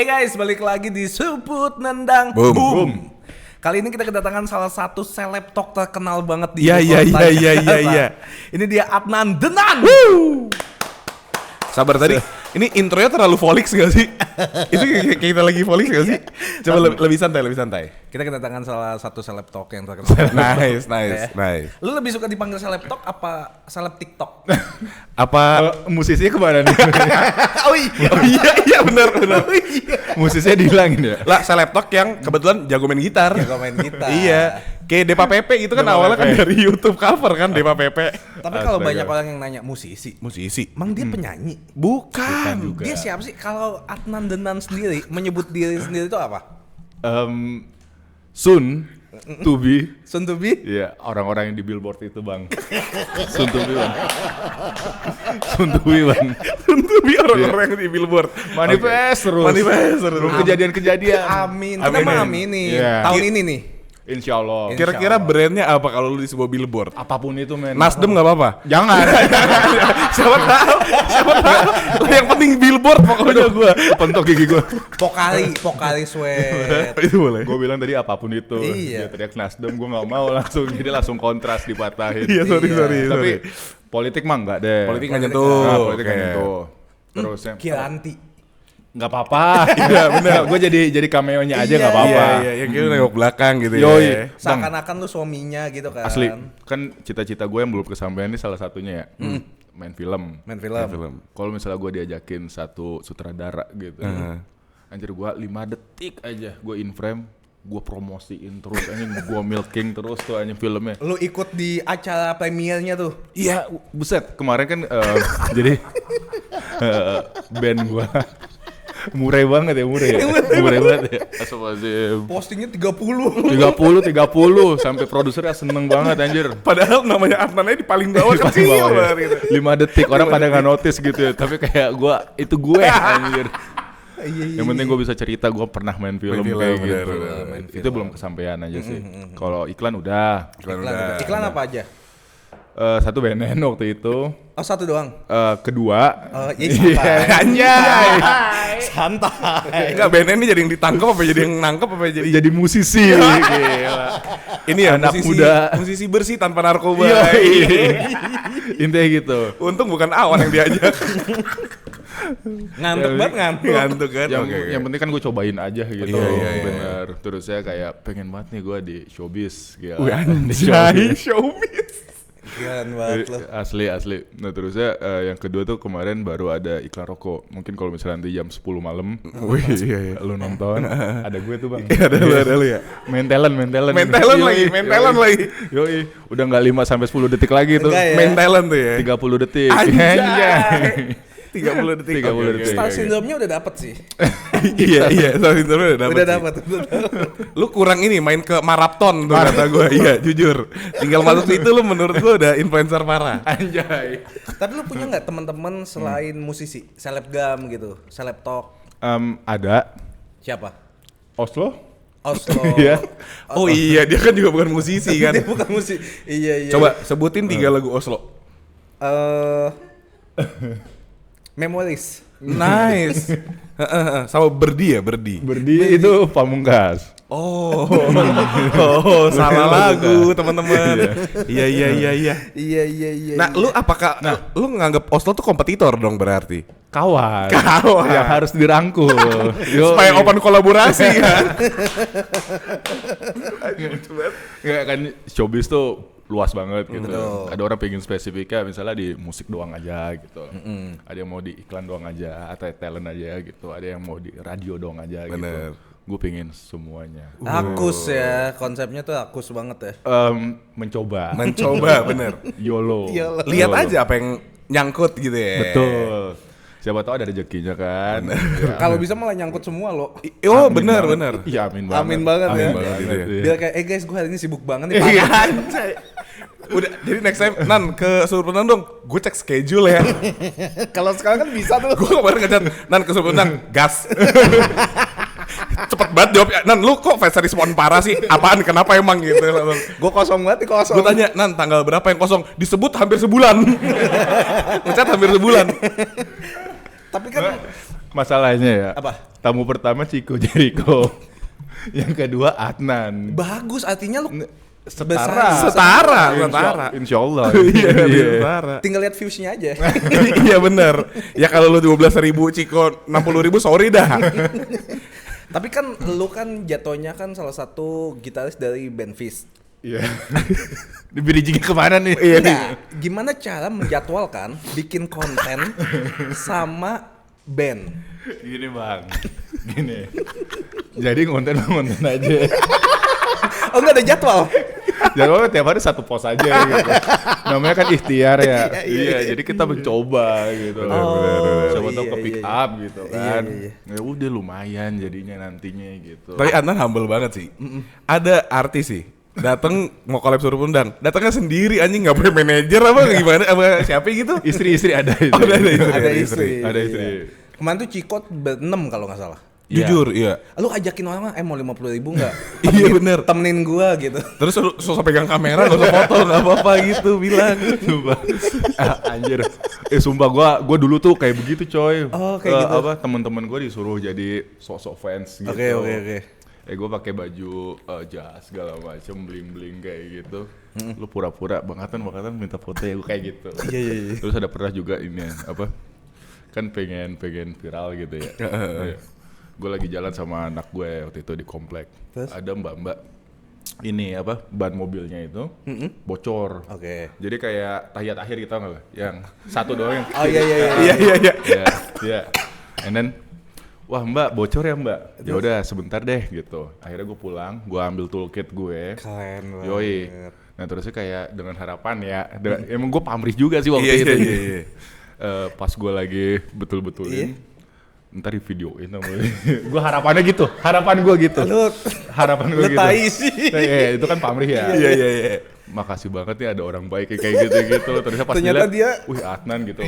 Guys, balik lagi di Suput Nendang Boom. Boom. Kali ini kita kedatangan salah satu seleb talk terkenal banget di Iya. Ini dia Adnan Denan. Sabar tadi. Ini intronya terlalu Volix gak sih? Itu kayak kita lagi Volix gak sih? Coba lebih santai. Kita kedatangan salah satu seleb talk yang terkenal. Nice. Lu lebih suka dipanggil seleb talk apa seleb TikTok? Apa musisinya kemana nih? Oh iya benar. Musisinya dihilangin ya? Lah seleb talk yang kebetulan jago main gitar. Jago main gitar. Iya. Kayak Depa Pepe itu kan Depa awalnya kan Pepe. dari YouTube cover kan Depa Pepe. Tapi kalau Astaga. banyak orang yang nanya musisi, emang dia penyanyi? Bukan juga. Dia siapa sih? Kalau Adnan Denan sendiri menyebut diri sendiri itu apa? Soon to be. Soon to be? Iya, orang-orang yang di billboard itu bang. Soon to be bang. Soon to be bang. Untuk biar orang-orang yang di billboard. Manifest terus. Terus kejadian-kejadian. Amin. Kita Aminin. mengaminin. Iya. Tahun ini nih. Insya Allah. Kira-kira brandnya apa kalau lu di sebuah billboard? Apapun itu men. Nasdem nggak apa-apa. Jangan. Siapa tahu. Yang penting billboard pokoknya gua. Pentok gigi gue. Pokali sweat. Itu boleh. Gue bilang tadi apapun itu. Iya. Dia teriak Nasdem, gue nggak mau langsung. Jadi langsung kontras dipatahin. Iya, sorry. Tapi politik mah enggak deh. Politik nggak nyentuh. Nah, politik nggak Oke. nyentuh. Terus ya. Kiranti. Nggak apa-apa. Iya benar. Gue jadi cameo-nya aja nggak apa-apa. Iya, yang kita nengok belakang gitu Yoi. ya. Seakan-akan lu suaminya gitu kan. Asli. Kan cita-cita gue yang belum kesampaian ini salah satunya ya. Main film. Main film. Kalau misalnya gue diajakin satu sutradara gitu. Anjir gue 5 detik aja gue in frame. Gue promosiin terus anjing. Gue milking terus tuh anjing filmnya. Lu ikut di acara premiernya tuh. Iya, buset. Kemarin kan jadi band gue murah banget ya. Murah banget ya. Astagfirullahaladzim. Postingnya 30. 30 sampai produsernya seneng banget anjir. Padahal namanya Adnannya di paling bawah Di kecil bawah ya. banget gitu. 5 detik orang pada nggak notice gitu ya. Tapi kayak itu gue anjir. Yang penting gue bisa cerita gue pernah main film Main film, kayak bener, gitu. bener. Itu belum kesampaian aja sih. Kalau iklan udah. Iklan apa aja? Satu BNN waktu itu. Oh, satu doang. Kedua. Iya, Anjay. santai. Enggak, BNN ini jadi yang ditangkap apa jadi yang nangkep apa jadi musisi. Gila. Ini ya Anak musisi, muda. musisi bersih tanpa narkoba. Intinya gitu. Untung bukan Awan yang diajak. Ngantuk banget ngantuk. Ngantuk kan. Yang penting kan gue cobain aja gitu. Iya. Bener. Terus saya kayak pengen banget nih gue di showbiz. Gila. Wih, Di anjay, showbiz. Keren banget lu. Asli. Nah terusnya yang kedua tuh kemarin baru ada iklan rokok. Mungkin kalau misalnya nanti jam 10 malam Wih, iya. lu nonton, ada gue tuh bang. Ada lu ya. Main talent. Main talent lagi. Yoi, udah nggak 5 sampai 10 detik lagi tuh. Enggak ya. Main talent tuh ya. 30 detik. Anjay. 30 detik. 30 detik. Star syndrome-nya udah dapet sih. Iya, soal interview Udah sih. dapet. Lu kurang ini main ke maraton tuh kata gue. Iya, jujur. Tinggal masuk situ lu menurut gue udah influencer parah. Anjay. Tapi lu punya nggak teman-teman selain musisi, selebgram gitu, seleb talk? Ada Siapa? Oslo. Oslo. Iya. Oh iya, dia kan juga bukan musisi kan. Dia bukan musisi. Iya. Coba sebutin 3 lagu Oslo. Memories. Nice. Sama Berdi ya, Berdi. Berdi itu Pamungkas. Oh, salah lagu teman-teman. Iya. Iya. Nah, lu apakah lu nganggap Oslo tuh kompetitor dong berarti? Kawan. Kawan. Yang harus dirangkul. Supaya open kolaborasi kan. Nggak kan showbiz tuh luas banget gitu. Betul. Ada orang pengen spesifiknya misalnya di musik doang aja gitu. Ada yang mau di iklan doang aja atau talent aja gitu. Ada yang mau di radio doang aja Bener. gitu. Gue pengen semuanya. Akus ya, konsepnya tuh akus banget ya. Mencoba. Bener. YOLO. Lihat aja apa yang nyangkut gitu ya. Betul. Siapa tahu ada rezekinya kan. Ya. Kalau bisa malah nyangkut semua lo. Oh, Amin bener. Iya amin banget. Amin banget ya. gitu ya. Biar kayak, guys, gue hari ini sibuk banget nih. Iya, parah." anjay. Udah, jadi next time Nan ke Surpenan dong. Gue cek schedule ya. Kalau sekarang kan bisa tuh. Gue kemarin ngechat Nan ke Surpenan, gas. Cepet banget jawabnya. Nan, lu kok fast respon parah sih? Apaan? Kenapa emang gitu? Gue kosong banget nih, kosong. Gue tanya, Nan, tanggal berapa yang kosong? Disebut hampir sebulan. Ngechat hampir sebulan. Tapi kan Masalahnya ya. Apa? Tamu pertama Chico Jericho. Yang kedua Adnan. Bagus, artinya lu Setara. Insya Allah. Iya, setara. tinggal lihat views-nya aja. Iya bener. Ya kalau lu 12.000, Ciko 60.000, sorry dah. Tapi kan lu kan jatuhnya kan salah satu gitaris dari band Fish. Iya. Di bridging kemana nih? Iya nih. Nah, gimana cara menjadwalkan bikin konten sama band? Gini bang, gini. Jadi konten aja. Oh nggak ada jadwal? Jadwalnya tiap hari satu post aja gitu. Namanya kan ikhtiar ya. Iya, jadi kita mencoba gitu. Siapa tahu ke pick up gitu kan. Ya udah lumayan jadinya nantinya gitu. Tapi Adnan humble banget sih. Ada artis sih datang mau collab suruh undang, datangnya sendiri anjing, nggak punya manajer apa gimana, apa siapa gitu? Istri ada Oh, ada istri. Ada istri. Kemarin tuh Cikot 6 kalau nggak salah. Jujur, iya. Lu ajakin orang mau 50.000 nggak? Iya bener. Temenin gua gitu. Terus lu susah pegang kamera, gak usah foto, gak apa-apa gitu, bilang. Sumpah. Anjir. Sumpah gua dulu tuh kayak begitu coy. Oh, kayak gitu. Apa teman-teman gua disuruh jadi sosok fans gitu. Oke. Gue pakai baju jas segala macem bling kayak gitu. Lu pura-pura bangatan minta foto ya, gue kayak gitu. Iya. Terus ada pernah juga ini apa? Kan pengen viral gitu ya. Gue lagi jalan sama anak gue waktu itu di komplek. Terus? Ada mbak ini apa? Ban mobilnya itu bocor. Oke. Jadi kayak tahiyat akhir gitu nggak? Yang satu doang yang. Oh iya. Iya. And then wah mbak bocor ya mbak, ya udah sebentar deh gitu. Akhirnya gue pulang, gue ambil toolkit gue. Keren banget. Yoi. Nah terusnya kayak dengan harapan ya, emang gue pamrih juga sih waktu itu. Iya. Pas gue lagi betul-betulin, ntar di videoin namanya. Gue harapan gue gitu. Harapan gue gitu. Tai sih. Itu kan pamrih ya. Iya. Makasih banget ya ada orang baik kayak gitu. Terusnya pas ternyata dilihat, wih Adnan gitu.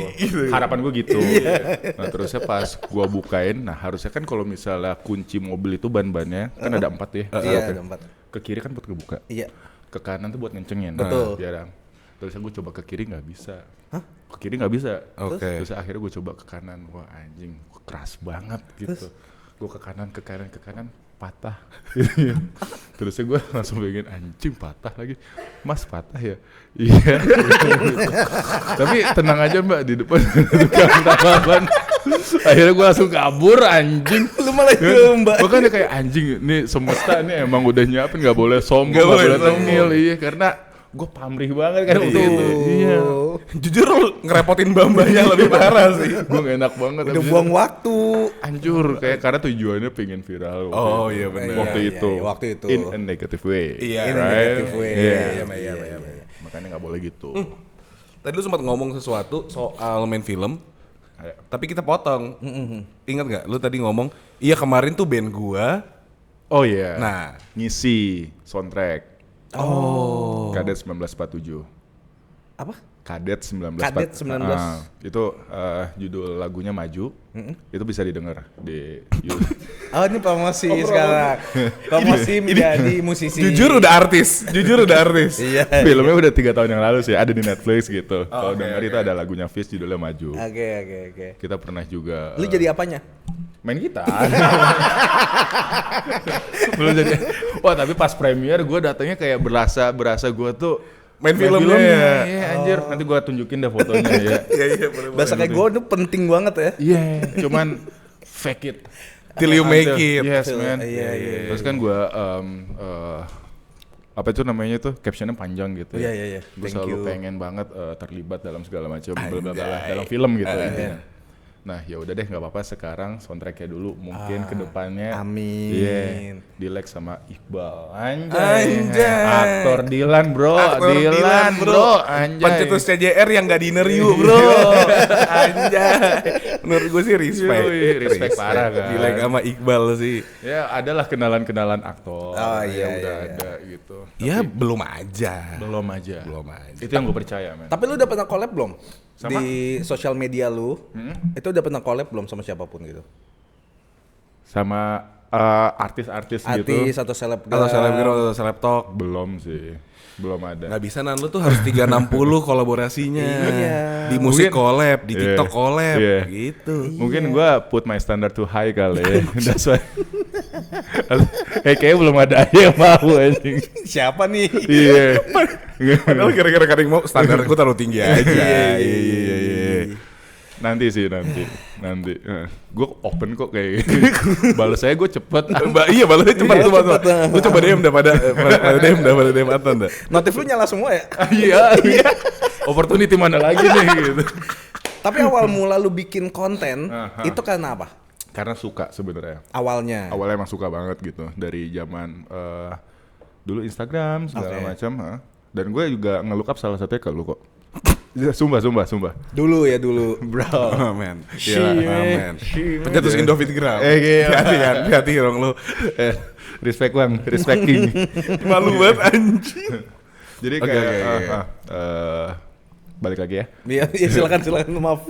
Harapan gue gitu. Nah terusnya pas gue bukain, nah harusnya kan kalau misalnya kunci mobil itu ban-bannya kan ada 4 ya. Iya, ada 4. Ke kiri kan buat kebuka. Iya. Ke kanan tuh buat ngencengin. Betul. Jarang. Terusnya gue coba ke kiri nggak bisa. Ke kiri nggak bisa. Oke. Terus akhirnya gue coba ke kanan. Wah anjing, keras banget gitu. Gue ke kanan, patah. Terusnya gue langsung pengen anjing patah lagi. Mas patah ya? Iya. Tapi tenang aja mbak, di depan tukang tambahan. Akhirnya gue langsung kabur anjing. Lu malah mbak. Makanya kayak anjing, nih semesta nih emang udah nyiapin gak boleh sombong, gak boleh tengil. Iya karena gue pamrih banget kan waktu itu. Iya. Jujur lu ngerepotin mbak-mbaknya lebih parah sih. Gue gak enak banget. Udah buang waktu. Anjur, kayak karena tujuannya pengen viral. Oh iya benar. Waktu itu. Waktu itu. In a negative way. Iya. In a right? negative way. Iya. Iya. Makanya gak boleh gitu. Tadi lu sempat ngomong sesuatu soal main film, tapi kita potong. Ingat nggak? Lu tadi ngomong, iya kemarin tuh band gua. Oh iya. Nah, ngisi soundtrack. Oh. Kadet 1947. Apa? Kadet 1947. Kadet 19. Itu judul lagunya Maju. Itu bisa didengar di YouTube. Oh ini promosi sekarang. Promosi menjadi musisi. Jujur udah artis. Iya. Filmnya udah 3 tahun yang lalu sih, ada di Netflix gitu. Kalau denger itu ada lagunya Fish judulnya Maju. Oke. Kita pernah juga Lu jadi apanya? main gitar. Belum jadi. Wah, tapi pas premiere gue datangnya kayak berasa gue tuh main filmnya ya. Iya, anjir. Nanti gue tunjukin deh fotonya ya. Iya, boleh. Bahasa kayak gue itu penting banget ya. Iya, cuman fake it Till you make it. Yes, man. Iya. Terus kan gue apa itu namanya tuh captionnya panjang gitu. Iya. Gue Thank selalu you. pengen banget terlibat dalam segala macam dalam film gitu. Nah ya udah deh, nggak apa-apa sekarang soundtracknya dulu, mungkin kedepannya. Amin. Iya. Dilek sama Iqbal. Anjay. Aktor Dilan bro. Dilan bro. Anjay. Pencetus CJR yang gak di-interview bro. Anjay. Menurut gue sih respect. Respect parah kan. Dilek sama Iqbal sih. Ya adalah kenalan aktor. Oh, iya, udah iya. ada gitu. Ya belum aja. Belum aja. Itu Itu yang gue percaya, man. Tapi lu udah pernah collab belum? Sama? Di sosial media lu, itu udah pernah collab belum sama siapapun gitu? Sama artis-artis gitu. Artis atau selebgram. Atau selebgram atau selebtok. Belum sih. Belum ada. Nggak bisa Nan, lu tuh harus 360 kolaborasinya. Iya. Di musik Mungkin- collab, di TikTok collab, Iya. gitu. Mungkin gue put my standard too high kali ya. That's why. Kayaknya belum ada aja yang mau anjing. Siapa nih? Iya. Padahal kira-kira kadang mau standar gue taruh tinggi aja. Iya. Nanti sih nanti. Gue open kok kayak gitu. Balas saya gue cepet. Iya balasnya cepat tuh, cepet. Lu coba DM pada DM atan dah. Notif lu nyala semua ya? Iya. Opportunity mana lagi nih gitu. Tapi awal mula lu bikin konten, itu karena apa? Karena suka sebenarnya. Awalnya. Awalnya emang suka banget gitu dari zaman dulu Instagram segala Oke. macam. Dan gue juga nge-look up salah satunya ke lu kok. Sumpah. Dulu ya dulu. Bro. Amen. Amen. Pencet terus Indofit Gram. Gila. Hati-hati dong lu. Respect bang, respect king. Malu banget anjing. Jadi Oke, kayak balik lagi ya. Iya, silakan maaf.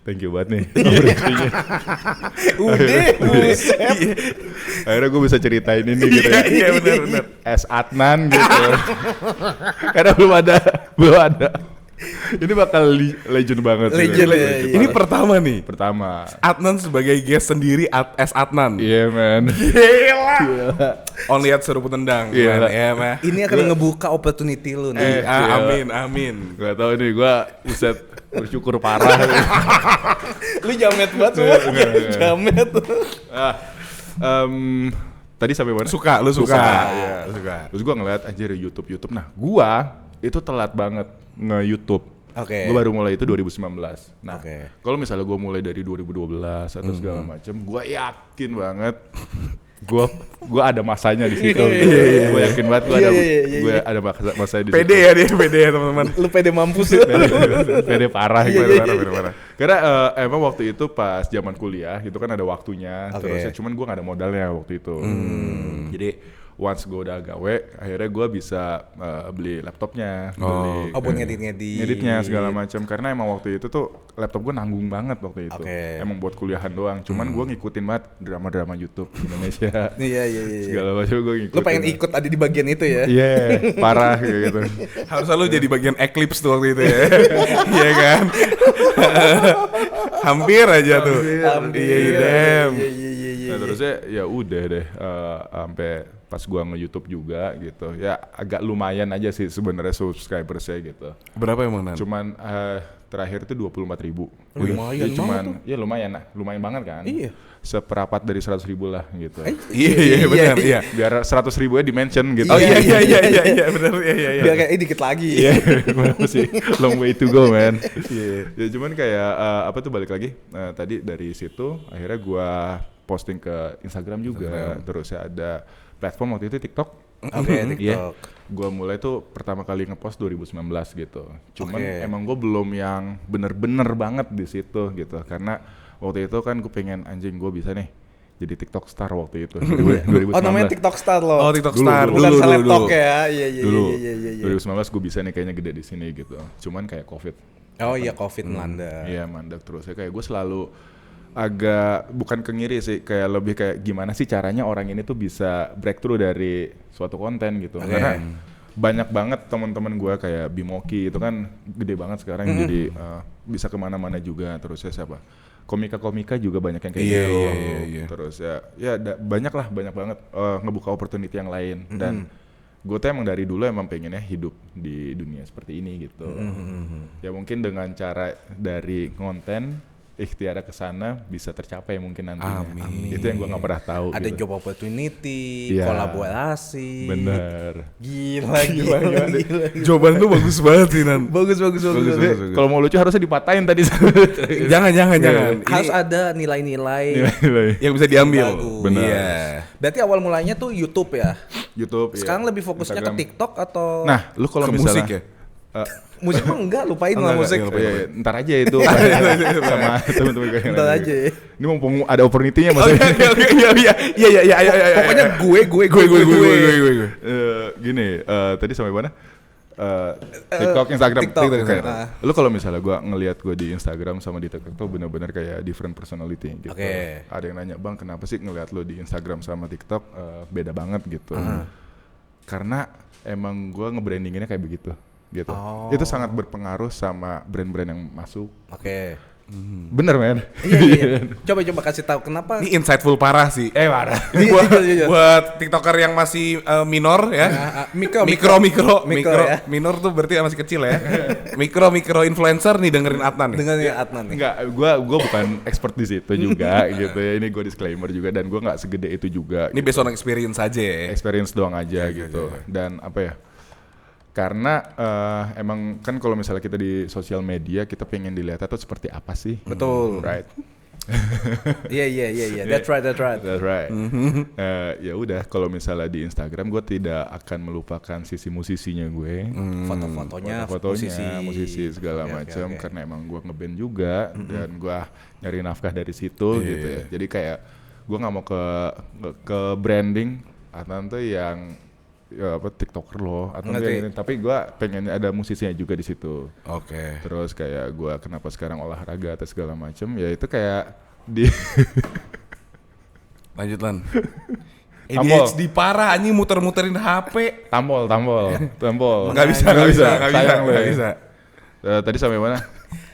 Thank you banget nih. Buset. Akhirnya gue bisa ceritain ini gitu ya. Iya benar. S Adnan gitu. Karena belum ada. Ini bakal legend banget. Legend, gitu. iya. Ini pertama nih. Pertama. Adnan sebagai guest sendiri S Adnan. Iya man. Gila. Only at seruput tendang. Iya. Iya, mah. Ini akan ngebuka opportunity lu nih. Amin. Gak tau nih gue buset bersyukur parah. Lu jamet banget semua. Enggak. Jamet. Tadi sampai mana? Lu suka. Iya. Suka. Terus gue ngeliat anjir YouTube. Nah gua itu telat banget nge-YouTube. Oke. Gue baru mulai itu 2019. Nah, Oke. kalau misalnya gue mulai dari 2012 atau segala macem, gue yakin banget gue ada masanya di situ. Gue yakin banget gue ada masanya di situ. Pede ya teman-teman. Lu pede mampus lu. Pede parah gitu. Parah. Karena emang waktu itu pas zaman kuliah itu kan ada waktunya. Oke. Terusnya cuman gue gak ada modalnya waktu itu. Jadi once gue udah gawe, akhirnya gue bisa beli laptopnya, beli Oh, buat ngedit-ngedit. ngeditnya segala macam. Karena emang waktu itu tuh laptop gue nanggung banget waktu itu. Oke. Emang buat kuliahan doang. Cuman gue ngikutin banget drama-drama YouTube Indonesia. Iya. Segala macam gue ngikutin. Lu pengen ikut ada di bagian itu ya? Iya, parah kayak gitu. Harus selalu jadi bagian Eclipse tuh waktu itu ya. Iya kan? Hampir aja tuh. Iya. Nah terusnya ya udah deh sampai pas gua nge-YouTube juga gitu. Ya agak lumayan aja sih sebenarnya subscribersnya gitu. Berapa emang Nan? Cuman terakhir itu 24.000. Lumayan Ya lumayan banget kan. Iya. Seperapat dari 100.000 lah gitu. Iya benar. Iya. Biar 100.000 di mention gitu. Oh iya benar iya. Biar kayak dikit lagi. Iya, masih long way to go man. Ya cuman kayak apa tuh balik lagi tadi dari situ akhirnya gua posting ke Instagram juga. Terus ya ada platform waktu itu TikTok. Oke, TikTok. Iya. Gua mulai tuh pertama kali ngepost 2019 gitu. Cuman Oke. emang gue belum yang bener-bener banget di situ gitu. Karena waktu itu kan gue pengen anjing gue bisa nih jadi TikTok star waktu itu. 2019. Oh, namanya TikTok Star loh. Oh TikTok Star. Bukan Dulu. selebtok ya. Iya. Dulu. Iya. 2019 gue bisa nih kayaknya gede di sini gitu. Cuman kayak COVID. Oh iya, Covid melanda. Iya mandek terus ya kayak gue selalu agak bukan kengiri sih kayak lebih kayak gimana sih caranya orang ini tuh bisa breakthrough dari suatu konten gitu. Karena banyak banget teman-teman gue kayak Bimoki itu kan gede banget sekarang jadi bisa kemana-mana juga. Terus ya siapa komika-komika juga banyak yang kayak gitu. Iya. Terus ya banyak banget ngebuka opportunity yang lain dan gue tuh emang dari dulu emang pengennya hidup di dunia seperti ini gitu. Ya mungkin dengan cara dari konten ikhtiar ke sana bisa tercapai mungkin nantinya. Amin. Itu yang gue nggak pernah tahu. Ada gitu. job opportunity, Iya. kolaborasi. Bener. Gila. Jawaban lu bagus banget sih Nan. Bagus. Kalau mau lucu harusnya dipatahin tadi. Jangan. Harus ada nilai-nilai Yang bisa diambil. bagus. Benar. Iya. Berarti awal mulanya tuh YouTube ya. YouTube. Sekarang iya. lebih fokusnya Instagram. ke TikTok atau Nah, lu kalau Ke misalnya musik ya? musik mah enggak, lupain lah Enggak, musik. enggak, Iya, ntar aja itu sama teman-teman gue yang Ntar lain. aja. Ini mumpung ada opportunity-nya maksudnya. Iya. Pokoknya gue. Gue. Gini, tadi sampai mana? TikTok, Instagram. TikTok, Kayak, ah. lu kalau misalnya gua ngelihat gua di Instagram sama di TikTok tuh benar-benar kayak different personality gitu. Oke. Ada yang nanya, "Bang, kenapa sih ngelihat lu di Instagram sama TikTok beda banget gitu?" Karena emang gua nge-brandinginnya kayak begitu gitu. Oh. Itu sangat berpengaruh sama brand-brand yang masuk. Oke. Bener, men? Iya. Coba kasih tahu kenapa. Ini insightful parah sih. Parah. Ini buat, Iya. buat TikToker yang masih minor ya. Mikro ya. Minor tuh berarti masih kecil ya. Mikro influencer nih dengerin Adnan nih. Dengan ya Adnan nih. Enggak, gua bukan expert di situ juga gitu ya. Ini gua disclaimer juga dan gua nggak segede itu juga. Ini based on experience aja ya. Experience doang aja gitu. Dan apa ya? Karena emang kan kalau misalnya kita di sosial media kita pengen dilihat tuh seperti apa sih? Betul. Right. Iya. That's right. That's right. Ya udah, kalau misalnya di Instagram gue tidak akan melupakan sisi musisinya gue, Foto-fotonya, musisi segala Oke, macam, oke. karena emang gue ngeband juga dan gue nyari nafkah dari situ gitu ya. Jadi kayak gue nggak mau ke branding atau tuh yang ya apa TikToker loh atau Ngerti. yang ini, tapi gue pengen ada musisinya juga di situ. Oke. Terus kayak gue kenapa sekarang olahraga atau segala macam, ya itu kayak di Lanjut Lan. Tampol. ADHD parah anjing muter-muterin HP. tampol. Nggak bisa. Sayang lo ya. Tadi sampai mana?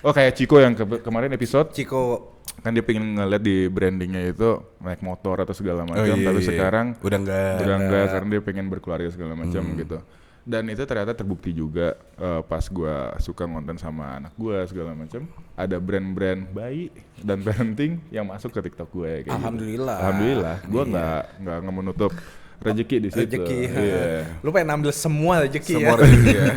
Oh, kayak Ciko yang kemarin episode Ciko. kan dia pengen ngeliat di brandingnya itu naik motor atau segala macam, iya, tapi iya. sekarang Udah enggak. karena dia pengen berkeluarga segala macam gitu. Dan itu ternyata terbukti juga pas gua suka ngonten sama anak gua segala macam, ada brand-brand bayi dan parenting yang masuk ke TikTok gue kayak Alhamdulillah. gitu. Alhamdulillah. Gua nggak menutup rezeki di situ. Rezeki. Iya. Lu pengen ambil semua rezeki ya. Semua rezeki ya.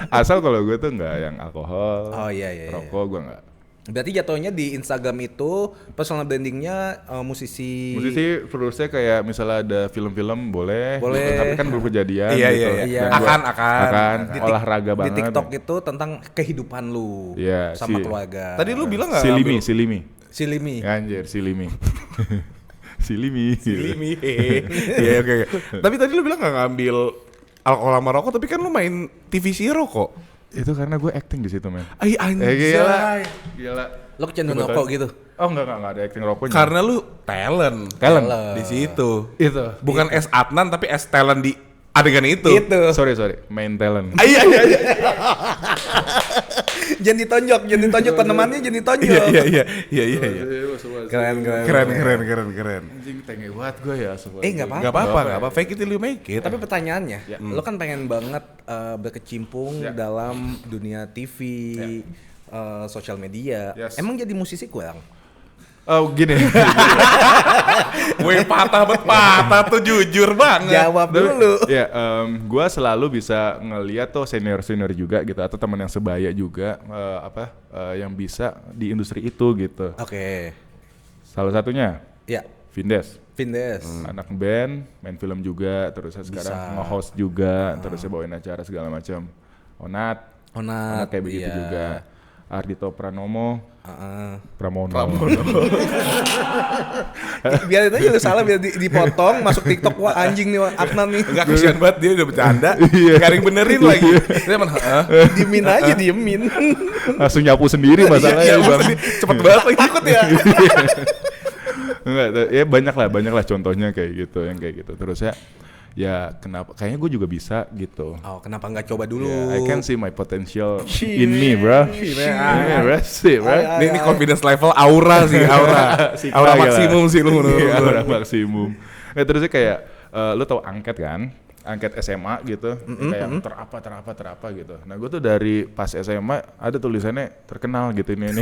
Asal kalau gue tuh nggak yang alkohol, Oh iya. rokok gue nggak. Berarti jatuhnya di Instagram itu personal brandingnya musisi. Musisi terusnya kayak misalnya ada film-film boleh, Boleh. gitu. Tapi kan berkejadian Iya, gitu. iya. Dan gua Akan. olahraga Di banget. TikTok itu tentang kehidupan lu Iya, sama si- keluarga. Tadi lu bilang nggak Silimi. Silimi. Anjir, Silimi. Silimi. Limi. Iya oke. Tapi tadi lu bilang nggak ngambil alkohol sama rokok, tapi kan lu main TV Zero kok. Itu karena gue acting di situ, men. Ay anjay. Gila. Lu kecanduan Kebetulan. rokok gitu. Oh enggak ada acting rokoknya. Karena lu talent. talent. Di situ. Itu. Bukan S Adnan tapi S talent di adegan itu. Gitu. Sorry, main talent. Iya. Jangan ditonjok tanamannya jangan ditonjok. Iya. Keren. Anjing tenge banget gue ya. Nggak Gak apa-apa. Fake it till you make it. Tapi pertanyaannya, lo kan pengen banget berkecimpung Ya. dalam dunia TV, sosial media. Yes. Emang jadi musisi kurang? Oh gini. Gue patah tuh jujur banget. Jawab dulu. Ya, gue selalu bisa ngeliat tuh senior juga gitu atau teman yang sebaya juga yang bisa di industri itu gitu. Oke. Salah satunya Ya, Vindes, Vindes. anak band, main film juga, terus sekarang nge-host juga, terus bawain acara segala macam. Onat kayak begitu iya. juga. Ardhito Pramono. Biarin aja lu salah biar dipotong masuk TikTok. Wah anjing nih Adnan nih. Enggak kasihan banget dia udah bercanda. Gak ada yang benerin lagi. Dia emang Diemin aja diemin. Langsung nyapu sendiri masalahnya Iya, bang. cepet banget lagi ikut ya. Enggak, ya banyak lah contohnya kayak gitu, yang kayak gitu. Terus ya kenapa? Kayaknya gue juga bisa gitu. Oh kenapa nggak coba dulu? Yeah, I can see my potential in me, bro. Yeah, bro. Ini confidence level aura sih, aura. Aura maksimum sih lu menurut Iya, gua. aura maksimum. Terusnya kayak lu tau angket kan? Angket SMA gitu, kayak terapa gitu. Nah gue tuh dari pas SMA ada tulisannya terkenal gitu ini.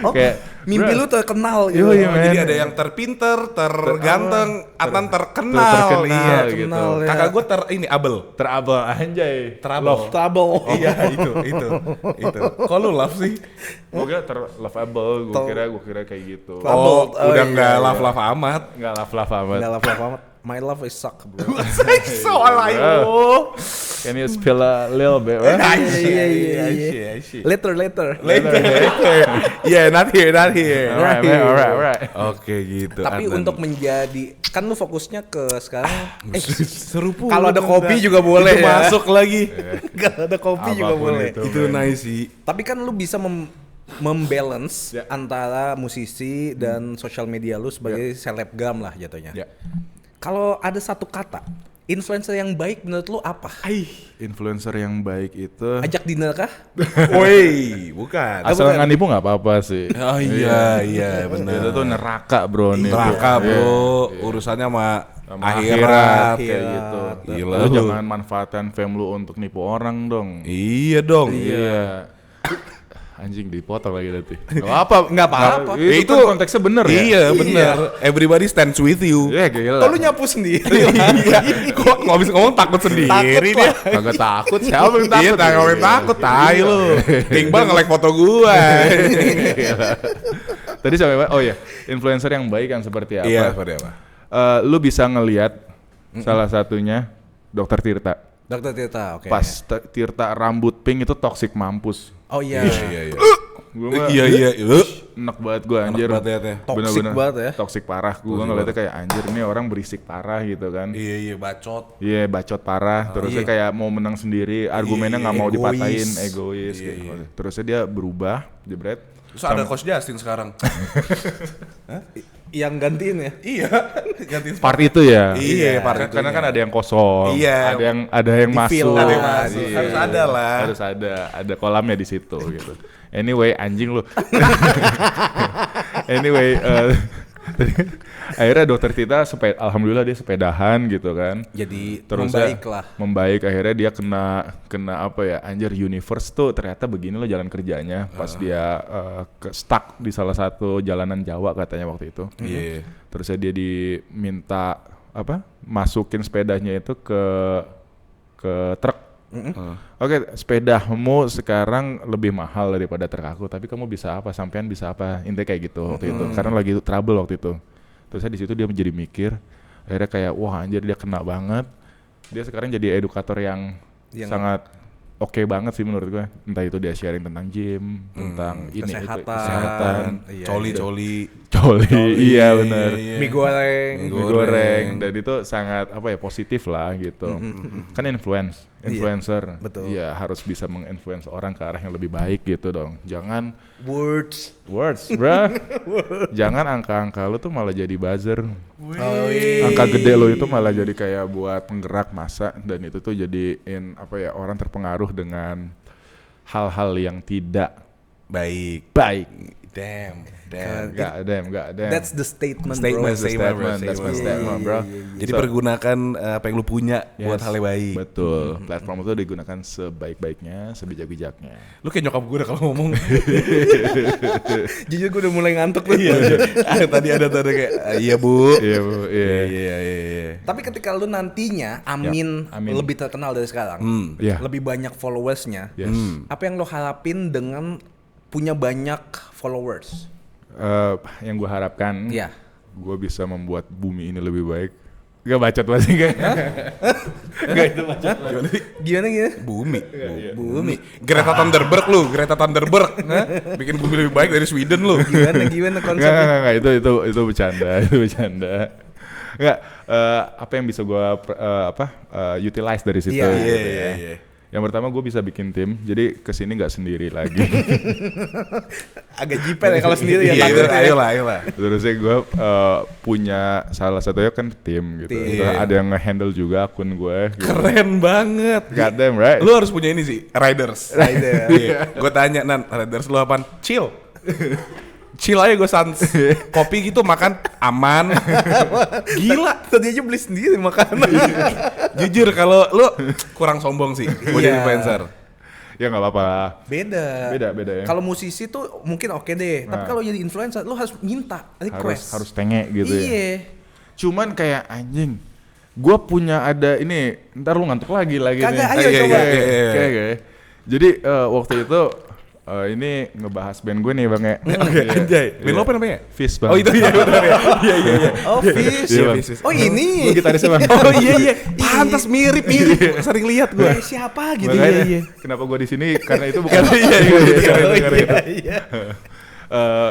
Oh, kayak mimpi lu terkenal gitu. Iya, Oh, jadi men. ada yang terpinter, terganteng, Adnan terkenal. terkenal Iya, gitu. Terkenal, ya. Kakak gue abel. Terabel anjay. Terabel. Trouble. Iya, itu. Kok lu love sih? Gue kira lovable, gue kira kayak gitu. Trouble. Oh, udah iya, nggak iya. love amat. Nggak love amat. Nggak love amat. My love is suck bro. Soal ayo. Can you spill a little bit? Right? Iya. Later. Yeah, not here. Alright. Oke gitu. Tapi Adnan. untuk menjadi, kan lu fokusnya ke sekarang. seru pula. Kalau ada kopi juga boleh Itu ya. masuk lagi. Kalau ada kopi juga Apapun boleh. itu. Itu nice sih. Tapi kan lu bisa membalance Ya. antara musisi dan sosial media lu sebagai selebgram lah jatuhnya. Ya. Kalau ada satu kata, influencer yang baik menurut lu apa? Influencer yang baik itu Ajak dinner kah? Woi, bukan. asal nggak nipu nggak apa-apa sih. Oh iya benar. Itu tuh neraka bro nih. Neraka bro, urusannya sama akhirat kayak gitu. Gila Lu lu. jangan manfaatkan fame lu untuk nipu orang dong. Iya dong. Iya. Anjing dipotong lagi nanti. Nggak apa-apa. Ya, Itu kan konteksnya bener ya. Iya benar. Everybody stands with you. Iya gila. Oh, lu nyapu sendiri. Iya. Kok nggak bisa ngomong takut sendiri Takut dia. Kagak takut. Siapa yang Iya, takut? takut takut. Tai lu. Iqbal nge-like foto gua. Tadi sampai oh ya, influencer yang baik yang seperti apa? Iya, seperti apa? Lu bisa ngelihat salah satunya Dr. Tirta. Dr. Tirta, oke. Pas Tirta rambut pink itu toxic mampus. Oh iya. Iya. Gua mah Iya. enak banget gue anjir. banget ya. Toxic Bener-bener banget ya. Toxic parah. Gue ngeliatnya kayak anjir ini orang berisik parah gitu kan. Iya, bacot. Iya bacot parah. Terusnya kayak mau menang sendiri. Argumennya nggak mau egois. dipatahin. Egois gitu. Terusnya dia berubah. Jebret. Terus ada Coach Justin sekarang. Yang gantiin ya? Iya, ganti Part itu ya. Iya, part Kan- karena itunya. kan ada yang kosong. Iya. Ada yang Di-fill. masuk. Ada yang masuk. Iya. Harus ada lah. Harus ada kolamnya di situ gitu. Anyway, anjing lu. Anyway, akhirnya dokter Tita alhamdulillah dia sepedahan gitu kan. Jadi Terusnya membaik lah. Membaik akhirnya dia kena apa ya? Anjir universe tuh ternyata begini loh jalan kerjanya pas dia stuck di salah satu jalanan Jawa katanya waktu itu. Iya. Terusnya dia diminta apa? Masukin sepedanya itu ke truk. Oke, sepedamu sekarang lebih mahal daripada truk aku, tapi kamu bisa apa? Sampean bisa apa? Intinya kayak gitu waktu itu. Karena lagi trouble waktu itu. Terusnya di situ dia menjadi mikir, akhirnya kayak wah anjir dia kena banget. Dia sekarang jadi edukator yang sangat oke banget sih menurut gue. Entah itu dia sharing tentang gym, tentang ini itu, kesehatan, Iya, coli. iya benar. Mie goreng. Mie goreng dan itu sangat apa ya positif lah gitu. Kan influencer. Betul. Iya harus bisa menginfluence orang ke arah yang lebih baik gitu dong. Jangan Words. bro. Jangan angka-angka lu tuh malah jadi buzzer. Oh iya. Angka gede lo itu malah jadi kayak buat penggerak massa dan itu tuh jadiin apa ya orang terpengaruh dengan hal-hal yang tidak Baik. baik. Damn. Gak ada. That's the statement, Statement, bro. That's my statement, bro. Jadi So- pergunakan apa yang lu punya buat hal yang baik. Betul. Platform itu digunakan sebaik-baiknya, sebijak-bijaknya. Lu kayak nyokap gue kalau ngomong. Jujur gue udah mulai ngantuk tuh. Tadi ada kayak iya bu. Iya, Bu. Iya. Iya. Tapi ketika lu nantinya Amin Amin. lebih terkenal dari sekarang, Iya. lebih banyak followersnya, Yes. apa yang lo harapin dengan punya banyak followers? Yang gue harapkan, Iya. gue bisa membuat bumi ini lebih baik. Gak bacot pasti gak? Gak itu bacot. Gimana? Bumi. Greta Thunberg lu, Greta Thunberg. Bikin bumi lebih baik dari Sweden lu. Gimana konsepnya? Enggak, itu bercanda. Enggak, apa yang bisa gue utilize dari situ Iya. gitu ya. Yang pertama gue bisa bikin tim, jadi kesini nggak sendiri lagi. Agak jipel ya kalau sendiri ya. Iya, takut ya. ayolah. Terusnya gue punya salah satunya kan tim gitu. Tim. Terus ada yang nge-handle juga akun gue. Gitu. Keren banget. God damn right. Lu harus punya ini sih, riders. Rider. Iya. Gue tanya, Nan, riders lu apaan? Chill. Chill aja gue sans. Kopi gitu makan aman. Gila. Tadi aja beli sendiri makanan. Jujur kalau lu kurang sombong sih buat jadi Iya. influencer. Ya nggak apa-apa. Beda Beda ya. Kalau musisi tuh mungkin oke deh, tapi kalau jadi influencer lu harus minta request. harus tenge gitu ya. Iya. Cuman kayak anjing. Gue punya ada ini, ntar lu ngantuk lagi Kagak, nih. ayo Iya, coba. iya. Oke. Jadi waktu itu Ini ngebahas band gue nih Bang ya. Oke, anjay. Band lo apa namanya? Fizz Bang. Oh itu iya benar ya. Iya. Oh, Fish. Iya, Bang. Oh, ini. Gue gitarisnya Bang. Oh iya. Pantas mirip. Sering lihat gue. Siapa gitu Makanya, ya? kenapa gue di sini karena itu bukan Iya.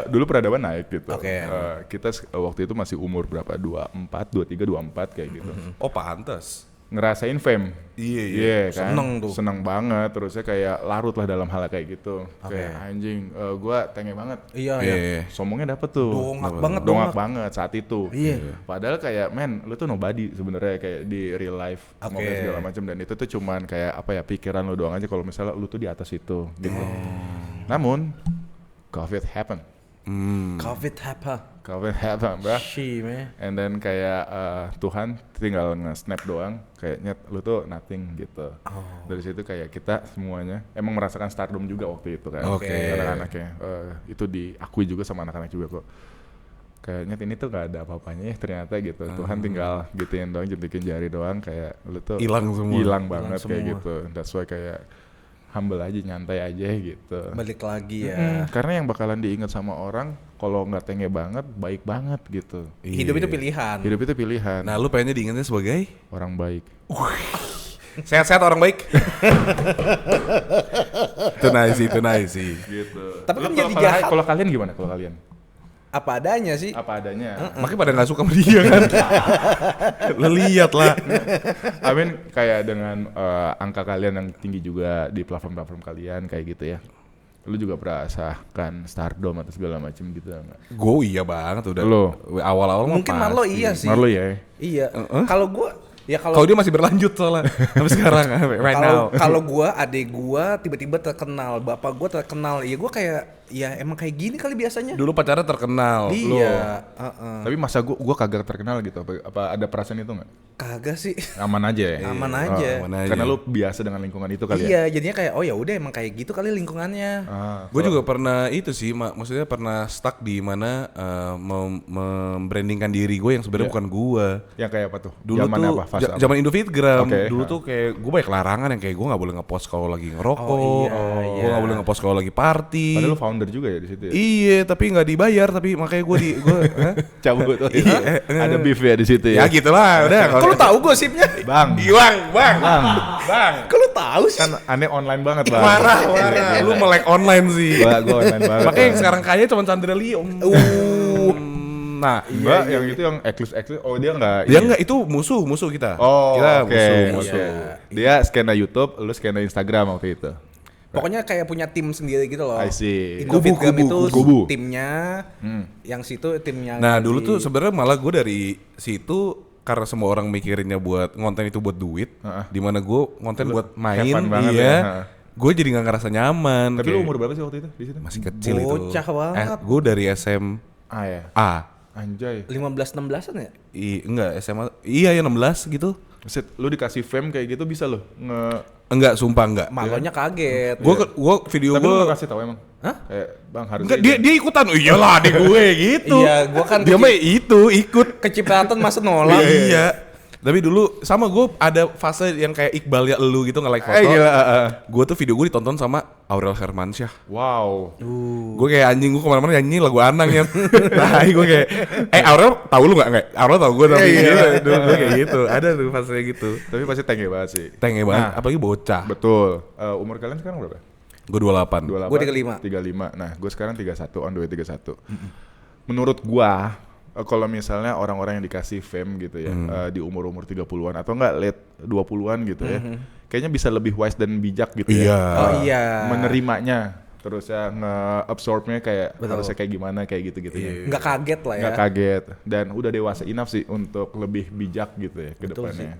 dulu peradaban naik gitu. Oke. Kita waktu itu masih umur berapa? 24, 23, 24 kayak gitu. Oh pantas. Ngerasain fame. Iya. Kan? Seneng tuh. Seneng banget, terusnya kayak larut lah dalam hal kayak gitu. Kayak anjing, gua tenge banget. Iya. Sombongnya dapet tuh. Dongak banget. Banget saat itu. Iya. Padahal kayak lu tuh nobody sebenarnya kayak di real life, ngomongin segala macam, dan itu tuh cuman kayak apa ya, pikiran lu doang aja kalau misalnya lu tuh di atas itu gitu. Namun COVID happen. COVID apa? COVID happen, bro. She, man. And then kayak Tuhan tinggal nge-snap doang, kayaknya lu tuh nothing gitu. Dari situ kayak kita semuanya emang merasakan stardom juga waktu itu kan. Oke. Anak-anaknya itu diakui juga sama anak-anak juga kok. Kayaknya ini tuh gak ada apa-apanya ya ternyata gitu. Tuhan tinggal gituin doang, jentikin jari doang, kayak lu tuh Hilang semua. Hilang banget Hilang kayak semua. gitu. That's why kayak humble aja, nyantai aja gitu. Balik lagi ya. Karena yang bakalan diingat sama orang kalau nggak tenge banget, baik banget gitu. Hidup itu pilihan. Hidup itu pilihan. Nah lu pengennya diingatnya sebagai Orang baik. sehat-sehat orang baik. Itu nice sih. Gitu. Tapi kan Lu jadi kalau- jahat. Kalau kalian gimana? Kalau kalian? Apa adanya sih. Apa adanya. Makanya pada nggak suka sama dia kan. Lo lihat lah. I mean kayak dengan angka kalian yang tinggi juga di platform-platform kalian kayak gitu ya. Lu juga merasakan stardom atau segala macam gitu enggak? Gue iya banget udah. Lo? Awal-awal mah Mungkin Marlo pasti. iya sih. Marlo ya. Iya. Kalau gua ya Kalau kalau dia masih berlanjut soalnya sampai sekarang right now. kalau gua adik gua tiba-tiba terkenal, bapak gua terkenal, ya gua kayak ya emang kayak gini kali biasanya. Dulu pacarnya terkenal. Iya, Tapi masa gua kagak terkenal gitu. Apa ada perasaan itu enggak? kagak sih. Aman aja ya. Aman aja. Mana aja. Karena lu biasa dengan lingkungan itu kali ya. Iya, jadinya kayak oh ya udah emang kayak gitu kali lingkungannya. Gue juga pernah itu sih, maksudnya pernah stuck di mana membrandingkan diri gue yang sebenarnya bukan gue. Yang kayak apa tuh? Dulu Zaman tuh apa? Fase apa? zaman Indofitgram. Oke. Dulu tuh kayak gue banyak larangan yang kayak gue nggak boleh ngepost kalau lagi ngerokok. Oh, iya, Gue nggak boleh ngepost kalau lagi party. Padahal lu founder juga ya di situ ya. Iya, tapi nggak dibayar, tapi makanya gue hah? Cabut. Iya. Ada beef ya di situ Ya ya. gitulah, udah. Kok lu tahu gosipnya? Bang. Bang. Kok lu tahu sih? Kan aneh online banget bang. Marah. Lu melek online sih. Gua online banget. Makanya yang sekarang kaya cuma Chandra Leo. Nah, Mbak yang itu yang eksklusif. Oh dia enggak. dia enggak, itu musuh kita. Oh Kita oke. musuh. Iya. Dia skena YouTube, lu skena Instagram waktu itu. Pokoknya kayak punya tim sendiri gitu loh. I see. Indofitgram itu Kubu. timnya, yang situ timnya. Nah, dulu lagi. tuh sebenarnya malah gue dari situ karena semua orang mikirinnya buat konten itu buat duit, dimana gue konten buat main, have fun banget iya. ya, Gue jadi nggak ngerasa nyaman. Tapi kayak lu umur berapa sih waktu itu di situ? masih kecil itu. Bocah banget. Gue dari SMA. Ah ya. Anjay. 15-16an ya? Enggak, SMA. Iya ya 16 gitu. Set, lu dikasih fame kayak gitu bisa lu Enggak, sumpah enggak. Malonya kaget. Gue video Tapi lu gue. gak kasih tahu emang? Hah? Kayak bang harus Enggak, dia ikutan. Oh, iyalah adik gue gitu. Iya, gua kan dia mah itu ikut. kecipratan masa nolak. Iya. Tapi dulu sama gue ada fase yang kayak Iqbal ya elu gitu nge-like foto. gila. Gue tuh video gue ditonton sama Aurel Hermansyah. Wow. Gue kayak anjing, gue kemana-mana nyanyi lagu Anang ya. Nah gue kayak, Aurel tahu lu nggak? Aurel tahu gue tapi gitu. Dulu gue kayak gitu. Ada tuh fase gitu. Tapi pasti tenge banget sih. Tenge banget, Nah. apalagi bocah. Betul. Umur kalian sekarang berapa? Gue 28. 28. Gua 35. Nah, gue sekarang 31, on the way 31. Menurut gua, kalau misalnya orang-orang yang dikasih fame gitu ya, di umur-umur 30-an atau enggak late 20-an gitu ya, kayaknya bisa lebih wise dan bijak gitu Iya. ya. Oh iya. Menerimanya, terus ya nge-absorbnya kayak harusnya kayak gimana, kayak gitu-gitu ya. Nggak kaget lah ya. Nggak kaget, dan udah dewasa enough sih untuk lebih bijak gitu ya ke Betul sih. depannya.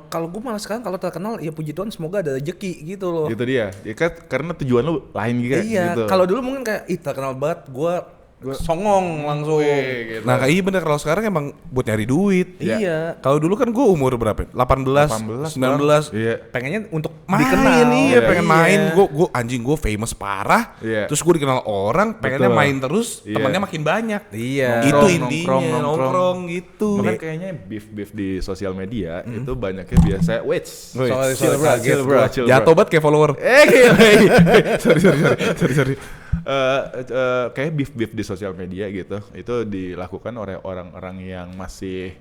Kalau gue malah sekarang kalau terkenal ya puji Tuhan semoga ada rezeki gitu loh. Gitu dia, ya kan karena tujuan lu lain juga Iya, gitu. kalau dulu mungkin kayak ih terkenal banget gue songong langsung. Gitu. Nah, iya bener, kalau sekarang emang buat nyari duit. Iya. Kalau dulu kan gue umur berapa? 18, 19. Iya. Pengennya untuk Main, dikenal. iya, pengen Iya. main. Gue anjing, gue famous parah. Iya. Terus gue dikenal orang, pengennya Betul. main terus, Iya. temannya makin banyak. Iya. Itu Nongkrong, intinya, nongkrong gitu. Makanya kayaknya beef di sosial media itu banyaknya biasa Wih, Soal kaget gua. Jatuh banget kayak follower. sorry. Kayak beef di sosial media gitu itu dilakukan oleh orang-orang yang masih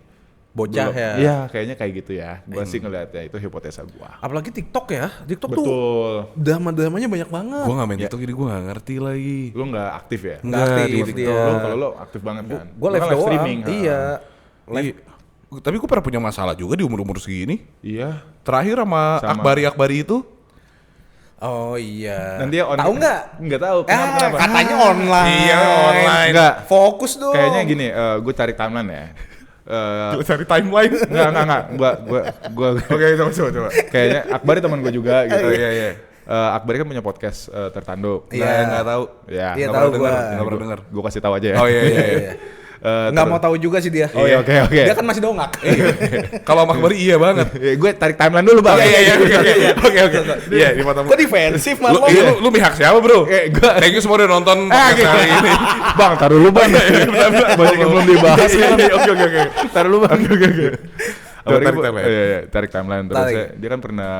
Bocah belum- ya. Iya, kayaknya kayak gitu ya. Gua sih ngeliatnya itu hipotesa gua. Apalagi TikTok ya. TikTok tuh Betul. drama-dramanya banyak banget. Gue gak main TikTok jadi gue gak ngerti lagi. Lu nggak aktif ya? Nggak aktif di dia. Lu kalau lu aktif banget kan? Gue Lu live kan doang. streaming. Iya. Iya. Tapi gue pernah punya masalah juga di umur-umur segini. Iya. Terakhir sama Sama. Akbari itu. Oh iya. Dan dia Tahu nggak? Nggak tahu. Kenapa? Katanya online. Iya, online. Nggak. Fokus dong. Kayaknya gini, gue cari timeline ya. Cari timeline. Enggak. Gua Oke, coba. kayaknya Akbar teman gue juga gitu. Oh, iya. Akbar kan punya podcast tertanduk. Iya. Nah, nggak tahu. Ya. Iya, Nggak tahu pernah dengar, gua. nggak pernah dengar. Gue kasih tahu aja ya. Oh iya. Nggak mau tahu juga sih dia. Oh iya, oke. Dia kan masih dongak. Kalau sama Akbari iya banget. Gue tarik timeline dulu bang. Oke. Iya, di mata Kok defensif Lu, malah? iya, lu mihak siapa bro? Gue Thank you semua udah nonton podcast hari ini. bang, taruh dulu bang. Banyak yang belum dibahas. Oke. Taruh dulu bang. Tarik timeline. Iya, tarik timeline terus. Tarik. Dia kan pernah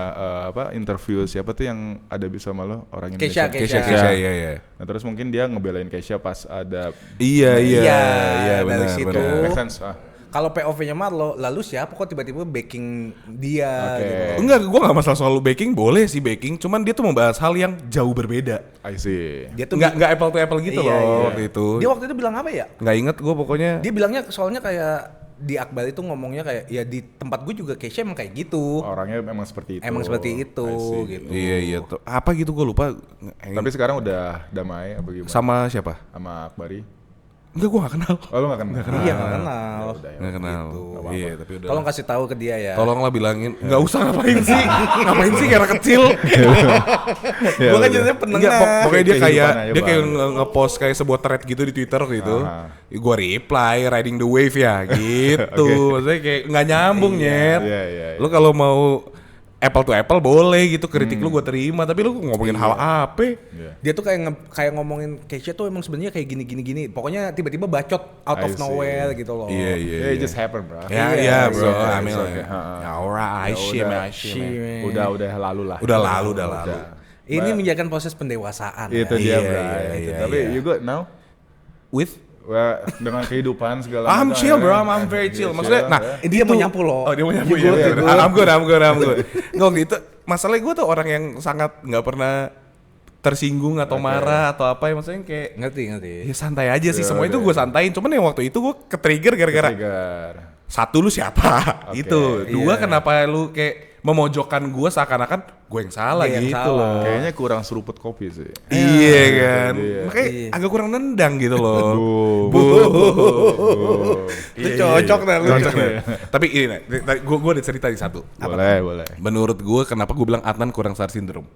interview siapa tuh yang ada bisa sama lo orang Kesha, Indonesia. Kesha, iya. Nah terus mungkin dia ngebelain Kesha pas ada Iya, dari benar, situ. benar. make sense. Kalau POV-nya Marlo, lalu siapa kok tiba-tiba backing dia Oke. gitu. Enggak, gue gak masalah soal backing, boleh sih backing, cuman dia tuh membahas hal yang jauh berbeda. I see. Dia tuh Nggak apple to apple gitu Iya, loh iya. waktu itu. Dia waktu itu bilang apa ya? Nggak inget gue pokoknya. Dia bilangnya soalnya kayak di Akbar itu ngomongnya kayak ya di tempat gue juga Kesha emang kayak gitu. Orangnya memang seperti itu. Emang seperti itu I see. gitu. Iya tuh. Apa gitu gue lupa. Tapi sekarang udah damai apa gimana? sama siapa? Sama Akbari? Enggak, gue gak kenal. Oh lu gak kenal? Iya nggak kenal. Nggak kenal. Iya, tapi udah. Tolong kasih tahu ke dia ya. Tolonglah bilangin. Nggak usah ngapain sih? Ngapain sih karena kecil? Gue kan jadinya penengah. Enggak, pokoknya dia kayak Kehidupan aja, dia kayak Bang. nge-post kayak sebuah thread gitu di Twitter gitu. Ah. Gue reply riding the wave ya gitu. Maksudnya kayak nggak nyambung nyet. Iya. Lu kalau mau apple to apple boleh gitu, kritik lu gue terima, tapi lu ngomongin hal apa? Iya. Dia tuh kayak ngomongin Kesha tuh emang sebenarnya kayak gini. Pokoknya tiba-tiba bacot out I of see. nowhere gitu loh. Iya. Yeah, it just happen bro. Ya, Iya, bro. it's okay, I mean, it's okay. ya alright, udah. shit. Udah lalu lah. Udah lalu. Ini menjaga proses pendewasaan. Itu ya. dia Iya, bro. iya, Tapi iya. you good now? With Wah, dengan kehidupan segala I'm macam, chill ya. bro, I'm very chill. Maksudnya, nah, Dia mau nyapu loh. Oh, dia mau nyapu You ya. good, you I'm good. Nggak waktu itu, masalahnya gue tuh orang yang sangat nggak pernah tersinggung atau marah atau apa ya, maksudnya kayak Ngerti. ya santai aja sih, semua itu gue santain. Cuman yang waktu itu gue ke-trigger gara-gara Trigger. satu, lu siapa gitu. Dua, iya. kenapa lu kayak memojokkan gue seakan-akan gue yang salah Dia yang gitu salah. loh. Kayaknya kurang seruput kopi sih. Iya kan, Iya. makanya Iya. agak kurang nendang gitu loh. Itu cocok dah lu. Cocok deh. Tapi ini, gue ada cerita di satu. Boleh. Menurut gue, kenapa gue bilang Adnan kurang star syndrome?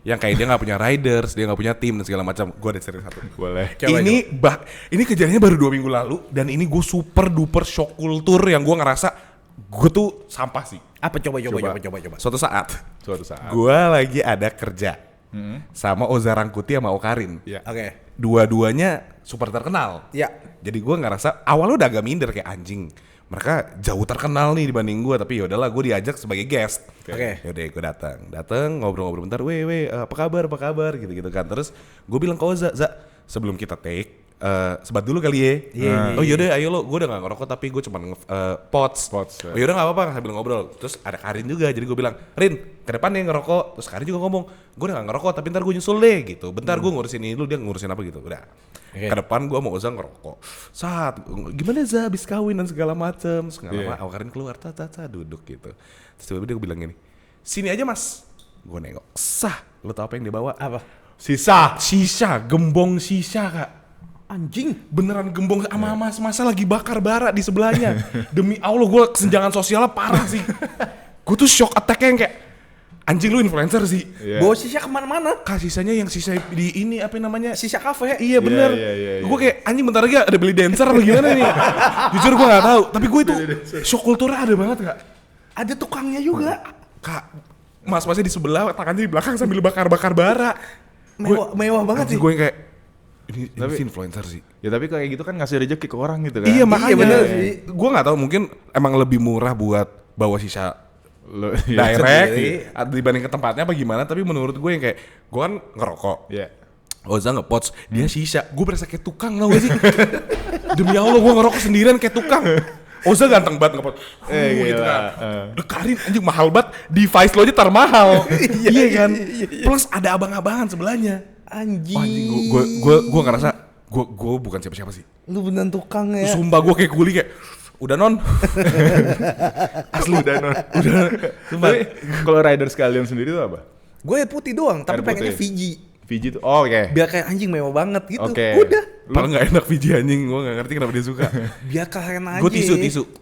Yang kayak dia nggak punya riders, dia nggak punya tim dan segala macam. Gue ada cerita satu. Boleh. Ini kejadiannya baru 2 minggu lalu dan ini gue super duper shock kultur yang gue ngerasa gue tuh sampah sih. Apa coba. Suatu saat Suatu saat. gue lagi ada kerja sama Oza Rangkuti sama Okarin. Oke. Dua-duanya super terkenal. Ya. Jadi gue ngerasa awalnya udah agak minder kayak anjing. Mereka jauh terkenal nih dibanding gue, tapi yaudahlah gue diajak sebagai guest. Oke. Yaudah gue datang ngobrol-ngobrol bentar, apa kabar gitu kan. Terus gue bilang ke Oza, sebelum kita take, sebat dulu kali ya. Iya. Oh yaudah ayo lo, gue udah gak ngerokok tapi gue cuma pots. ya. Oh yaudah gak apa-apa sambil ngobrol. Terus ada Karin juga, jadi gue bilang, Rin ke depan nih ngerokok. Terus Karin juga ngomong, gue udah gak ngerokok tapi ntar gue nyusul deh gitu. Bentar gue ngurusin ini dulu, dia ngurusin apa gitu. Udah. Oke. Ke depan gue mau Oza ngerokok. Saat gimana Za habis kawin dan segala macem. Terus gak lama Karin keluar, duduk gitu. Terus tiba-tiba dia bilang gini, sini aja mas. Gue nengok, lo tau apa yang dia bawa? Apa? Sisa, gembong sisa kak. Anjing. Beneran gembong sama masa lagi bakar bara di sebelahnya. Demi Allah gue kesenjangan sosialnya parah sih. Gue tuh shock attack yang kayak anjing lu influencer sih. Iya. Bawa sisa kemana-mana. Sisanya yang sisa di ini apa namanya? Sisa kafe. Iya bener. Iya. Gue kayak anjing bentar lagi ada beli dancer apa gimana nih. Jujur gue gak tahu. Tapi gue itu shock kulturnya ada banget gak? Ada tukangnya juga. Kak, mas-masnya di sebelah, tangannya di belakang sambil bakar-bakar bara. Mewah banget sih. Gue kayak ini Tapi- sih influencer sih. Ya tapi kayak gitu kan ngasih rezeki ke orang gitu kan. Iya makanya. bener sih. Gue gak tahu mungkin emang lebih murah buat bawa sisa Lo, direct sendiri. dibanding ke tempatnya apa gimana. Tapi menurut gue yang kayak gue kan ngerokok. Iya. Oza nge-pots, dia sisa. Gue berasa kayak tukang tau gak sih? Demi Allah gue ngerokok sendirian kayak tukang. Oza ganteng banget nge-pots. Gitu gila. kan. Dekarin anjing mahal banget. Device lo aja termahal. Iya kan? Plus ada abang-abangan sebelahnya. Anjing. Wah, anjing gue ngerasa gue bukan siapa-siapa sih. Lu beneran tukang ya. Sumpah gue kayak kuli kayak udah non. Asli udah non. Tapi kalau rider sekalian sendiri tuh apa? Gue air putih doang, tapi Air pengennya putih. Fiji. Fiji tuh. Oh, oke. Biar kayak anjing mewah banget gitu. Oke. Udah. Padahal gak enak Fiji anjing. Gue gak ngerti kenapa dia suka. Biar keren aja. Gue tisu.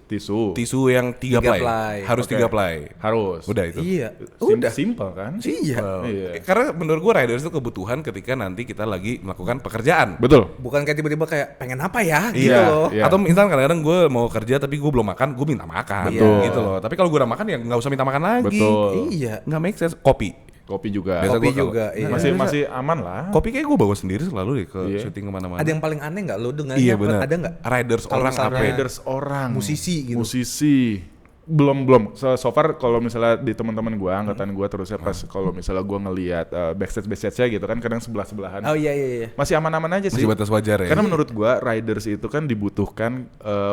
Tisu. Tisu yang 3 Tiga ply. ply. Harus Oke. 3 ply. Harus. Udah itu. Iya. Udah. Simple kan? Iya. Iya. Karena menurut gue riders itu kebutuhan ketika nanti kita lagi melakukan pekerjaan. Betul. Bukan kayak tiba-tiba kayak pengen apa ya gitu Iya. loh. Iya. Atau misalkan kadang-kadang gue mau kerja tapi gue belum makan, gue minta makan. Betul. Gitu loh. Tapi kalau gue udah makan ya nggak usah minta makan lagi. Betul. Iya. Nggak make sense. Kopi. Kopi juga. Biasa Kopi gua kalau- juga, iya. Masih aman lah. Kopi kayak gue bawa sendiri selalu deh ke Iya. syuting kemana-mana. Ada yang paling aneh nggak lo dengannya? Iya benar. Ada nggak? Riders Kalau orang misalnya apa? Riders orang. Musisi gitu. Musisi. Belum. So far kalau misalnya di teman-teman gua, angkatan gua terusnya pas kalau misalnya gua ngelihat backstage-nya gitu kan kadang sebelah-sebelahan. Oh iya. Masih aman-aman aja sih. Masih batas wajar ya. Karena menurut gua riders itu kan dibutuhkan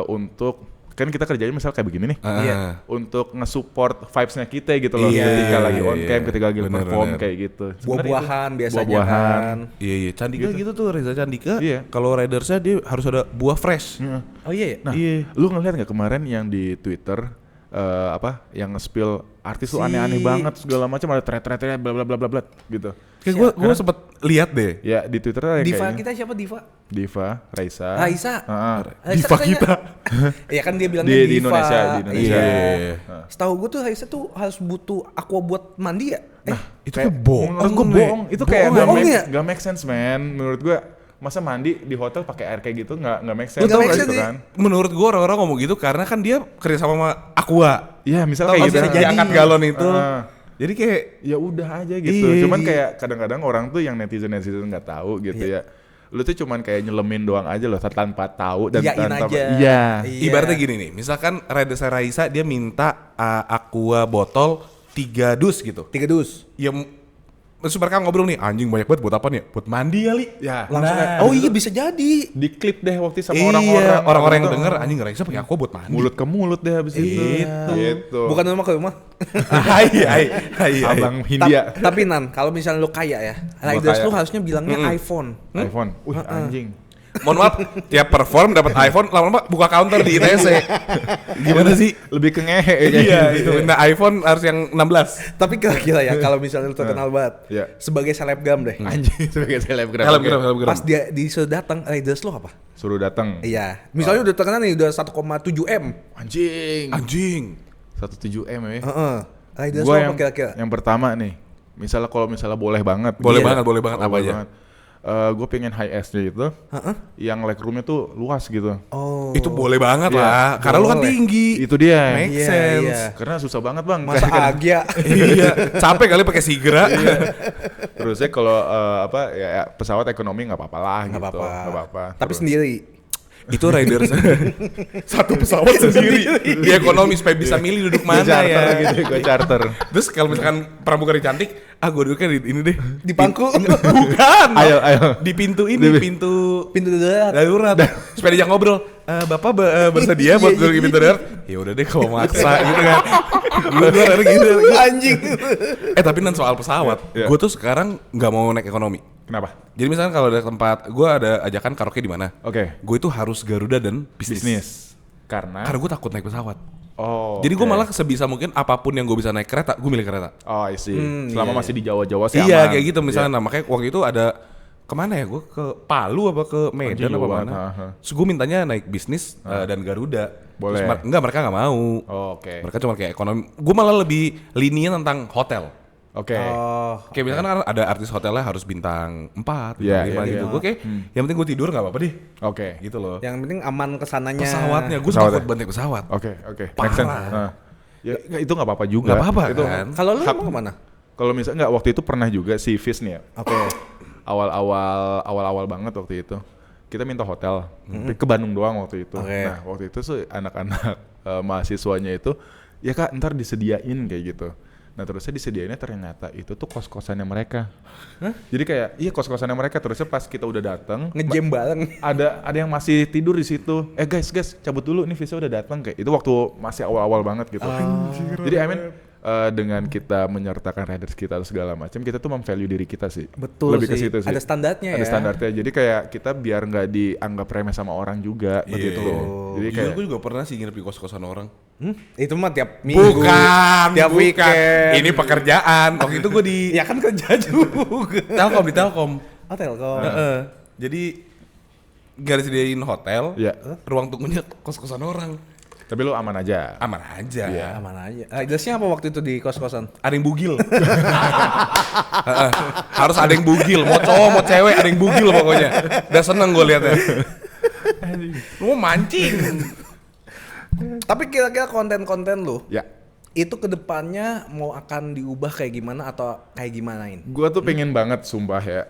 untuk kan kita kerjanya misal kayak begini nih. Ah. Iya. Untuk nge-support vibes-nya kita gitu loh. Iya, Ketika lagi iya, on iya. cam, ketika lagi Bener, perform bener. kayak gitu. Sebenarnya Buah-buahan itu biasanya buah-buahan. kan. Iya. Candika gitu tuh Reza Candika. Iya. Kalau ridersnya dia harus ada buah fresh. Heeh. Oh iya. Nah, Iya. lu ngeliat nggak kemarin yang di Twitter yang nge-spill artis tuh Si- aneh-aneh banget segala macam ada thread bla bla bla bla bla gitu. Kayak gue sempet lihat deh. Ya di Twitter ada Diva kayaknya. kita siapa Diva? Diva, Raisa. Raisa. Heeh. Raisa Diva katanya- kita. Iya kan dia bilangnya Di Diva. Indonesia, di Indonesia. Iya. Iya. Setahu gue tuh Raisa tuh harus butuh aqua buat mandi ya. Itu kayak bohong. Menurut gue bohong. Itu kayak Bohong ya? gak make sense man. Menurut gue masa mandi di hotel pakai air kayak gitu nggak make sense. Nggak make Gitu sense sih. kan. Menurut gue orang-orang ngomong gitu karena kan dia kerja sama Aqua. Iya misalnya Tahu kayak nggak gitu. sih, yang diangkat galon itu. Jadi kayak Ya udah aja gitu. Iya, Cuman iya. kayak kadang-kadang orang tuh yang netizen nggak tahu gitu ya. Lu tuh cuman kayak nyelemin doang aja loh tanpa tahu dan Iyain tanpa aja. iya. Iya. ibaratnya gini nih. Misalkan Raisa Raisa dia minta Aqua botol 3 dus gitu. 3 dus. Ya terus mereka ngobrol nih, anjing banyak banget buat apa nih? Buat mandi kali. Ya, Langsung Nah, kayak, oh iya bisa jadi. di klip deh waktu itu sama Iya, orang-orang. orang-orang yang Gitu. denger anjing Raisa pakai Aqua buat mandi. Mulut ke mulut deh habis itu. Gitu. Bukan rumah ke rumah. Hai. Abang Hindia. Tapi Nan, kalau misalnya lu kaya ya, riders kaya. lu harusnya bilangnya iPhone. iPhone. Wih, anjing. Mohon maaf, tiap perform dapat iPhone, lama-lama buka counter di ITC. Gimana sih? Lebih ke ngehe Iya, itu. Nah, iPhone harus yang 16. Tapi kira-kira ya kalau misalnya lu terkenal banget, Iya. sebagai selebgram deh. Anjing sebagai selebgram. Helm. Pas dia disuruh datang, riders lu apa? Suruh datang. Iya. Misalnya udah terkenal nih, udah 1,7 M. Anjing. Anjing. 17 M ya. Heeh. Riders lu Gua apa yang kira-kira? yang pertama nih. Misalnya kalau misalnya boleh banget. Boleh Iya. banget apa aja. Gue pengen high SD itu, yang legroomnya tuh luas gitu. Oh. Itu boleh banget Iya, lah, karena lu kan boleh. tinggi. Itu dia. Make Iya, sense. iya. Karena susah banget bang. Masa Kadang-kadang- Agia. Iya, capek kali pakai Sigra. Terusnya kalau ya, pesawat ekonomi nggak apa-apa lah Nggak gitu. apa-apa. Nggak apa-apa. Tapi Terus- sendiri. Itu riders satu pesawat sendiri di ekonomi supaya bisa milih duduk Gua mana charter ya. gitu, gue charter. Terus kalau misalkan pramugari cantik, gue duduknya di ini deh. Di pangku. Bukan. Ayo. Di pintu ini, pintu Pintu darat. darurat. Supaya diajak ngobrol. Bapak bersedia buat duduk di pintu darat? Ya udah deh kalau maksa gitu kan. Gue gitu. Anjing. Tapi nan soal pesawat, Iya. gue tuh sekarang nggak mau naik ekonomi. Kenapa? Jadi misalkan kalau ada tempat, gue ada ajakan karaoke di mana? Oke. Gue itu harus Garuda dan bisnis. Bisnis. Karena. Karena gue takut naik pesawat. Oh. Jadi gue oke. malah sebisa mungkin apapun yang gue bisa naik kereta, gue milih kereta. Oh, I see. Selama masih di Jawa-Jawa sih Iya aman. kayak gitu misalnya. Iya. Nah, makanya waktu itu ada kemana ya? Gue ke Palu apa ke Medan Anjing, apa jauh mana? banget, ha. Terus gue mintanya naik bisnis dan Garuda. Boleh. Terus enggak, mereka nggak mau. Oh, oke. Mereka cuma kayak ekonomi. Gue malah lebih linian tentang hotel. Oke. Oh, Kayak misalkan kan ada artis hotelnya harus bintang 4, Iya, bintang 5 iya, gitu. iya. Gue kayak yang penting gue tidur gak apa-apa deh. Oke. Gitu loh. yang penting aman kesananya. Pesawatnya, gue Pesawatnya. takut banget naik pesawat. Oke. Make Parah. sense. Nah. Ya itu nggak apa-apa juga. Nggak apa-apa itu, kan? Kalau lu mau kemana? Kalau misalnya nggak, waktu itu pernah juga si Fis nih ya. Oke. Awal-awal banget waktu itu. Kita minta hotel ke Bandung doang waktu itu. Oke. Nah waktu itu sih anak-anak mahasiswanya itu, ya kak ntar disediain kayak gitu. Nah terusnya disediainnya ternyata itu tuh kos-kosannya mereka. Jadi kayak iya kos-kosannya mereka. Terusnya pas kita udah datang, Nge-jam bareng. ada yang masih tidur di situ. Guys cabut dulu, nih visa udah datang kayak itu waktu masih awal-awal banget gitu. Jadi I mean dengan kita menyertakan riders kita atau segala macam, kita tuh memvalue diri kita sih. Betul Lebih ke sih. situ sih. Ada standarnya Ada ya. standarnya. Jadi kayak kita biar nggak dianggap remeh sama orang juga begitu loh. Jadi kayak gue juga pernah sih nginep di kos-kosan orang. Itu mah tiap minggu. Tiap weekend. Ini pekerjaan. Waktu itu gue di Ya kan kerja juga. Telkom, di Telkom. Hotel kok. Heeh. Jadi gak disediain hotel, Iya. ruang tunggunya kos-kosan orang. tapi lu aman aja. Aman aja. Iya. Aman aja. Jelasnya apa waktu itu di kos-kosan? Ada yang bugil. Heeh. Harus ada yang bugil, mau cowok mau cewek ada yang bugil pokoknya. Udah seneng gue liatnya. Lu mau mancing. Tapi kira-kira konten-konten lu Ya. itu kedepannya mau akan diubah kayak gimana atau kayak gimanain? Gue tuh pengen banget sumpah ya.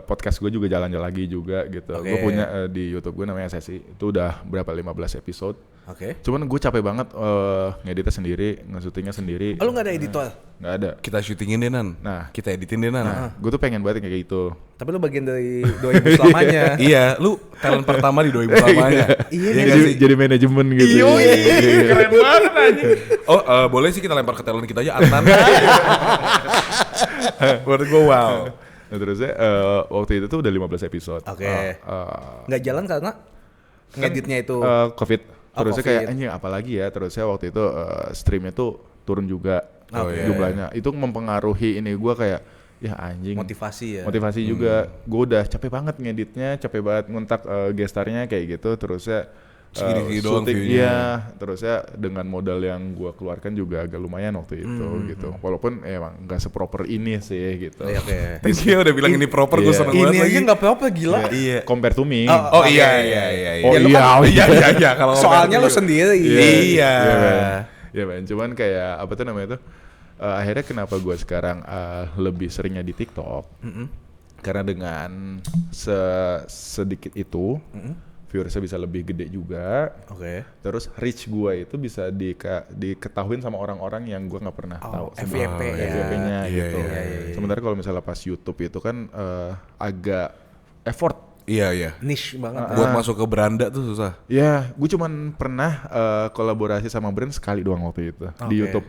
Podcast gue juga jalan-jalan lagi juga gitu. Oke. Gue punya di YouTube gue namanya Sesi. Itu udah berapa 15 episode. Oke. Cuman gue capek banget ngeditnya sendiri, nge-syutingnya sendiri. Oh, lu nggak ada editor? Nggak ada. Kita syutingin deh Nan. Nah. Kita editin deh Nan. Gue tuh pengen banget kayak gitu. Tapi lu bagian dari 2000 selamanya. Iya, lu talent pertama di 2000 lamanya. Iya, nggak jadi, sih? jadi manajemen gitu. Keren banget anjing. Oh, boleh sih kita lempar ke talent kita aja Adnan. Menurut gue wow. Nah terusnya waktu itu tuh udah 15 episode. Oke. Nggak jalan karena ngeditnya itu. Covid. Terusnya Covid. kayak anjing apalagi ya. Terusnya waktu itu streamnya tuh turun juga Oke. jumlahnya. Itu mempengaruhi ini gue kayak ya anjing. Motivasi ya. Motivasi juga. Gue udah capek banget ngeditnya, capek banget nguntak gestarnya kayak gitu. Terusnya Segini-gini doang syuting, view-nya. iya. Terusnya dengan modal yang gue keluarkan juga agak lumayan waktu itu gitu. Walaupun emang nggak seproper ini sih gitu. Oke. Dia udah bilang ini proper, gue Iya. seneng Ini banget aja lagi. nggak apa-apa gila. Iya. Compare to me. Oh Oke. iya. Oh Ya, lu iya, kan- oh iya. Iya kalau Soalnya lu sendiri. Iya. Ya men, cuman kayak apa tuh namanya tuh akhirnya kenapa gue sekarang lebih seringnya di TikTok karena dengan sedikit itu viewersnya bisa lebih gede juga. Oke. Terus reach gue itu bisa diketahuin sama orang-orang yang gue nggak pernah tahu. FYP ya. FYP-nya Iya, gitu. iya, Sementara kalau misalnya pas YouTube itu kan agak effort. Iya. Niche banget. Buat masuk ke beranda tuh susah. Ya, gue cuman pernah kolaborasi sama brand sekali doang waktu itu di Oke. YouTube.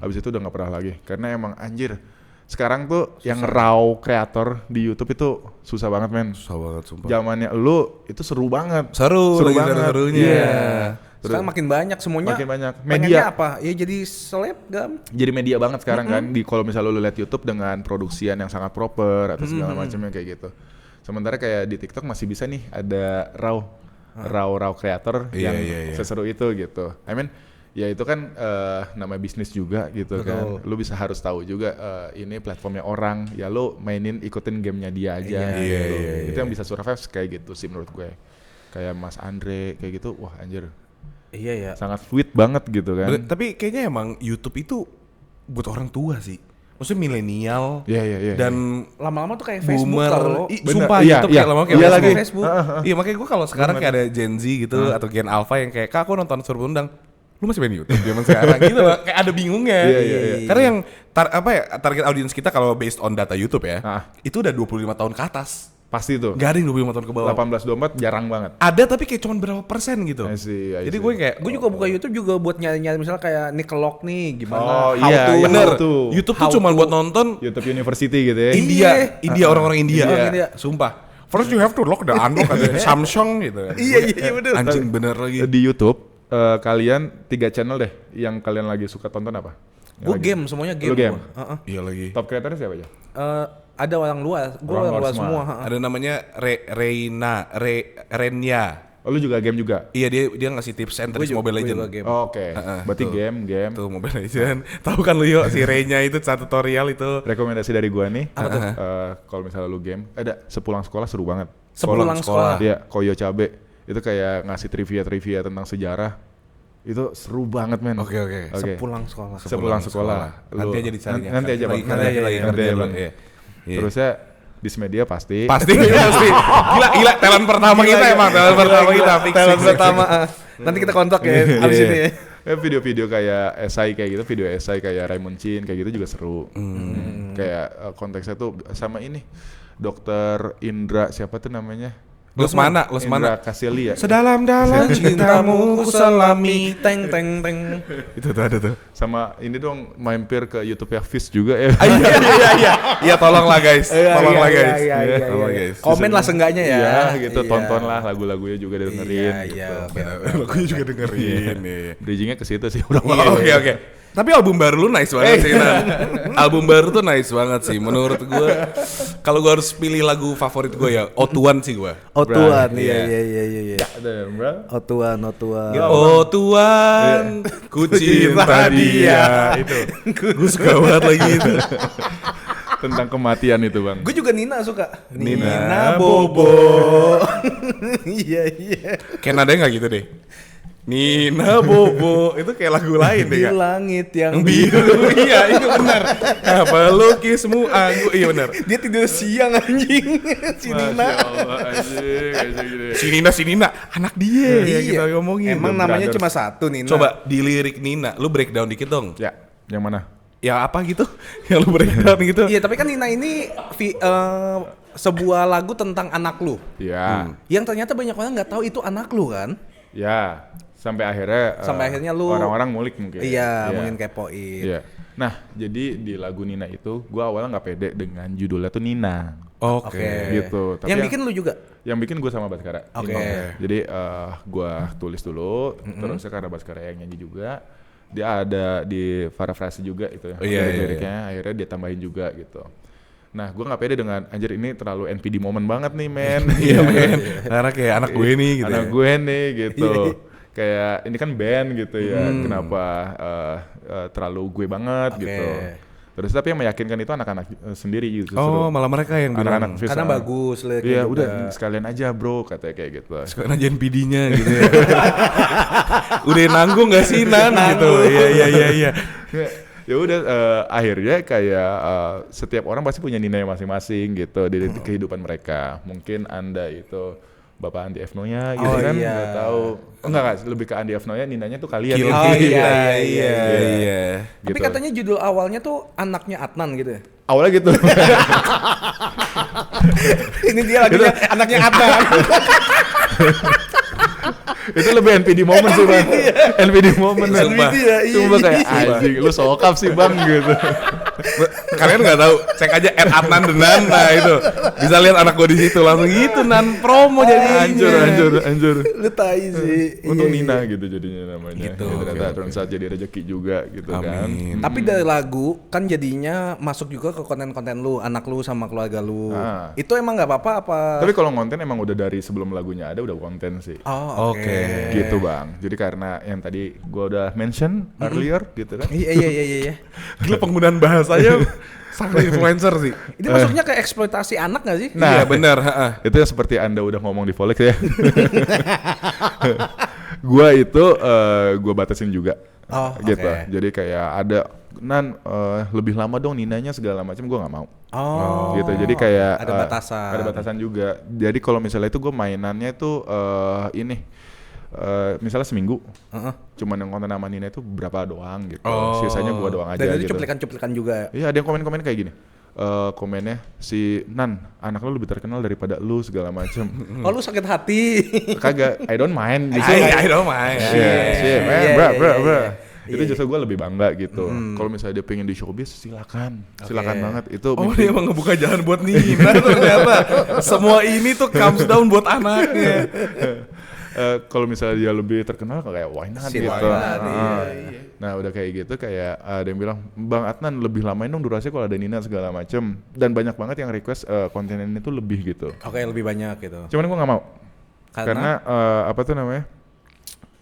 Habis itu udah nggak pernah lagi. Karena emang anjir, sekarang tuh yang raw kreator di YouTube itu susah banget men. Susah banget sumpah. Zamannya lu itu seru banget. Seru lagi seru-serunya. Iya. Sekarang makin banyak semuanya. Makin banyak. Pengennya Media. apa? Ya jadi selebgram. Jadi media banget sekarang kan. Kalau misalnya lu lihat YouTube dengan produksian yang sangat proper atau segala macamnya kayak gitu. Sementara kayak di TikTok masih bisa nih ada raw kreator yang Iya. seseru itu gitu. I mean ya itu kan nama bisnis juga gitu kan. Lu bisa harus tahu juga ini platformnya orang. Ya lu mainin ikutin gamenya dia aja gitu. Itu yang bisa survive kayak gitu sih menurut gue. Kayak Mas Andre kayak gitu. Wah anjir. Iya ya. Sangat fluid banget gitu kan. Tapi kayaknya emang YouTube itu buat orang tua sih. Maksudnya milenial. Iya. Dan Lama-lama tuh kayak Facebook boomer. kalau. Bener. Sumpah Iya, YouTube iya. kayak lama kayak Iya Facebook. lagi. Facebook. Iya makanya gue kalau sekarang kayak ada Gen Z gitu atau Gen Alpha yang kayak kak aku nonton suruh undang, lu masih main YouTube zaman sekarang gitu loh, kayak ada bingungnya. Iya. Karena yang target audiens kita kalau based on data YouTube ya, itu udah 25 tahun ke atas. Pasti tuh. Gak ada yang 25 tahun ke bawah. 18-24 jarang banget. Ada tapi kayak cuman berapa persen gitu. I see. Jadi gue kayak Gue juga buka YouTube juga buat nyari-nyari misalnya kayak Nikelog nih gimana. Oh, how iya, to. iya. bener. How to. YouTube How tuh cuman to. buat nonton YouTube University gitu ya. India orang-orang India. India. Sumpah. First you have to lock the unlock ada Samsung gitu. Iya bener. Anjing bener lagi. Di YouTube kalian 3 channel deh yang kalian lagi suka tonton apa? Gue game semuanya game. Lu game? gua. Iya lagi. Top creator siapa aja? Ada orang luar. Gue Orang orang luar luar semua. semua. Ada namanya Renya. Oh, lu juga game juga? Iya, dia ngasih tips and tricks Mobile Legends. game. Oh, oke. Berarti tuh. game. Tuh Mobile Legends. Tahu kan lu yo si Rey-nya itu satu tutorial itu. Rekomendasi dari gua nih. Apa tuh? Kalau misalnya lu game, ada sepulang sekolah seru banget. Sepulang sekolah. Iya, Koyo Cabe. Itu kayak ngasih trivia tentang sejarah. Itu seru banget, men. Oke. Sepulang sekolah. Sepulang sekolah. Nanti aja dicarinya. Nanti aja, Bang. Nanti aja, Bang. Iya. Terusnya di Media pasti. Pasti. Gila, talent pertama kita emang. Talent pertama kita. Talent pertama. Nanti kita kontak ya abis ini ya. Video-video kayak esai kayak gitu, video esai kayak Raymond Chin kayak gitu juga seru. Kayak konteksnya tuh sama ini. Dokter Indra siapa tuh namanya? Lesmana. Indra Kaseli ya. Sedalam-dalam cintamu ku selami. Teng. Itu tuh ada tuh. Sama ini dong mampir ke YouTube ya Fish juga ya. Iya. Iya, tolonglah guys. Tolonglah guys. Iya. Tolong guys. Komen lah seenggaknya ya. Iya gitu, tontonlah lagu-lagunya juga dengerin gitu. Iya. Lagunya juga dengerin nih. Bridgingnya ke situ sih udah. Oke. Tapi album baru lu nice banget sih, Nan. Album baru tuh nice banget sih menurut gua. Kalau gua harus pilih lagu favorit gua ya O2 sih gua. Otuan, Iya. iya. Ada bro. Otuan. Oh Tuhan, ku cinta dia. Itu. Gue suka banget lagi itu. Tentang kematian itu, Bang. Gue juga Nina suka. Nina Bobo. Iya. Kayak nadanya nggak gitu deh. Nina Bobo itu kayak lagu lain deh Di kak. langit yang Biru, iya itu benar. Apa lukismu anggu, iya benar. Dia tidur siang anjing. Si Nina. Masya Allah, anjing. Si Nina, anak dia yang kita ngomongin. Emang The namanya Brothers. cuma satu Nina. Coba di lirik Nina, lu breakdown dikit dong. Ya, yang mana? Ya apa gitu? Yang lu breakdown gitu. Iya, tapi kan Nina ini sebuah lagu tentang anak lu. Ya. Yang ternyata banyak orang nggak tahu itu anak lu kan? Ya. Sampai akhirnya lu orang-orang ngulik mungkin. Iya, mungkin kepoin. Iya. Nah, jadi di lagu Nina itu gua awalnya nggak pede dengan judulnya tuh Nina. Oke. Gitu. Tapi Yang bikin lu juga. yang bikin gue sama Baskara. Oke. Jadi gua tulis dulu, terus karena Baskara yang nyanyi juga, dia ada di parafrase juga itu ya. Oh, iya. Liriknya akhirnya dia tambahin juga gitu. Nah, gue nggak pede dengan anjir ini terlalu NPD moment banget nih, men. Iya men. Karena kayak anak gue nih gitu. Anak ya. gue nih gitu. Kayak ini kan band gitu ya, kenapa terlalu gue banget gitu. Terus tapi yang meyakinkan itu anak-anak sendiri gitu. Oh, malah mereka yang bilang. Anak-anak Fis, Karena bagus liriknya Iya, juga. udah sekalian aja bro katanya kayak gitu. Sekarang aja NPD-nya gitu ya. Udah nanggung gak sih Nan gitu. Iya. Ya udah akhirnya kayak setiap orang pasti punya nilai masing-masing gitu di kehidupan mereka. Mungkin Anda itu Bapak Andi Efnonya gitu kan, nggak tahu. Enggak, lebih ke Andi Efnonya, Ninanya tuh kalian. Gila. Oh gitu. iya. Tapi Gitu. katanya judul awalnya tuh anaknya Adnan gitu ya. Awalnya gitu. Ini dia lagunya anaknya Adnan. Itu lebih NPD moment sih bang. NPD moment. Sumpah. Sumpah kayak anjing, lu sokap sih bang gitu. Kalian nggak tahu, cek aja @Adnan Denan, nah itu bisa lihat anak gue di situ langsung gitu Nan promo jadi Anjur. Lu tai sih. Untuk Iya. Nina gitu jadinya namanya. Gitu, Ternyata oke. turns out jadi rezeki juga gitu kan. Amin. Tapi dari lagu kan jadinya masuk juga ke konten-konten lu, anak lu sama keluarga lu. Ah. Itu emang nggak apa-apa apa? Tapi kalau konten emang udah dari sebelum lagunya ada udah konten sih. Oh, oke. Gitu bang. Jadi karena yang tadi gua udah mention earlier gitu kan. Iya. Gila penggunaan bahasanya sangat influencer sih. Itu masuknya ke eksploitasi anak nggak sih? Nah, Iya benar. Itu yang seperti Anda udah ngomong di Volex ya. Gua itu gua batasin juga. Oh, Gitu. oke. Jadi kayak ada lebih lama dong Ninanya segala macam gua nggak mau. Oh. Gitu. Jadi kayak Ada batasan. Ada batasan juga. Jadi kalau misalnya itu gua mainannya itu misalnya seminggu. Cuman yang konten sama Nina itu berapa doang gitu. Oh. Sisanya gua doang aja Dan itu gitu. cuplikan-cuplikan juga. Iya, ada yang komen-komen kayak gini. Komennya si Nan, anak lu lebih terkenal daripada lu segala macem. Oh, lu sakit hati. Kagak, I don't mind. I don't mind. Yeah, bro. Iya, Itu justru gue lebih bangga gitu. Kalau misalnya dia pengen di showbiz, silakan banget. Itu Oh dia emang ngebuka jalan buat Nina ternyata. Semua ini tuh comes down buat anaknya. kalau misalnya dia lebih terkenal kayak why not Si gitu. why not, Iya. Nah udah kayak gitu kayak ada yang bilang Bang Adnan lebih lamain dong durasinya kalau ada Nina segala macem. Dan banyak banget yang request konten ini tuh lebih gitu. Oke, lebih banyak gitu. Cuman gue nggak mau. Karena apa tuh namanya?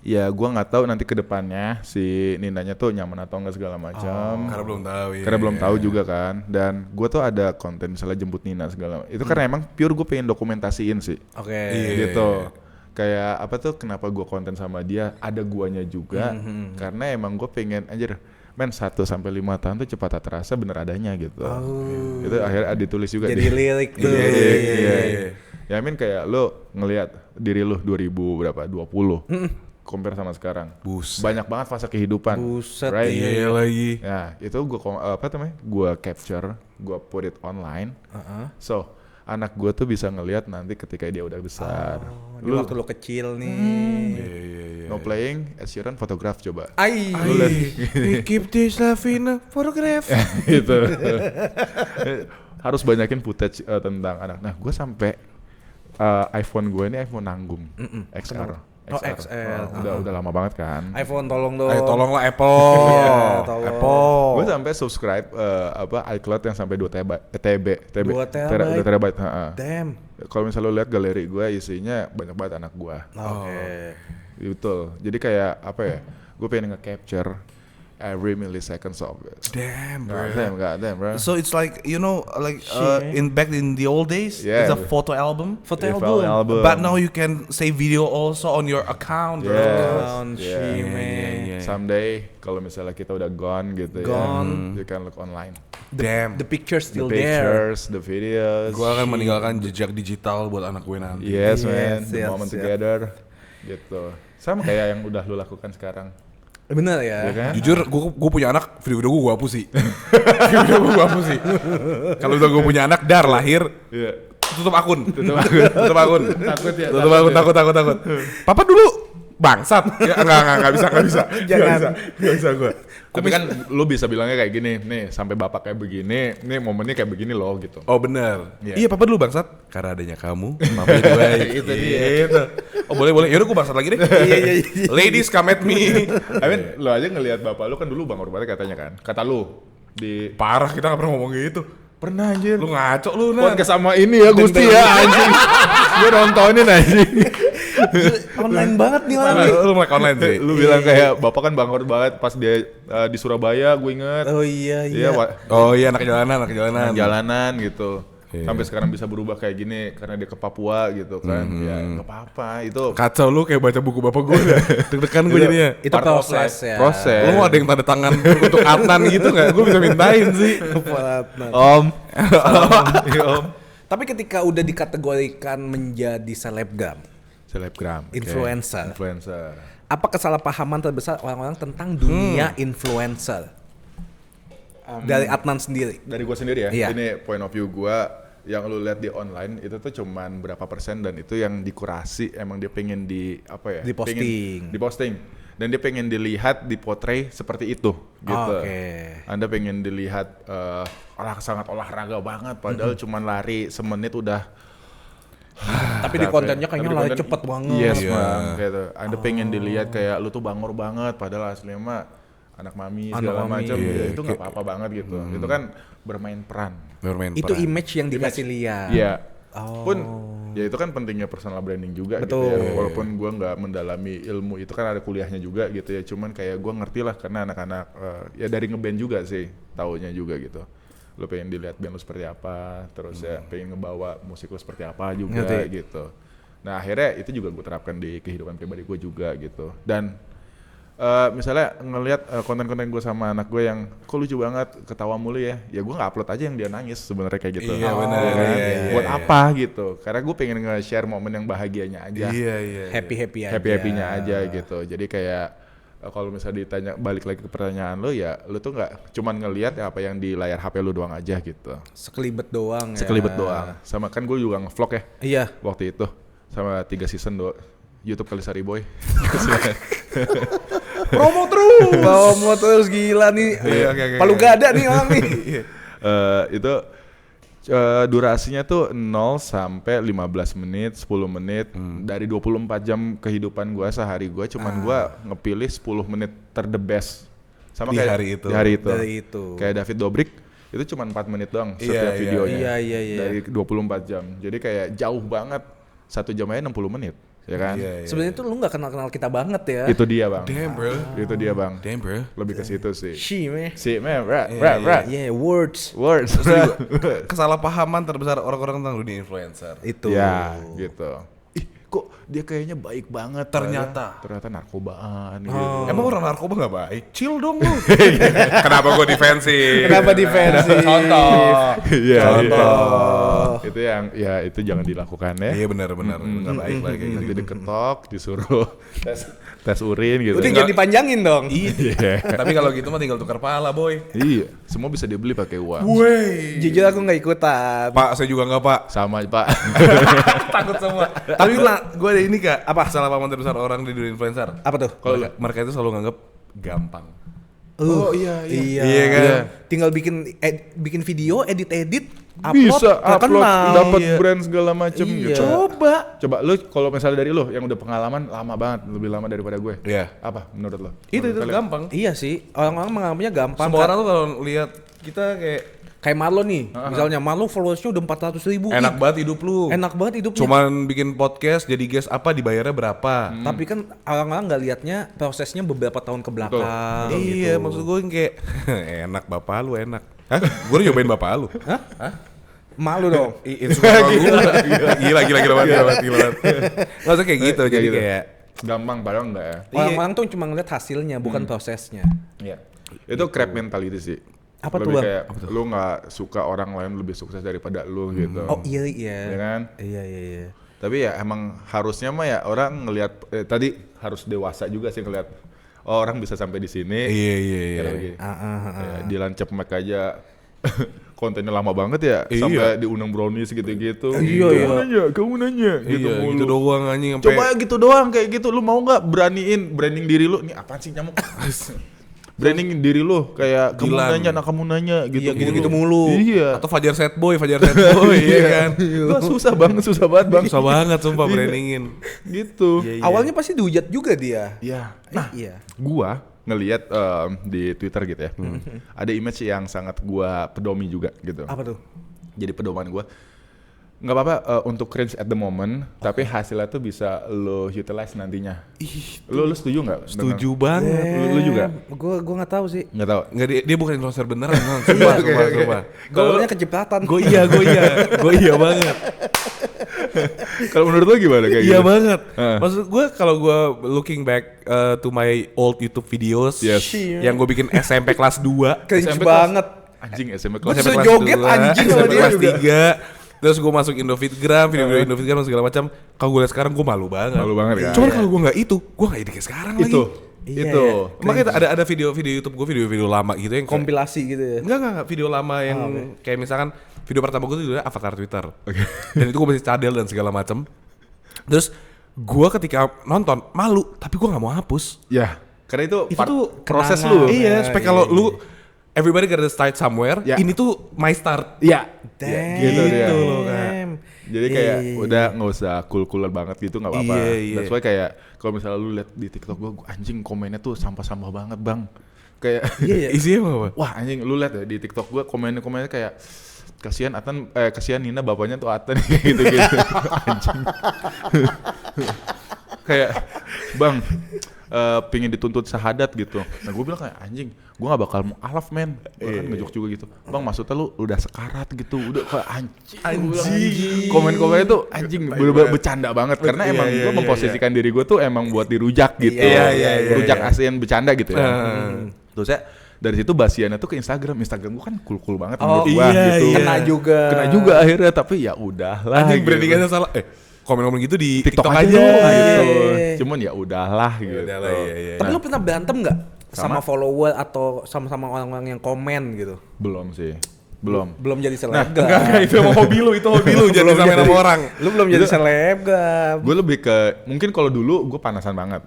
Ya gua nggak tahu nanti ke depannya si Nindanya tuh nyaman atau enggak segala macam. Karena belum tahu ya. Karena belum tahu juga kan. Dan gua tuh ada konten misalnya jemput Nina segala. Itu karena emang pure gue pengen dokumentasiin sih. Oke. Gitu. Kayak apa tuh kenapa gua konten sama dia, ada guanya juga. Karena emang gue pengen anjir 1 sampai 5 tahun tuh cepat tak terasa bener adanya gitu. Itu akhirnya ditulis juga Jadi lirik tuh. Iya. Ya kayak lo ngelihat diri lo 2020 compare sama sekarang. Buset. Banyak banget fase kehidupan. Buset, right? Iya lagi. Ya, itu gua capture, gua put it online. So, anak gua tuh bisa ngelihat nanti ketika dia udah besar. Lu waktu lu kecil nih. Iya. No playing, Ed Sheeran photograph coba. Ai. We keep this love in a photograph. Gitu. Harus banyakin footage tentang anak. Nah, gua sampai iPhone gue ini iPhone nanggung. XR. Oh, XR. Udah lama banget kan. iPhone tolong dong. Ayo tolonglah Apple. Iya, tolong. Apple. Gue sampai subscribe iCloud yang sampai 2 TB. 2 2 terabyte. Damn. Kalau misalnya lo lihat galeri gue isinya banyak banget anak gue. Oke. Betul. Jadi kayak apa ya? Gue pengen nge-capture every milliseconds of it. Damn, bro. God damn, bro. So it's like back in the old days, Yeah. it's a photo album. Foto Film album. But now you can save video also on your account, bro. Yes. Shit, Yeah. man. Someday kalau misalnya kita udah gone gitu Gone. ya, you can look online. Damn. The picture still The there. pictures, the videos. Gue akan meninggalkan jejak digital buat anak gue nanti. Yes, man. Yes, The yes, moment yes. together. Gitu. Sama kayak yang udah lu lakukan sekarang. Bener ya. Iya kan? Jujur, gue punya anak, video gue hapus sih. Video gue hapus sih. Kalau udah gue punya anak, dar lahir, Iya. tutup akun. Tutup akun. Takut ya. Tutup akun, takut. Papa dulu bangsat. Ya, enggak bisa. Jangan. Enggak bisa gue. Tapi kan lu bisa bilangnya kayak gini, nih sampai bapak kayak begini, nih momennya kayak begini loh gitu. Oh bener. Iya. Iya papa dulu bangsat. Karena adanya kamu, mama itu baik. Itu dia. Gitu. Oh boleh. Yaudah gue bangsat lagi deh. Iya. Ladies come at me. Lu aja ngelihat bapak lu kan dulu bangor banget katanya kan. Kata lu di Parah, kita gak pernah ngomong gitu. pernah anjir. Lu ngaco lu, Nan. Podcast sama ini ya Gusti ya anjing. Gue nontonin anjing. Online banget nih orang. Lu melek online sih. Lu bilang kayak bapak kan bangor banget pas dia di Surabaya, gue inget. Oh iya. Oh iya, anak jalanan. Jalanan gitu. Iya. Sampai sekarang bisa berubah kayak gini karena dia ke Papua gitu kan. Ya nggak apa-apa itu. Kacau lu kayak baca buku bapak gue udah. Deg-degan gue jadinya. Itu Part of proses life. ya. Proses. Lu mau ada yang tanda tangan untuk Adnan gitu gak? Gue bisa mintain sih. Om. Iya, Om. Tapi ketika udah dikategorikan menjadi selebgram, Selebgram. oke. Influencer. Influencer. apa kesalahpahaman terbesar orang-orang tentang dunia influencer? Dari Adnan sendiri. Dari gue sendiri ya, Iya. ini point of view gue yang lu lihat di online itu tuh cuman berapa persen dan itu yang dikurasi emang dia pengen Diposting. pengen diposting dan dia pengen dilihat dipotray seperti itu gitu. Oke. Anda pengen dilihat sangat olahraga banget padahal cuman lari semenit udah Tapi di kontennya kayaknya lari cepet banget. Yes, Iya. Bang. Gitu. Anda pengen dilihat kayak lu tuh bangor banget padahal aslinya mah anak mami segala macam Iya, itu nggak apa-apa banget gitu. Itu kan bermain peran. Bermain Itu peran. image yang dikasih lihat. Iya. Oh. Pun ya itu kan pentingnya personal branding juga gitu Betul. ya. Walaupun gua nggak mendalami ilmu itu kan ada kuliahnya juga gitu ya. Cuman kayak gua ngerti lah karena anak-anak ya dari ngeband juga sih taunya juga gitu. Lo pengen dilihat band lo seperti apa, terus ya pengen ngebawa musik lo seperti apa juga Ngerti. gitu. Nah akhirnya itu juga gue terapkan di kehidupan pribadi gue juga gitu. Dan misalnya ngelihat konten-konten gue sama anak gue yang kok lucu banget, ketawa mulu ya gue nggak upload aja yang dia nangis sebenarnya kayak gitu. Iya, benar. Ya kan? Iya, Buat iya. apa gitu? Karena gue pengen nge-share momen yang bahagianya aja, Iya. Happy-happy aja. happy-happynya aja gitu. Jadi kayak kalau misalnya ditanya balik lagi ke pertanyaan lo ya, lo tuh nggak cuman ngelihat ya apa yang di layar HP lo doang aja gitu. Sekelibet doang ya. Sekelibet doang. Sama kan gue juga nge-vlog ya Iya. waktu itu sama 3 season YouTube Kalisari Boy. Promo terus gila nih. Oke. Palu gada nih orang nih. Itu durasinya tuh 0 sampai 15 menit, 10 menit dari 24 jam kehidupan gua sehari gua cuman gua ngepilih 10 menit the best. Sama Di kayak hari itu. Di hari itu. Dari itu. Kayak David Dobrik itu cuman 4 menit doang Iya, setiap iya, videonya. iya. Dari 24 jam. Jadi kayak jauh banget. 1 jam aja 60 menit. ya kan? Iya. Sebenarnya tuh lu nggak kenal kita banget ya. Itu dia bang. Damn bro. Itu dia bang. Damn bro. Lebih ke situ sih. Si man. Right. Yeah, words. Words. Kesalahpahaman terbesar orang-orang tentang dunia influencer. Itu. Ya, gitu. Ih, kok dia kayaknya baik banget. Ternyata narkobaan gitu. Emang orang narkoba nggak baik? Chill dong lu. Kenapa gue defensif? Kenapa defensif? Contoh. Iya. Contoh. Itu yang ya itu jangan dilakukan ya. Iya benar-benar nggak baik lagi. Nanti diketok, disuruh tes urin gitu. Udah jangan dipanjangin dong. Iya. Tapi kalau gitu mah tinggal tukar pala boy. Iya, semua bisa dibeli pakai uang. Wey. Jujur aku nggak ikutan. Pak saya juga nggak pak. Sama, Pak. Takut semua. Tapi gue ada ini kak. Apa kesalahpahaman terbesar orang di dunia influencer? Apa tuh? Kalau mereka itu selalu nganggap gampang. Oh iya. Iya kan? Iya. Tinggal bikin video, edit, Bisa upload, terkenal. dapat Iya. brand segala macem Iya. gitu. Coba. Lu kalau misalnya dari lu yang udah pengalaman lama banget, lebih lama daripada gue. Iya. Apa menurut lo? Itu Kalian? gampang. Iya sih, orang-orang menganggapnya gampang. Semua orang tuh kalau lihat kita kayak Marlon nih, misalnya Marlon followersnya udah 400.000. enak banget hidup lu. Enak banget hidupnya. Cuman bikin podcast jadi guest apa dibayarnya berapa? Tapi kan orang-orang nggak liatnya prosesnya beberapa tahun ke belakang. Iya, maksud gue yang kayak enak bapak lu enak. Hah? Gue udah nyobain bapak lu. Hah? Malu dong. Itu suka gila banget. Nggak usah kayak gitu, jadi gitu. kayak Gampang padahal enggak ya? Orang-orang tuh cuma ngeliat hasilnya, bukan prosesnya. Iya. Itu crab mentality sih. Apa Lebih tuh, Bang? kayak lu nggak suka orang lain lebih sukses daripada lu gitu. Oh iya. Ya kan? Iya. Tapi ya emang harusnya mah ya orang ngelihat tadi harus dewasa juga sih ngelihat orang bisa sampai di sini. iya. Kayak lagi. Kayak Dilan Cepmek aja kontennya lama banget ya Iya. sampai diundang brownies gitu-gitu. Iya. Kamu nanya gitu Iya, mulu. gitu doang anjing sampai Coba gitu doang kayak gitu. Lu mau nggak branding diri lu? Ini apaan sih nyamuk? Branding diri lu kayak kamu Dilan. nanya gitu. Iya, gitu-gitu mulu. Iya. atau Fajar Set Boy, iya kan. Gua susah banget Bang. Susah banget sumpah brandingin. Gitu. Iya. Awalnya pasti dihujat juga dia. Iya. Nah, iya. Gua ngelihat di Twitter gitu ya. Ada image yang sangat gua pedomi juga gitu. Apa tuh? Jadi pedoman gua nggak apa-apa untuk cringe at the moment, tapi hasilnya tuh bisa lo utilize nantinya. Lu setuju nggak? Setuju banget. Lu juga? Gue nggak tahu sih. Nggak tahu. Enggak dia bukan influencer beneran, sumpah. Gue kejepratan. Gue iya banget. Kalau menurut lo gimana kayak Iya gitu? banget. Maksud gue kalau gue looking back to my old YouTube videos Yes. yang gue bikin SMP kelas 2, Cringe SMP banget. Anjing SMP Gua kelas bisa kelas joget 2, anjing sama SMP dia kelas juga. 3. Terus gue masuk Indofitgram, video Indofitgram segala macam. Kalau gue lihat sekarang gue malu banget. Malu banget kan? Cuman kalau gue nggak itu, gue nggak jadi kayak sekarang lagi. Iya, Itu. Makanya ada video YouTube gue, video lama gitu yang kayak- Kompilasi gitu ya. Enggak video lama yang kayak misalkan video pertama gue tuh judulnya avatar Twitter. Dan itu gue masih cadel dan segala macam. Terus gue ketika nonton malu, tapi gue nggak mau hapus. Ya, karena itu Itu tuh proses kenangan. lu. Iya, supaya kalau lu everybody gotta start somewhere, Ya. ini tuh my start. Iya. Damn. Gitu dia. loh, Kak. Jadi kayak Iya. udah nggak usah cool-coolan banget gitu nggak apa-apa. Iya. That's why kayak kalau misalnya lu lihat di TikTok gua anjing komennya tuh sampah-sampah banget bang. Kayak Iya. Isinya apa? wah anjing lu lihat ya di TikTok gua komennya kayak kasihan Atan kasihan Nina bapaknya tuh Atan gitu-gitu. Anjing. Kayak bang pingin dituntut syahadat gitu. Nah gue bilang kayak anjing, gue gak bakal mau alaf men. Gue kan ngejok juga gitu. Bang maksudnya lu udah sekarat gitu, udah kayak anjing. Komen-komennya tuh anjing, bener-bener bercanda banget. Karena emang gue memposisikan diri gue tuh emang buat dirujak gitu. Iya, Rujak ASEAN bercanda gitu ya. Terus ya dari situ basiannya tuh ke Instagram gue kan cool banget menurut gue iya, gitu. iya. Kena juga akhirnya tapi ya udahlah. Anjing gitu. brandingannya salah. Komen-komen gitu di TikTok TikTok aja aja. gitu. Iya. Cuman ya udahlah gitu. Udahlah, iya. Tapi lu pernah berantem nggak sama follower atau sama orang-orang yang komen gitu? Belum sih. Belum. Belum jadi selebgram. Enggak, itu emang hobi lu, jangan sama sama orang. Lu belum jadi selebgram. Gue lebih ke mungkin kalau dulu gue panasan banget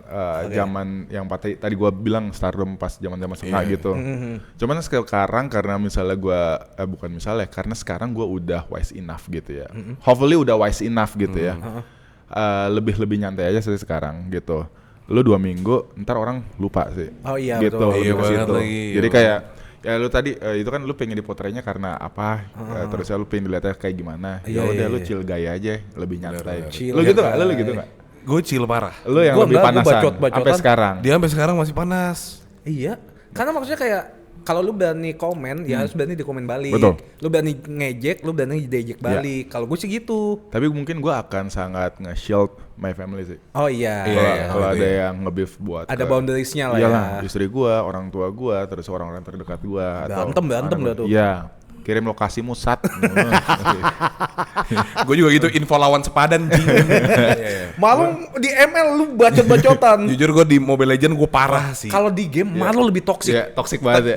zaman yang tadi gue bilang stardom pas zaman-zaman suka gitu. Cuman sekarang karena misalnya gue bukan misalnya karena sekarang gue udah wise enough gitu ya. Hopefully udah wise enough gitu ya. Lebih nyantai aja sih sekarang gitu. Lu 2 minggu ntar orang lupa sih. Oh iya, gitu. betul. Lebih Iya ke banget situ. lagi, Jadi iya kayak ya lu tadi itu kan lu pengen dipotretnya karena apa? Terus ya lu pengen dilihatnya kayak gimana? Ya Iya, udah iya, lu iya. chill gaya aja, lebih nyantai. Chill Lu gitu gaya. nggak? Lu gitu nggak? gue chill parah. Lu yang Gua lebih enggak, gua panasan bacot-bacotan. sampai sekarang. Dia sampai sekarang masih panas. Iya. Karena maksudnya kayak kalau lu berani komen, ya harus berani dikomen balik. Betul. Lu berani ngejek, lu berani diejek balik. Kalau gue sih gitu. Tapi mungkin gue akan sangat nge-shield my family sih. Oh iya. Kalau itu ada iya. yang nge-beef buat Ada boundariesnya lah iyalah, ya. istri gue, orang tua gue, terus orang-orang terdekat gue. Berantem dah tuh. Iya. Kirim lokasimu sat. Gue juga gitu, info lawan sepadan. Malu di ML lu bacot-bacotan. Jujur gue di Mobile Legends gue parah sih. Kalau di game malu lebih toksik. Iya, toxic banget ya.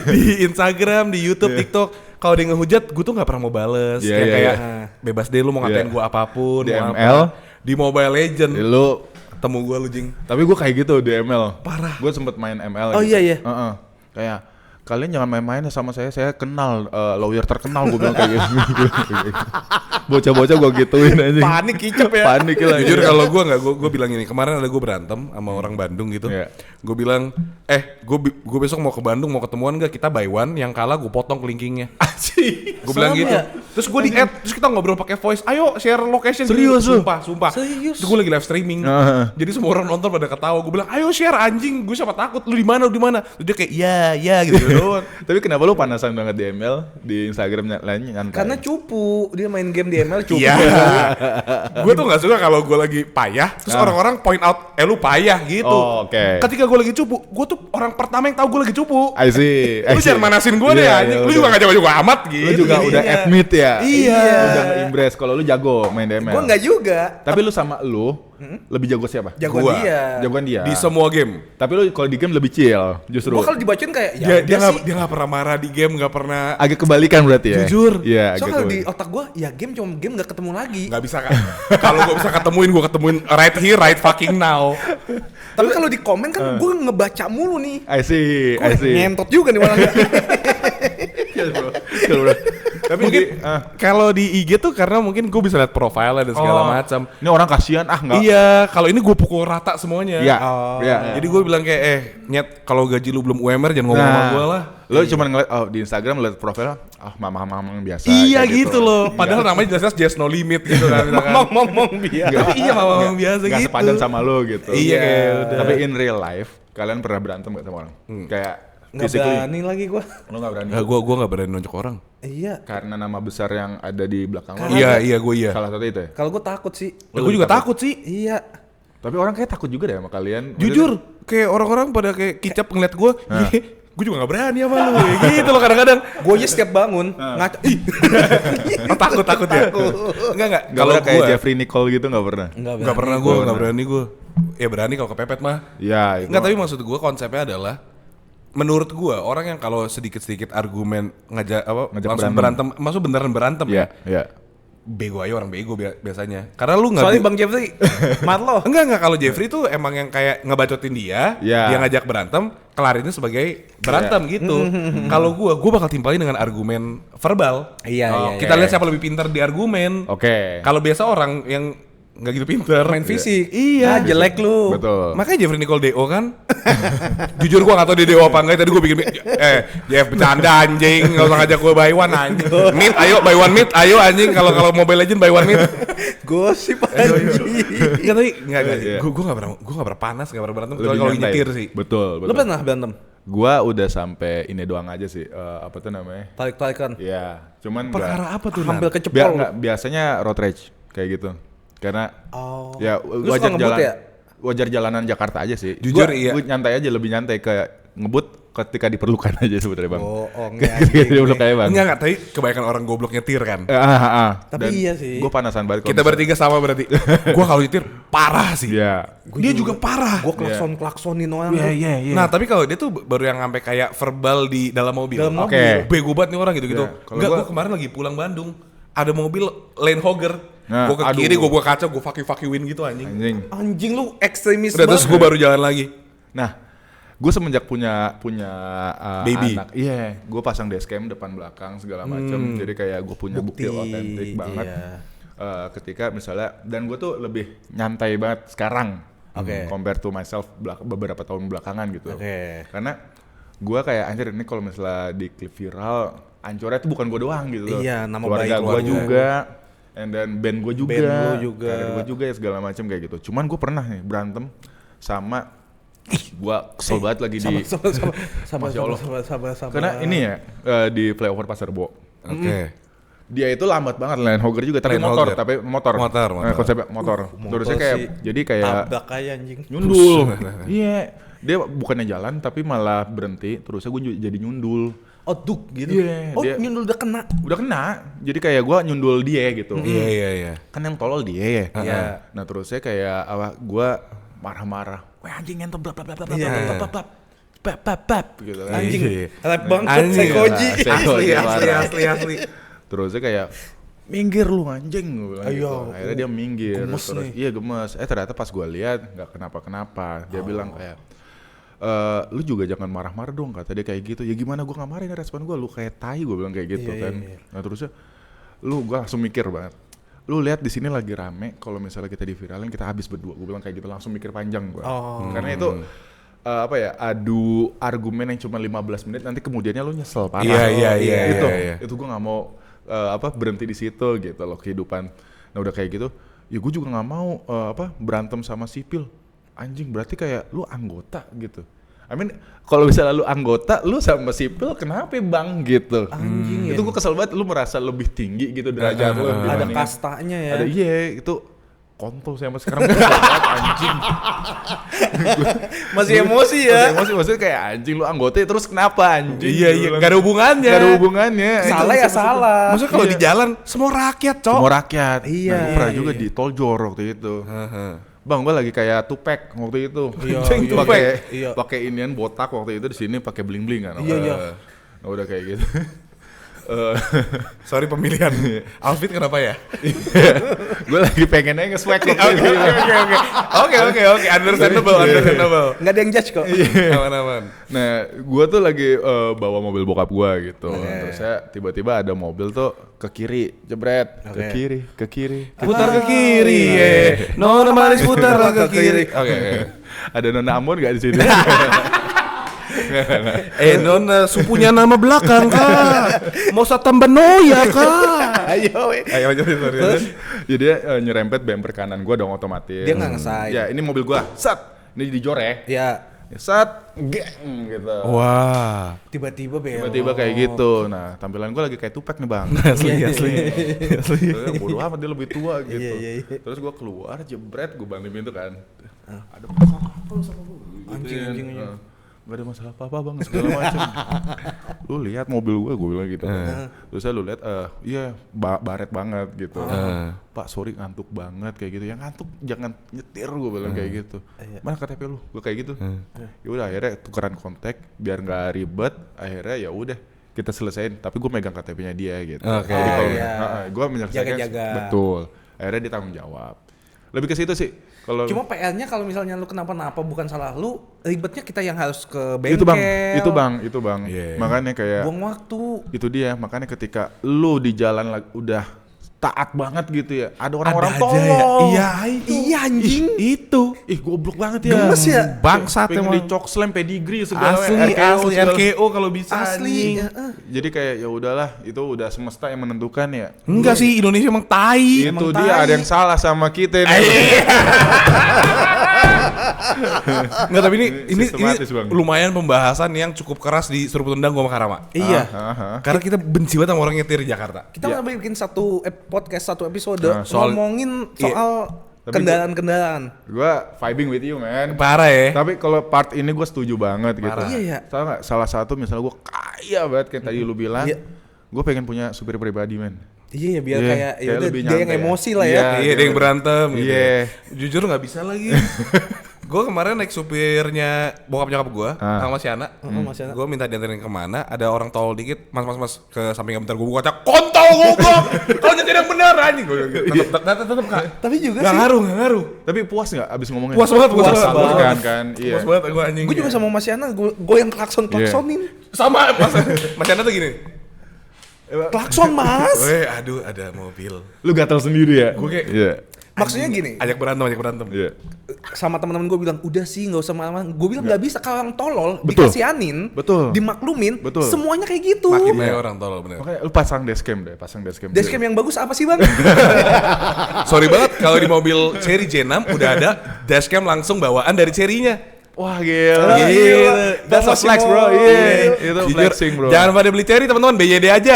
Di Instagram, di YouTube, TikTok, kalau dia ngehujat, gue tuh nggak pernah mau bales. Iya, Kayak iya, kayak iya. bebas deh lu mau ngatain Iya. gue apapun. Di mau ML, apa. Di Mobile Legends, Lu temu gue lu jing. tapi gue kayak gitu di ML. Parah. Gue sempet main ML. Oh, gitu. iya, iya. Kayak kalian jangan main-main sama saya kenal lawyer terkenal, gue bilang kayak gitu. Bocah-bocah gue gituin aja. Panik kicep ya. Panik lah. Jujur kalau gue nggak, gue bilang ini, kemarin ada gue berantem sama orang Bandung gitu. Iya. Gue bilang, gue besok mau ke Bandung, mau ketemuan nggak? Kita buy one, yang kalah gue potong kelingkingnya. Gue bilang Sama gitu. ya? Terus gue di add, terus kita ngobrol pakai voice. Ayo share location. Serius lu? Sumpah. Serius? Terus gue lagi live streaming. Jadi semua orang nonton pada ketawa. Gue bilang, ayo share anjing. Gue siapa takut. Lu di mana? Terus dia kayak, ya gitu doang. Tapi kenapa lu panasan banget di ML, di Instagram lainnya nyantai? Karena cupu, dia main game di ML cupu. Iya. Gue tuh nggak suka kalau gue lagi payah, terus orang-orang point out, lu payah gitu. Oh, oke. Ketika gue lagi cupu, gue tuh orang pertama yang tahu gue lagi cupu. I see. Lu jangan manasin gue deh, Iya, anjing. iya, Lu udah. juga nggak jago-jago amat gitu. Lu juga udah Iya. admit ya. Iya. Udah nge-impress kalau lu jago main di ML. Gue nggak juga. Tapi lu sama lu lebih jago siapa? Jagoan Gua. dia. Jagoan dia. Di semua game. Tapi lu kalau di game lebih chill justru. Gue kalau dibacain kayak Dia udah sih. nggak pernah marah di game, nggak pernah. Agak kebalikan berarti ya. Jujur. Iya, So agak kalau di kebalikan. otak gue, ya game cuma game nggak ketemu lagi. Nggak bisa kan? Kalau gue bisa ketemuin, gue ketemuin right here, right fucking now. Tapi kalau di komen kan gue ngebaca mulu nih. I see. I Gue see. ngentot juga nih malah. Chill, bro. Chill, bro. Tapi Mungkin di, kalau di IG tuh karena mungkin gue bisa lihat profile dan segala macam. Ini orang kasihan enggak. Iya, kalau ini gue pukul rata semuanya. Iya. Oh. Iya. Jadi gue bilang kayak, nyet, kalau gaji lu belum UMR jangan ngomong sama gue lah. Lo cuma ngeliat di Instagram liat profilnya, mama-mama biasa. Iya kayak gitu loh. Padahal namanya jelas-jelas Just No Limit gitu kan. Ngomong biar. Tapi iya mama biasa Nggak gitu. sepadan sama lo gitu. Iya, kayak udah. Tapi in real life, kalian pernah berantem gak sama orang? Kayak Nggak physically, berani lagi gue. lo gak berani? Gue gak berani nonjok orang. Iya. Karena nama besar yang ada di belakang lo. Iya gue iya. Salah satu itu ya? Kalau gue takut sih. Gue juga takut sih. Iya. Tapi orang kayak takut juga deh sama kalian. Jujur, kayak orang-orang pada kayak kicap ngeliat gue. Gue juga gak berani sama lu. Kayak gitu loh kadang-kadang. Gue aja setiap bangun ngaca. Takut ya. Enggak. Kalau Kalau kayak gue Jeffrey Nicole gitu gak pernah? Gak pernah gue, gak berani gue. Ya berani kalau kepepet mah. Iya. Enggak, tapi maksud gue konsepnya adalah, menurut gue orang yang kalau sedikit-sedikit argumen ngajak langsung berantem, maksud beneran berantem Iya, iya. bego aja, orang bego biasanya. Karena lu nggak Soalnya Bang Jeffrey, mat lo. enggak kalau Jeffrey tuh emang yang kayak ngebacotin dia, Iya. dia ngajak berantem, kelarinnya sebagai berantem gitu. Kalau gue bakal timpalin dengan argumen verbal. Iya. Kita lihat siapa lebih pintar di argumen. Oke. Kalau biasa orang yang nggak gitu pintar Main fisik. Iya. Ah, jelek lu. Betul. Makanya Jeffrey Nicole DO kan. Jujur gua gak tau dia DO apa enggak. Tadi gua bikin Jeff bercanda anjing, enggak usah ngajak gua buy one anjing. Meet ayo buy one meet ayo anjing, kalau Mobile Legend buy one meet. Gosip anjing. Enggak, tapi enggak. Iya. Gua enggak pernah panas, enggak pernah berantem Lebih kecuali kalau nyantai. nyetir sih. Betul. Lu pernah berantem? Gua udah sampai ini doang aja sih. Apa tuh namanya? Tarik-tarikan. Iya. Cuman Perkara apa tuh? Hampir Nan? kecepol. biasanya road rage kayak gitu. Karena Oh. ya Lu wajar suka ngebut jalan ya? wajar jalanan Jakarta aja sih. Jujur, Gua- iya. Gua nyantai aja, lebih nyantai, kayak ngebut ketika diperlukan aja sebenarnya, Bang. Oh, Ketika diperlukan aja, Bang. Enggak, tapi kebanyakan orang goblok nyetir kan. Tapi iya sih. Gue panasan banget. Kita bertiga sama berarti. Gua kalau nyetir parah sih. Iya. Dia juga parah. Gue klaksonin orang. Iya. Nah, tapi kalau dia tuh baru yang sampai kayak verbal di dalam mobil. Dalam mobil. Oke. Bego banget nih orang gitu-gitu. Iya, kalau Enggak, gua- gua kemarin lagi pulang Bandung. Ada mobil Land Hogger. Nah, Gua ke aduh. kiri, gua buka kaca, gua fuck-you-win gitu anjing. Anjing. Anjing lu ekstremis Udah terus banget. gua baru jalan lagi. Nah, gue semenjak punya Baby. anak, iya, gue pasang dashcam depan belakang segala macam, jadi kayak gue punya bukti otentik banget. iya. Ketika misalnya, dan gue tuh lebih nyantai banget sekarang, Oke. compare to myself beberapa tahun belakangan gitu. Oke. Karena gue kayak anjir, ini kalau misalnya di klip viral, ancurnya tuh bukan gue doang gitu. Iya, nama keluarga baik gue keluarga. juga. and then band gue juga, Band lu juga. karir gue juga ya segala macam kayak gitu. Cuman gue pernah nih berantem sama, gue kesel banget lagi di, Masya Allah. sabar. karena ini ya di flyover Pasar Rebo. Oke. Dia itu lambat banget, Land Hogger juga, tapi Land motor, Hogger. tapi motor. Motor. Konsepnya motor. Terusnya kayak, sih. jadi kayak Tabrak aja anjing. nyundul. Iya, dia bukannya jalan tapi malah berhenti. Terusnya gue jadi nyundul. Oh duk gitu. Iya, Oh dia- nyundul udah kena. Udah kena, jadi kayak gue nyundul dia gitu. Iya. Kan yang tolol dia ya. Iya. Nah terusnya kayak gue marah-marah. Wah anjing ngentot blap blap blap blap Iya. blap blap blap blap blap blap gitu kan. Anjing. Iya. Rap banget Anjing. Sekoji. Sekoji, parah. asli. Terusnya kayak minggir lu anjing gue bilang Ayo. gitu. Akhirnya dia minggir. Gemes Terus nih. iya gemes. Ternyata pas gue lihat nggak kenapa-kenapa. Dia bilang kayak lu juga jangan marah-marah dong, kata dia kayak gitu. Ya gimana gue nggak marah, ini respon gue, lu kayak tai, gue bilang kayak gitu Iya, kan. iya. Nah terusnya gue langsung mikir banget. Lu lihat di sini lagi rame, kalau misalnya kita diviralin kita habis berdua, gue bilang kayak gitu, langsung mikir panjang gue. Oh. Karena itu apa ya, adu argumen yang cuma 15 menit, nanti kemudiannya lu nyesel parah. Iya. Itu gue nggak mau berhenti di situ gitu loh kehidupan. Nah udah kayak gitu, ya gue juga nggak mau berantem sama sipil. Anjing, berarti kayak lu anggota gitu. I mean, kalau misalnya lu anggota, lu sama sipil kenapa bang gitu? Anjing, Itu ya. gue kesel banget, lu merasa lebih tinggi gitu derajat lu. Ada dibandingin- kastanya ya. Ada itu kontol saya sampai sekarang kesel banget, anjing. Masih emosi ya. Masih emosi, maksudnya kayak anjing lu anggota terus kenapa anjing? Iya, nggak ada hubungannya. Gak ada hubungannya. Salah ya salah. Maksudnya kalau Iya. di jalan semua rakyat, Cok. Semua rakyat. Iya. Nah, gue pernah juga di tol Jor waktu itu. Bang, gue lagi kayak Tupac waktu itu. Iya, iya. Pakai Iya. pakai inian botak waktu itu, di sini pakai bling-bling kan. Iya, iya. Nah, udah kayak gitu. Sorry pemilihan outfit kenapa ya? Gue lagi pengennya nge-swag waktu itu. Oke, understandable. Nggak ada yang judge kok. Aman. Nah, gue tuh lagi bawa mobil bokap gue gitu. Terus saya tiba-tiba ada mobil tuh ke kiri, jebret, Oke. ke kiri. Putar ke kiri, Nona manis putar ke kiri. Oke. Ada Nona Ambon gak di sini? Nona supunya nama belakang, Kak. Mau tambah noya, Kak. Ayo. Ayo, sorry. Jadi dia nyerempet bumper kanan gue dong otomatis. Dia nggak nge-side. Ya ini mobil gue, sat. Ini dijore. Ya. Sat, geng gitu. Wah. Tiba-tiba belok. Tiba-tiba kayak gitu. Nah tampilan gue lagi kayak Tupac nih bang. Asli. Terus bodo amat dia lebih tua gitu. Iya. Terus gue keluar jebret, gue banting pintu kan. Ada apa lu sama gue? Anjing. Gak ada masalah apa-apa bang, segala macam. Lu lihat mobil gue bilang gitu. Terus lu lihat, iya baret banget gitu. Pak sorry ngantuk banget kayak gitu. Yang ngantuk jangan nyetir, gue bilang kayak gitu. Mana KTP lu? Gue kayak gitu. Ya udah akhirnya tukeran kontak biar nggak ribet. Akhirnya ya udah kita selesain. Tapi gue megang KTP-nya dia gitu. Oke. Jadi kalau Iya. gue menyelesaikan, Jaga-jaga. betul. Akhirnya dia tanggung jawab. Lebih ke situ sih. Kalau Cuma PR-nya kalau misalnya lu kenapa-napa bukan salah lu, ribetnya kita yang harus ke bengkel. itu bang. Iya. Makanya kayak Buang waktu. itu dia, makanya ketika lu di jalan udah taat banget gitu ya, ada orang-orang Ada aja tolol. ya. Iya, itu. Iya anjing. Itu. Ih goblok banget ya. Gemes ya? Bangsat Pengen emang. dicok slam pedigree segala Asli, segala. RKO kalau bisa. Asli. anjing. Jadi kayak ya udahlah, itu udah semesta yang menentukan ya. Enggak sih, Indonesia emang tai. Itu Emang dia tai. ada yang salah sama kita nih. Enggak, tapi ini Sistematis, Bang. lumayan pembahasan yang cukup keras di Seruput Tendang gua sama Karama. Iya. Karena kita benci banget sama orang nyetir di Jakarta. Kita nggak bikin podcast satu episode soal- ngomongin iya. soal Tapi kendaraan-kendaraan. Gua vibing with you man. Parah ya. Tapi kalau part ini gue setuju banget gitu. Parah. Iya, ya. Tahu nggak? Salah satu misalnya gue kaya banget kayak tadi lu bilang. Iya. Gue pengen punya supir pribadi men. Iya ya biar Iya, kayak kayak yaudah, lebih dia yang nyantai ya. emosi lah ya. Iya. Iya, ada yang berantem gitu. Iya. Jujur nggak bisa lagi. Gue kemarin naik supirnya bokap nyokap gue sama si Ana. Mas Yana. Gue minta dianterin kemana, ada orang tol dikit, mas ke sampingnya bentar, gue buka kaca, kontol goblok, kau nyetir yang bener anjing. Gue tetep Kak. Tapi juga Nggak sih. ngaruh. Tapi puas nggak abis ngomongnya? Puas banget. Puas kan. Iya. Puas banget gue anjing. Gue juga sama Mas Yana, gue yang klaksonin. sama Mas Yana tuh gini. Klakson mas. Weh, aduh ada mobil. Lu gatal sendiri ya? Gue kayak, Iya. Maksudnya gini, Ajak berantem. Iya. sama teman-teman gue bilang udah sih nggak usah marah. Gue bilang nggak bisa, kalau yang tolol Betul. dikasihanin, Betul. dimaklumin, Betul. semuanya kayak gitu. Makin banyak orang tolol bener. Makanya lu pasang dashcam deh, Dashcam yang bagus apa sih bang? Sorry banget kalau di mobil Chery J6 udah ada dashcam langsung bawaan dari Chery-nya. Wah gila. Gila. That's a flex bro. Iya. Itu Jujur, flexing bro. jangan pada beli Chery teman-teman, BYD aja.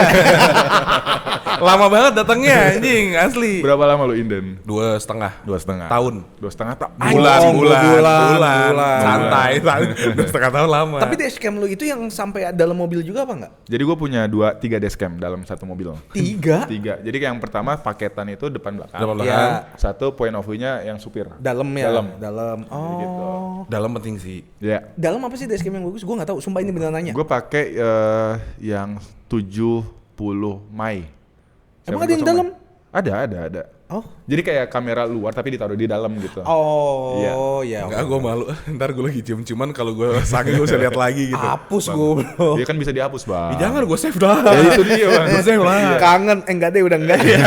Lama banget datangnya anjing, asli. Berapa lama lu inden? 2,5 2,5 tahun. 2,5 tahun. Bulan. Santai. 2,5 tahun lama. Tapi dashcam lu itu yang sampai dalam mobil juga apa nggak? Jadi gue punya 3 dashcam dalam satu mobil. 3? 3. Jadi kayak yang pertama paketan itu depan belakang. Depan belakang. Ya. Satu point of view-nya yang supir. Dalam ya? Dalam. Oh. Gitu. Dalam penting sih. Ya. Dalam apa sih dashcam yang bagus? Gue nggak tahu. Sumpah ini beneran nanya. Gue pakai yang 70 Mai. Emang ada yang dalam? Ada. Oh. Jadi kayak kamera luar tapi ditaruh di dalam gitu. Oh, ya. Enggak, gue malu. Ntar gue lagi cium-ciuman kalau gue sakit gue bisa lihat lagi gitu. Hapus gue bro. Dia kan bisa dihapus, Bang. Jangan, gue save dah. Ya itu dia, Bang. Gue save lah. Kangen, enggak deh udah enggak ya.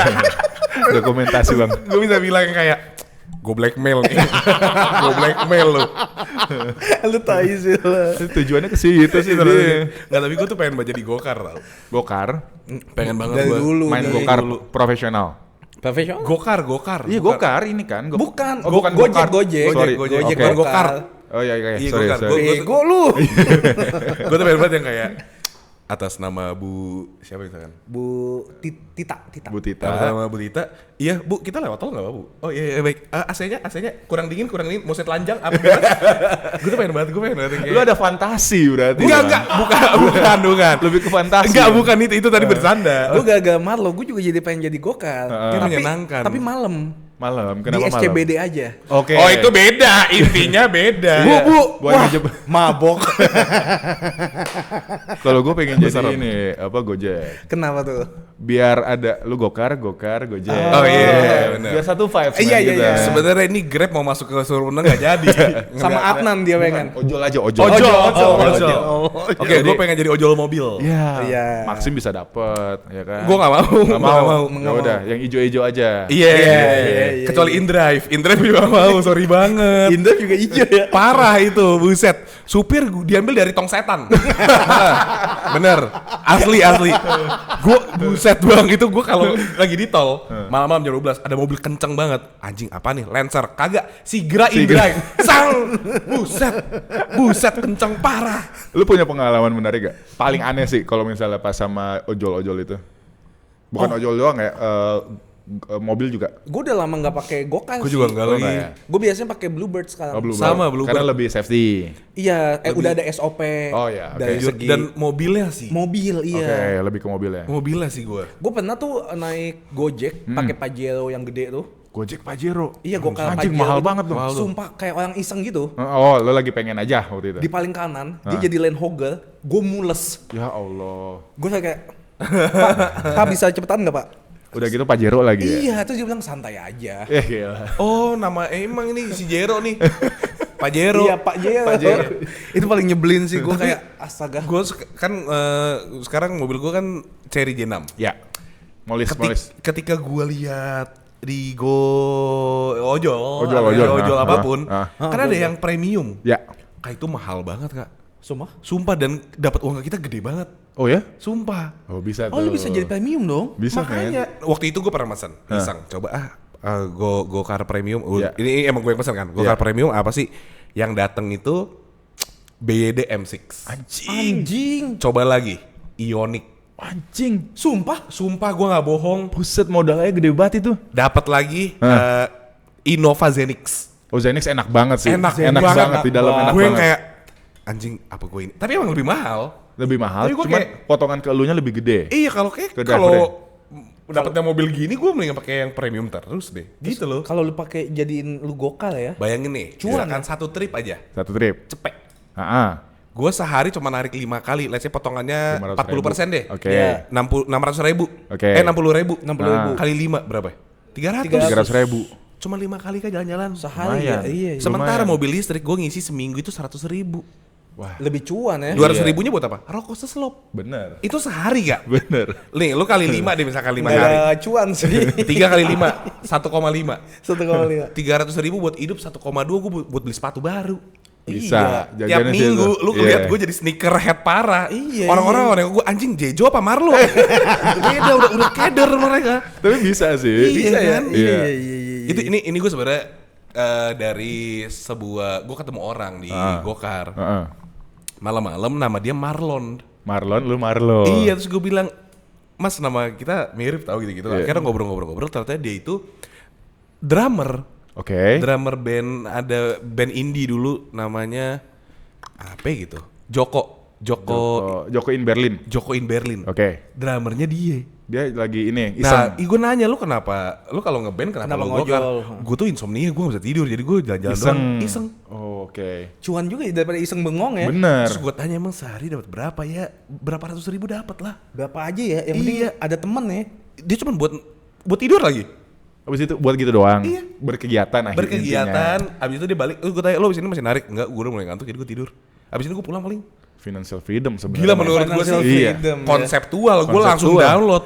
Dokumentasi, Bang. Gue bisa bilang kayak gue blackmail nih. Gue blackmail lu. Lu tai sih lah. Tujuannya ke situ sih dia. Nggak, tapi gue tuh pengen jadi gokar tau. Gokar, Pengen banget Dari gue. dulu. main nih. gokar profesional. Profesional? Gokar. Iya, gokar ini kan. Bukan. Oh, bukan Gojek, gokar. Gojek. Sorry. Gojek, Oke. bukan gokar. Oh iya, Iya, sorry, gokar. sorry. Bego lu. Gue tuh pengen banget yang kayak atas nama Bu siapa misalkan? Bu Tita. Bu Tita. Atas nama Bu Tita. Iya, Bu, kita lewat tol nggak apa, Bu? Oh iya, baik. AC-nya kurang dingin. Mau saya telanjang apa gimana? Gue tuh pengen banget yang kayak. Lu ada fantasi berarti. Enggak, bukan. Lebih ke fantasi. Enggak, bukan itu tadi bercanda. Gue gak Marlo, gue juga jadi pengen jadi gokar. Menyenangkan. Tapi malam. Malam, Di kenapa malam? SCBD aja. Oke. Oh, itu beda. Intinya beda. Bu, Buat wah, ngejeb- mabok. Kalau gue pengen jadi ini, Gojek. Kenapa tuh? Biar ada lu gokar, Gojek. Oh iya, benar. Biar satu vibes. Iya, gitu. iya. Sebenarnya ini Grab mau masuk ke Surunan nggak jadi. Sama Adnan dia pengen. Ojol aja, Ojol. Oke, gue pengen jadi ojol mobil. Iya. Iya. Maksim bisa dapet, ya kan? Gue nggak mau. Nggak mau. Nggak Ya mau. udah, yang ijo-ijo aja. Iya. iya. Kecuali InDrive juga nggak mau. Sorry banget. Indo juga hijau ya. Parah itu, buset. Supir diambil dari tong setan. Bener, asli. Gue buset bang, itu gue kalau lagi di tol malam-malam jam 12 ada mobil kenceng banget. Anjing apa nih? Lancer kagak. Sigra InDrive. Sang. Buset kenceng parah. Lu punya pengalaman menarik gak? Paling aneh sih kalau misalnya pas sama ojol-ojol itu. Bukan ojol doang ya, mobil juga. Gue udah lama nggak pakai gokar. Gue juga nggak lagi. Enggak ya? Gue biasanya pakai Bluebird sekarang. Bluebird. Sama, Bluebird. Karena lebih safety. Iya, udah ada SOP. Oh, iya, oke. Dari segi Dan mobilnya sih. mobil, Oke, iya. lebih ke mobil ya. Mobilnya sih gue. Gue pernah tuh naik Gojek pakai Pajero yang gede tuh. Gojek Pajero. Iya, gokar Anjing Pajero. mahal itu. banget tuh. Sumpah kayak orang iseng gitu. Oh, lo lagi pengen aja waktu itu. Di paling kanan, dia jadi Land Hogger, gue mules. Ya Allah. Gue kayak, Pak bisa cepetan nggak Pak? Udah gitu Pajero lagi ya. Iya, terus dia bilang santai aja. Gila. Oh, nama emang ini si Jero nih. Pak Jero. Iya Pak Jero. Itu paling nyebelin sih, gue kayak astaga. Gue kan sekarang mobil gue kan Chery J6. Ya. Molis. Ketika gue lihat di ojol Nah, apapun, nah. kan ada yang premium. Ya. Kayak itu mahal banget kak. Sumpah? Dan dapat uang kita gede banget. Oh ya? Sumpah. Oh bisa Oh lu bisa jadi premium dong? Bisa Makanya waktu itu gue pernah pesan, iseng. Coba Gokar premium. Ya. Ini emang gue yang pesan kan. Gokar premium apa sih? Yang dateng itu BYD M6. Anjing. Coba lagi Ioniq. Anjing. Sumpah gue nggak bohong. Buset modalnya gede banget itu. Dapat lagi Innova Zenix. Oh Zenix enak banget sih. Enak banget di dalam enak gue banget. kayak anjing apa gue ini. Tapi emang lebih mahal. Lebih mahal. Tapi gua Cuman kayak- potongan ke elunya lebih gede. Iya kalau Ke kalau dapetnya mobil gini gue mending pakai yang premium terus deh. Gitu loh. Kalau lu pakai jadiin lu gokar ya? Bayangin nih, Cuan, misalkan satu trip aja, Satu trip. cepet. Gue Gue sehari cuma narik 5 kali, let's say potongannya 500.000. 40% deh. Oke. Ya. 600.000. Oke. 60.000. 60.000. Kali 5 berapa? 300. 300.000. Cuma 5 kali kan jalan-jalan. Sehari ya? Lumayan. Iya. Sementara lumayan. mobil listrik gue ngisi seminggu itu 100.000. Wah, Lebih cuan ya. 200.000-nya buat apa? Rokok seslop. bener. Itu sehari gak? Bener. Nih, lu kali 5 deh misalkan 5 Nggak hari. ada cuan sih. 3 kali 5, 1,5. 1,5. 300.000 buat hidup, 1,2 gue buat beli sepatu baru. Bisa. Iya. Tiap jajannya sih minggu itu. lu Iya. ngeliat gue jadi sneakerhead parah. Iya, Orang-orang gue anjing Jejo apa Marlo. Beda udah keder mereka. Tapi bisa sih. Iya kan? Iya. Itu ini gue sebenarnya dari sebuah gue ketemu orang di Gokar. Heeh. Malam-malam nama dia Marlon. Marlon, lu Marlon. Iya, terus gue bilang, "Mas, nama kita mirip tahu gitu-gitu." Iya. Akhirnya ngobrol-ngobrol ternyata dia itu drummer. Oke. Drummer band, ada band indie dulu namanya apa gitu? Joko in Berlin. Joko in Berlin. Oke. Drummernya dia. Dia lagi ini Nah, iseng. gue nanya lu kenapa? Lu kalau ngeband kenapa Kenapa lu ngojol? Gue tuh insomnia, gue gak bisa tidur, jadi gue jalan-jalan Iseng. doang. Iseng. Oh, oke. Cuan juga ya daripada iseng bengong ya. Bener. Terus gue tanya emang sehari dapat berapa ya? Berapa ratus ribu dapat lah. Berapa aja ya, yang penting Iya. ada temen ya. Dia cuma buat tidur lagi. Habis itu buat gitu doang. Iya. Berkegiatan akhirnya. Berkegiatan, abis itu dia balik. Gue tanya, lo abis ini masih narik? Enggak, gue udah mulai ngantuk jadi gue tidur. Abis ini gue pulang paling. Financial freedom sebenarnya. Gila menurut gue Financial sih. Iya. freedom, ya. Konseptual, gue langsung Konseptual. download.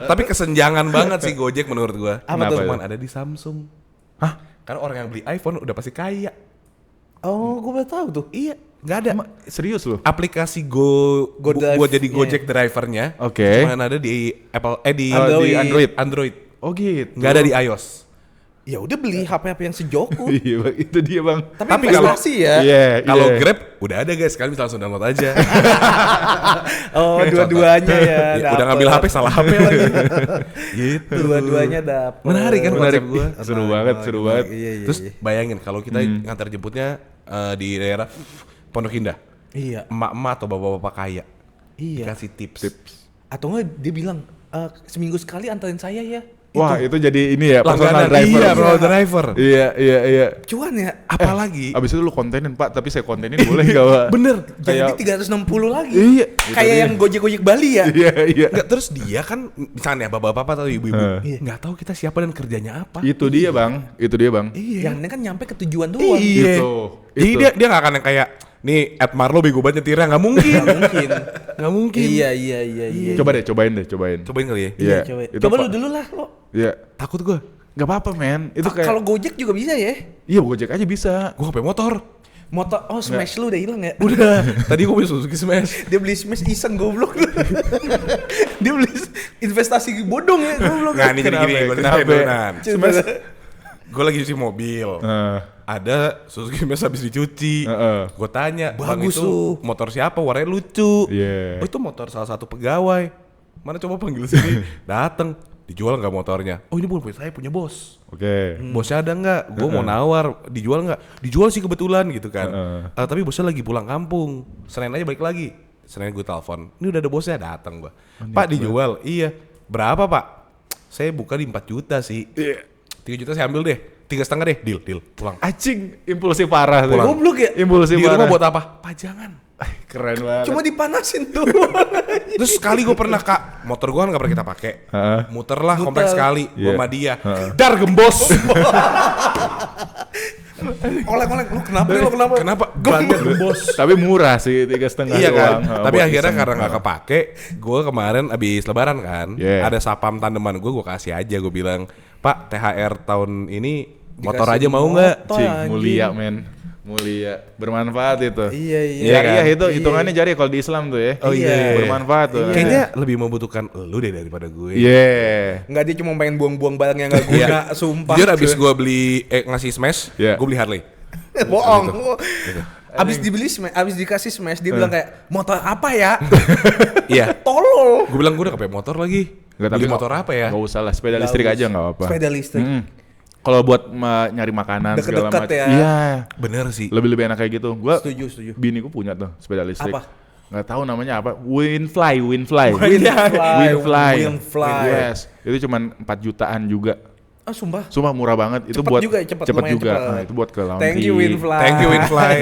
Tapi kesenjangan banget sih Gojek menurut gue. Apa tuh? Cuman ada di Samsung. Hah? Karena orang yang beli iPhone udah pasti kaya. Oh, gue baru tahu tuh. Iya, nggak ada. Serius lu? Aplikasi GoDrive, buat jadi iya. Gojek drivernya. Oke. Cuman ada di Apple, di Android. Android. Oh gitu. Nggak ada di iOS. Ya udah beli HP-HP yang sejoku. Iya bang, itu dia bang. Tapi kalau- investasi ya. Iya, Kalau iya. Grab udah ada guys, kalian bisa langsung download aja. Oh, dua-duanya ya. Ya, udah dapet. ngambil HP salah HP lagi. Gitu. Dua-duanya dapat. Menarik kan Menarik. konsep gua. Seru banget, seru banget. Iya, iya. Terus bayangin kalau kita ngantar jemputnya di daerah Pondok Indah, Iya. emak-emak atau bapak-bapak kaya Iya. dikasih tips. Atau enggak dia bilang seminggu sekali antarin saya ya. Wah itu jadi ini ya Langganan, personal driver. iya, personal driver. Iya, iya, iya. Cuan ya. Apalagi Abis itu lu kontenin pak, tapi saya kontenin boleh gak pak? bener. Jadi Kayak- 360 lagi. Iya. Kayak yang Gojek-Gojek Bali ya. Iya, iya. Nggak, terus dia kan misalnya bapak-bapak atau ibu-ibu Iya. nggak tahu kita siapa dan kerjanya apa. Itu dia bang, itu dia bang. Yang ini kan nyampe ke tujuan doang. Iya. Itu, Jadi itu. dia nggak akan yang kayak nih Ed Marlo bego banget nyetirnya, nggak mungkin. Nggak mungkin. Nggak mungkin. Iya, iya, iya, iya. Coba deh, cobain. Cobain kali ya. Iya. Coba. Itu Coba lu Pak. dulu lah lo. Iya. Takut gue. Gak apa-apa men, itu kayak Kalau Gojek juga bisa ya. iya Gojek aja bisa. Gue nggak punya motor. Motor, Smash lu udah hilang ya? Udah. Tadi gue punya Suzuki Smash. Dia beli Smash iseng goblok. Dia beli investasi bodong ya goblok. Nggak, ini jadi gini. Gue Kenapa? ceritain dulu, Nan. Coba. Gue lagi cuci mobil. Ada Suzuki Smash habis dicuci. Gue tanya, "Bang, Bagus itu tuh. motor siapa? Warnanya lucu." Iya. Oh, itu motor salah satu pegawai. Mana coba panggil sini. Dateng. Dijual nggak motornya? Oh, ini bukan punya saya, punya bos. Oke. Bosnya ada nggak? Gue mau nawar, dijual nggak? Dijual sih kebetulan gitu kan. Tapi bosnya lagi pulang kampung. Senin aja balik lagi. Senin gue telepon. Ini udah ada bosnya, datang gue. Pak dijual? Iya. Berapa pak? Saya buka di 4 juta sih. 3 juta saya ambil deh. 3,5 deh. Deal. Pulang. Acing impulsif parah tuh. Pulang. Goblok ya. Impulsif Di parah. rumah buat apa? Pajangan. Keren banget. Cuma dipanasin tuh. Terus sekali gue pernah kak, motor gue kan gak pernah kita pakai. Muter lah kompleks sekali. Gue Iya. sama dia. Dar gembos. Oleng-oleng lu kenapa? Lu kenapa? Kenapa? Banget gembos. Tapi murah sih 3,5 Iya kan, doang. tapi Buat akhirnya iseng. karena nggak kepake, gue kemarin abis lebaran kan, Yeah. ada sapam tandeman gue kasih aja, gue bilang, Pak THR tahun ini motor Dikasih aja mau nggak? motor. Cing, anjing. mulia men. Mulia, bermanfaat itu. Iya, iya. Jariah Iya kan? itu hitungannya jariah kalau di Islam tuh ya. Oh iya. Bermanfaat tuh. Kayaknya lebih membutuhkan lu deh daripada gue. Iya. Enggak, dia cuma pengen buang-buang barang yang enggak guna, sumpah. Jujur abis gue beli ngasih Smash, Iya. gue beli Harley. Bohong. Gitu. Abis dibeli Smash, abis dikasih Smash, dia bilang kayak motor apa ya? Iya. Tolol. Gue bilang gue udah kepake motor lagi. Beli motor apa ya? Gak usah lah, sepeda listrik aja gak apa-apa. Sepeda listrik. Kalau buat nyari makanan segala Deket-deket macam. ya. Iya. Bener sih. Lebih enak kayak gitu. Gua Setuju. bini gue punya tuh sepeda listrik. Apa? Nggak tahu namanya apa. Windfly. Windfly. Yes. Itu cuman 4 jutaan juga. Ah, sumpah. Sumpah murah banget. Itu Cepet buat juga, cepet, cepet lumayan juga. cepet. Nah, itu buat ke laundry. Thank you Windfly. Thank you Windfly.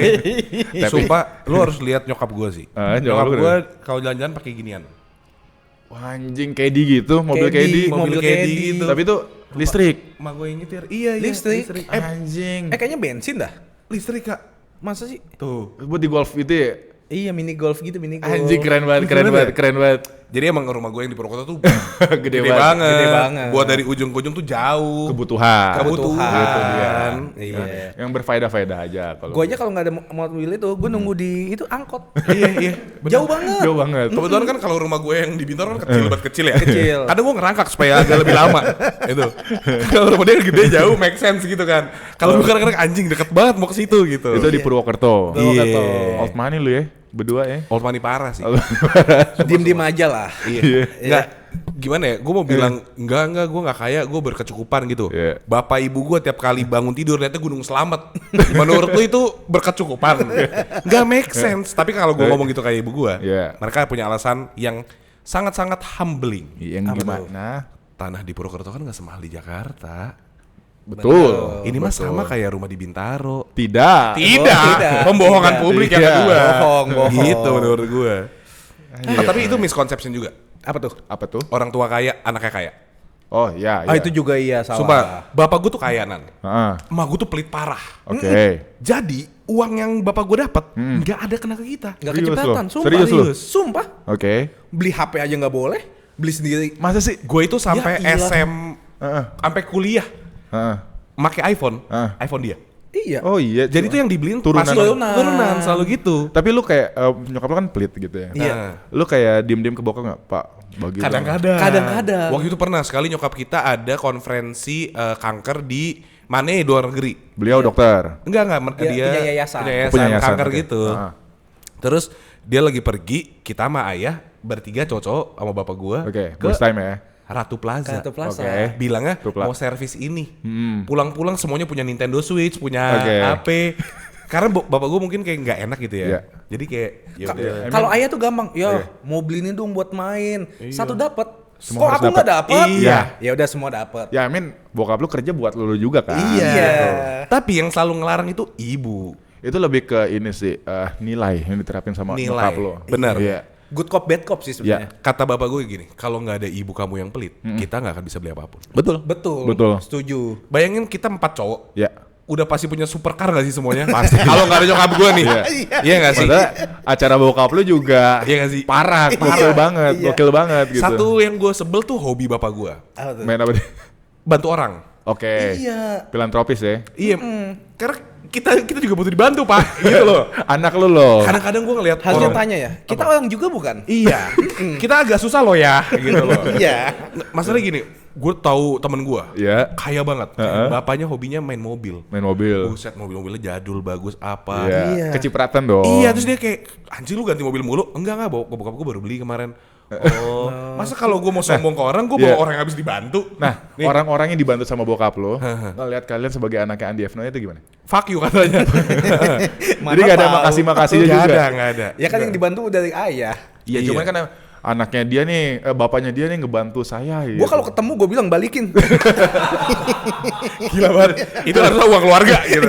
Tapi- Sumpah, lu harus lihat nyokap gue sih. Nyokap Nyokap lu gue kalau jalan-jalan pakai ginian. Wah, anjing Caddy gitu, mobil Caddy, Caddy. mobil Caddy gitu. Tapi itu listrik. Mak gue yang nyetir. Iya, Listrik. Anjing. Kayaknya bensin dah. Listrik kak. Masa sih? Tuh. Buat di golf itu ya? Iya, mini golf gitu, mini golf. Anjing keren banget. Jadi emang rumah gue yang di Purwokerto tuh Gede gede banget. banget. Gede banget. Buat dari ujung ke ujung tuh jauh. Kebutuhan. Kebutuhan. Itu dia. Iya. Yang berfaedah-faedah aja kalau. Gue aja kalau nggak ada mobil itu, gue nunggu di itu angkot. Iya. Jauh banget. Jauh banget. Kebetulan kan kalau rumah gue yang di Bintaro kan kecil banget kecil ya. Kecil. Kadang gue ngerangkak supaya agak lebih lama. Itu. Kalau rumah dia gede jauh make sense gitu kan. Kalau gue kadang-kadang anjing deket banget mau ke situ gitu. Itu di Purwokerto. Purwokerto. Old money lu ya, berdua ya. Old money parah sih. Diem-diem aja lah. Iya. Enggak gimana ya? Gue mau bilang enggak gue nggak kaya, gue berkecukupan gitu. Iya. Bapak ibu gue tiap kali bangun tidur lihatnya Gunung Slamet. Menurut lu itu berkecukupan? Nggak make sense. Tapi kalau gue ngomong gitu kayak ibu gue, Iya. mereka punya alasan yang sangat-sangat humbling. Yang gimana? Tanah di Purwokerto kan nggak semahal di Jakarta. Betul. Ini mah sama kayak rumah di Bintaro. Tidak. Tidak. Pembohongan publik yang Tidak. kedua. Bohong. Gitu menurut gue. Tapi itu misconception juga. Apa tuh? Apa tuh? Orang tua kaya, anaknya kaya. Oh iya. Ah, itu juga iya salah. Sumpah, bapak gue tuh kaya Nan. Heeh. Emak gue tuh pelit parah. Oke. Jadi uang yang bapak gue dapat nggak ada kena ke kita. Nggak Serius kecepatan, lo? sumpah. Serius lo? Sumpah. Oke. Beli HP aja nggak boleh, beli sendiri. Masa sih? Gue itu sampai Ya, iyalah. Heeh. sampai kuliah Heeh. make iPhone, iPhone dia. Iya. Oh iya. Jadi tuh yang dibeliin Turunan. pasti turunan selalu gitu. Tapi lu kayak nyokap lu kan pelit gitu ya. Iya. Lu kayak diem-diem ke bokap nggak, Pak? Bagi dong. Kadang-kadang. Waktu itu pernah sekali nyokap kita ada konferensi kanker di mana luar negeri. Beliau dokter. Enggak, Dia dia punya yayasan. Punya yayasan, kanker oke. gitu. Terus dia lagi pergi, kita sama ayah bertiga cocok sama bapak gua Oke. ke First time ya. Ratu Plaza. Ratu Plaza. Oke. Bilangnya Ratu Plaza. mau servis ini. Pulang-pulang semuanya punya Nintendo Switch, punya Oke. HP. Karena bapak gua mungkin kayak nggak enak gitu ya. Iya. Jadi kayak ya udah. Kalau ayah tuh gampang, mau beli ini dong buat main. Satu dapat. Semua Kok harus aku nggak dapat? Iya. Ya udah semua dapat. Ya Amin, bokap lu kerja buat lu juga kan. Iya. Tapi yang selalu ngelarang itu ibu. Itu lebih ke ini sih nilai yang diterapin sama Nilai. nyokap lu. Benar. Iya. Good cop bad cop sih sebenarnya. Kata bapak gue gini, kalau nggak ada ibu kamu yang pelit, kita nggak akan bisa beli apapun. Betul. Betul. Setuju. Bayangin kita 4 cowok, Ya. udah pasti punya supercar gak sih semuanya? Pasti. Kalau nggak ada nyokap gue nih, iya nggak sih? Padahal acara bokap lu juga Iya nggak sih? parah, gokil banget, Iya. gokil banget gitu. Satu yang gue sebel tuh hobi bapak gue, Apa tuh? Main apa dia? bantu orang. Oke. Iya. Filantropis ya. Iya, karena kita juga butuh dibantu pak, gitu loh. Anak lu loh. Kadang-kadang gue ngeliat Harusnya orang, tanya ya. Kita orang juga bukan? iya, kita agak susah loh ya, gitu loh. Iya. Masalahnya gini, gue tahu temen gue, Ya. kaya banget, bapaknya hobinya main mobil. Main mobil. Buset, mobilnya jadul, bagus, apa. Iya. Iya. Kecipratan dong. Iya, terus dia kayak, anjing lu ganti mobil mulu? Enggak, bokap gue baru beli kemarin. Oh, masa kalau gue mau sombong ke orang, gue bawa Iya. orang yang habis dibantu? Nah, Nih. orang-orang yang dibantu sama bokap lo, ngeliat kalian sebagai anaknya Andi Efno itu gimana? Fuck you katanya. Jadi gak ada makasih-makasihnya Nggak juga. nggak ada. Ya kan yang dibantu dari ayah. Iya, cuman kan anaknya dia nih, bapaknya dia nih ngebantu saya. Gua kalau ketemu gue bilang balikin. Gila banget. Itu harusnya uang keluarga gitu.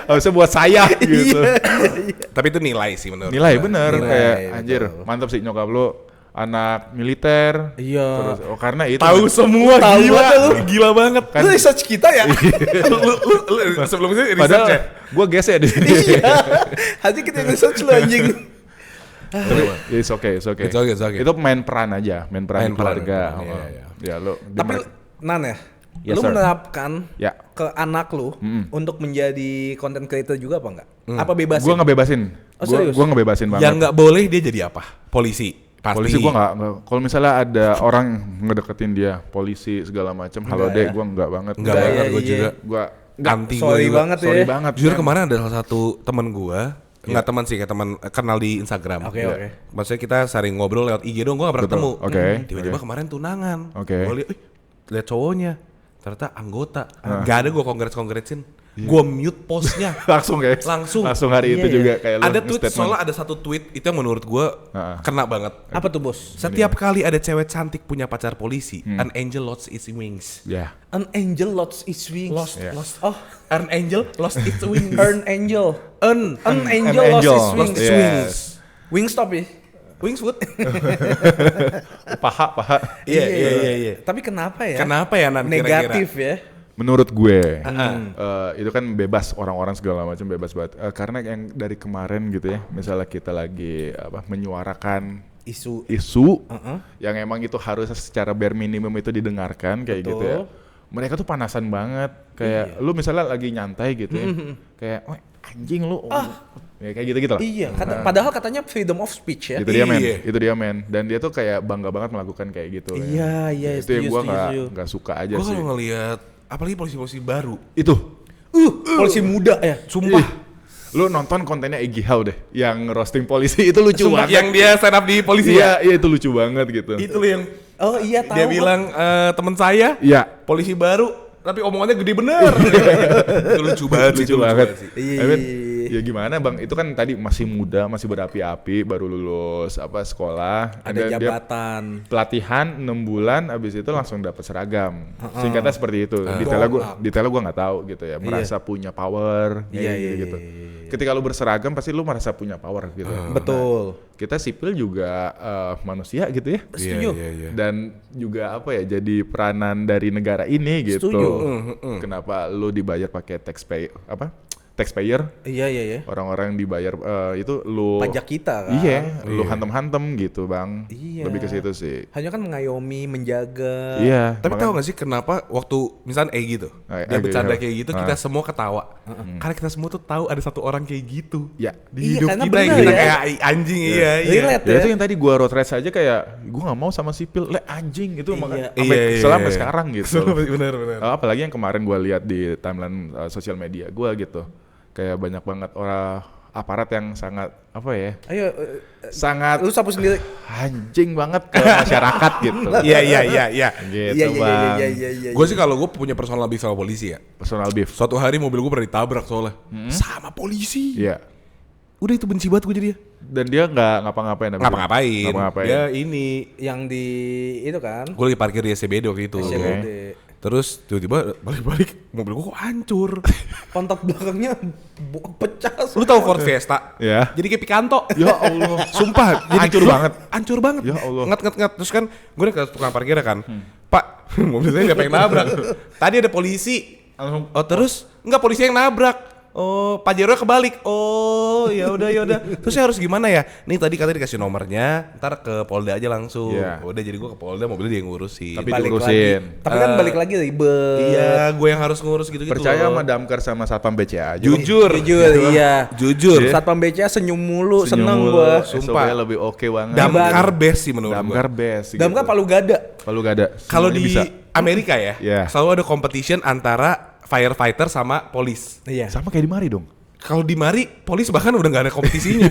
harusnya buat saya gitu. Tapi itu nilai sih menurut Nilai gua. bener, Nilai, kayak betul. anjir, mantap sih nyokap lo anak militer. Iya. Terus karena itu Tahu semua, Tahu gila. banget lu. Gila banget. Itu research kita ya? Lu sebelum itu research padahal ya? gue gesek di sini. Iya. Hati kita research lu anjing. It's okay. It's okay. Itu main peran aja, main peran Main di peran, keluarga. main peran, iya. Ya lo. Tapi Nan ya, Yes, lu sir. menerapkan Ya. ke anak lu untuk menjadi content creator juga apa enggak? Apa bebas? Gue ngebebasin. Oh, serius? Gue ngebebasin banget. Yang nggak boleh dia jadi apa? Polisi. Pasti. Polisi gue nggak. Kalau misalnya ada orang ngedeketin dia, polisi segala macam, halo Enggak deh, ya? gue nggak banget. Nggak Iya, banget gue iya. juga. Gue Anti gue Sorry juga. banget sorry ya. banget. Jujur men. kemarin ada salah satu temen gue, nggak teman sih, kayak teman kenal di Instagram. Oke, oke. Maksudnya kita sering ngobrol lewat IG dong, gue gak pernah Betul, ketemu. oke, Tiba-tiba oke. kemarin tunangan. Oke. Gue liat cowoknya, ternyata anggota. Gak ada gue kongres-kongresin. Gue mute postnya. langsung guys. Langsung. hari itu Iya, juga kayak lo Ada tweet, nge-statement. soalnya ada satu tweet itu yang menurut gue kena banget. Apa tuh bos? Setiap kali ada cewek cantik punya pacar polisi, an angel lost its wings. Ya. An angel lost its wings. Yeah. Oh, An angel lost its wings. earn angel. An An angel lost angel its lost wings. its Yes. wings. Wingstop ya? Wingswood. Paha. Iya. Tapi kenapa ya? Kenapa ya Nan kira-kira? Negatif ya. menurut gue itu kan bebas, orang-orang segala macam bebas banget. Karena yang dari kemarin gitu ya, misalnya kita lagi menyuarakan isu yang emang itu harus secara bare minimum itu didengarkan kayak gitu ya. Mereka tuh panasan banget, kayak lu misalnya lagi nyantai gitu ya, kayak wah anjing lu, ya kayak gitu lah. Iya, padahal katanya freedom of speech ya. Itu dia men, dan dia tuh kayak bangga banget melakukan kayak gitu. Iya, itu yang gue nggak suka aja Gue sih. kalau ngelihat apalagi polisi-polisi baru Itu, polisi muda ya, sumpah lu nonton kontennya Egy Hau deh, yang roasting polisi itu lucu banget. yang dia stand up di polisi ya. Iya itu lucu banget gitu. Itu loh yang oh iya tahu. dia bilang teman saya Iya. polisi baru tapi omongannya gede bener. Itu lucu banget sih, Lucu itu banget. sih. I mean, ya gimana bang? Itu kan tadi masih muda, masih berapi-api, baru lulus sekolah. Ada Dan dia jabatan. pelatihan 6 bulan, abis itu langsung dapat seragam. Singkatnya seperti itu. Detailnya gue nggak tahu gitu ya. Merasa punya power. Iya, gitu. Ketika lu berseragam pasti lu merasa punya power gitu. Betul. Kita sipil juga manusia gitu ya. Setuju. Iya. Dan juga apa ya, jadi peranan dari negara ini gitu. Setuju. Kenapa lu dibayar pakai taxpayer? Iya. Orang-orang dibayar itu lu Pajak kita kan. Iya, lu hantem-hantem gitu, Bang. Iya. Lebih ke situ sih. Hanya kan mengayomi, menjaga. Iya. Tapi tahu gak sih kenapa waktu misalnya gitu dia bercanda kayak gitu kita semua ketawa. Karena kita semua tuh tahu ada satu orang kayak gitu Ya. di Iya, hidup karena kita bener kita ya. kayak anjing. Iya. Relate Ya ya. itu yang tadi gua road rage aja kayak gua nggak mau sama sipil, anjing itu makanya sampai sekarang gitu. Benar. Apalagi yang kemarin gua lihat di timeline sosial media gua gitu. Kayak banyak banget orang aparat yang sangat apa ya? Ayo, Sangat lu sapu sendiri. anjing banget ke masyarakat gitu. Iya. Gitu, Bang. Iya. Gue sih kalau gue punya personal beef sama polisi ya. Personal beef. Suatu hari mobil gue pernah ditabrak soalnya sama polisi. Iya. Udah itu benci banget gue jadi. Dan dia nggak ngapa-ngapain. Ngapa-ngapain. Dia ini. Yang di itu kan. Gue lagi parkir di SCBD waktu itu. SCBD. Terus tiba-tiba balik mobil gue kok hancur. Kontak belakangnya pecah. Lu tahu Ford Fiesta? Ya. Jadi kayak Picanto. Ya Allah. Sumpah, jadi Hancur banget. Hancur banget. Ya Allah. Nget. Terus kan gue udah ke tukang parkir kan. Pak, mobil saya nggak pengen nabrak. Tadi ada polisi. Oh terus? Enggak, polisi yang nabrak. Oh, Pajero kebalik. Oh, ya udah. Terus saya harus gimana ya? Nih tadi katanya dikasih nomornya, ntar ke Polda aja langsung. Iya. Udah jadi gue ke Polda, mobilnya dia yang ngurusin. Tapi Balik diurusin. lagi. Tapi kan balik lagi ribet. Iya, gue yang harus ngurus gitu-gitu. Percaya loh. sama Damkar sama Satpam BCA aja. Jujur, Iya. Jujur. Satpam BCA senyum mulu, Senyum seneng mulu, gua. sumpah. SOP lebih oke banget. Damkar best sih menurut gue. Damkar best. Damkar Palu Gada. Palu gak ada. Kalau Semuanya di bisa. Amerika ya, Iya. selalu ada competition antara firefighter sama polis. Iya. Sama kayak di Mari dong. Kalau di Mari, polis bahkan udah gak ada kompetisinya.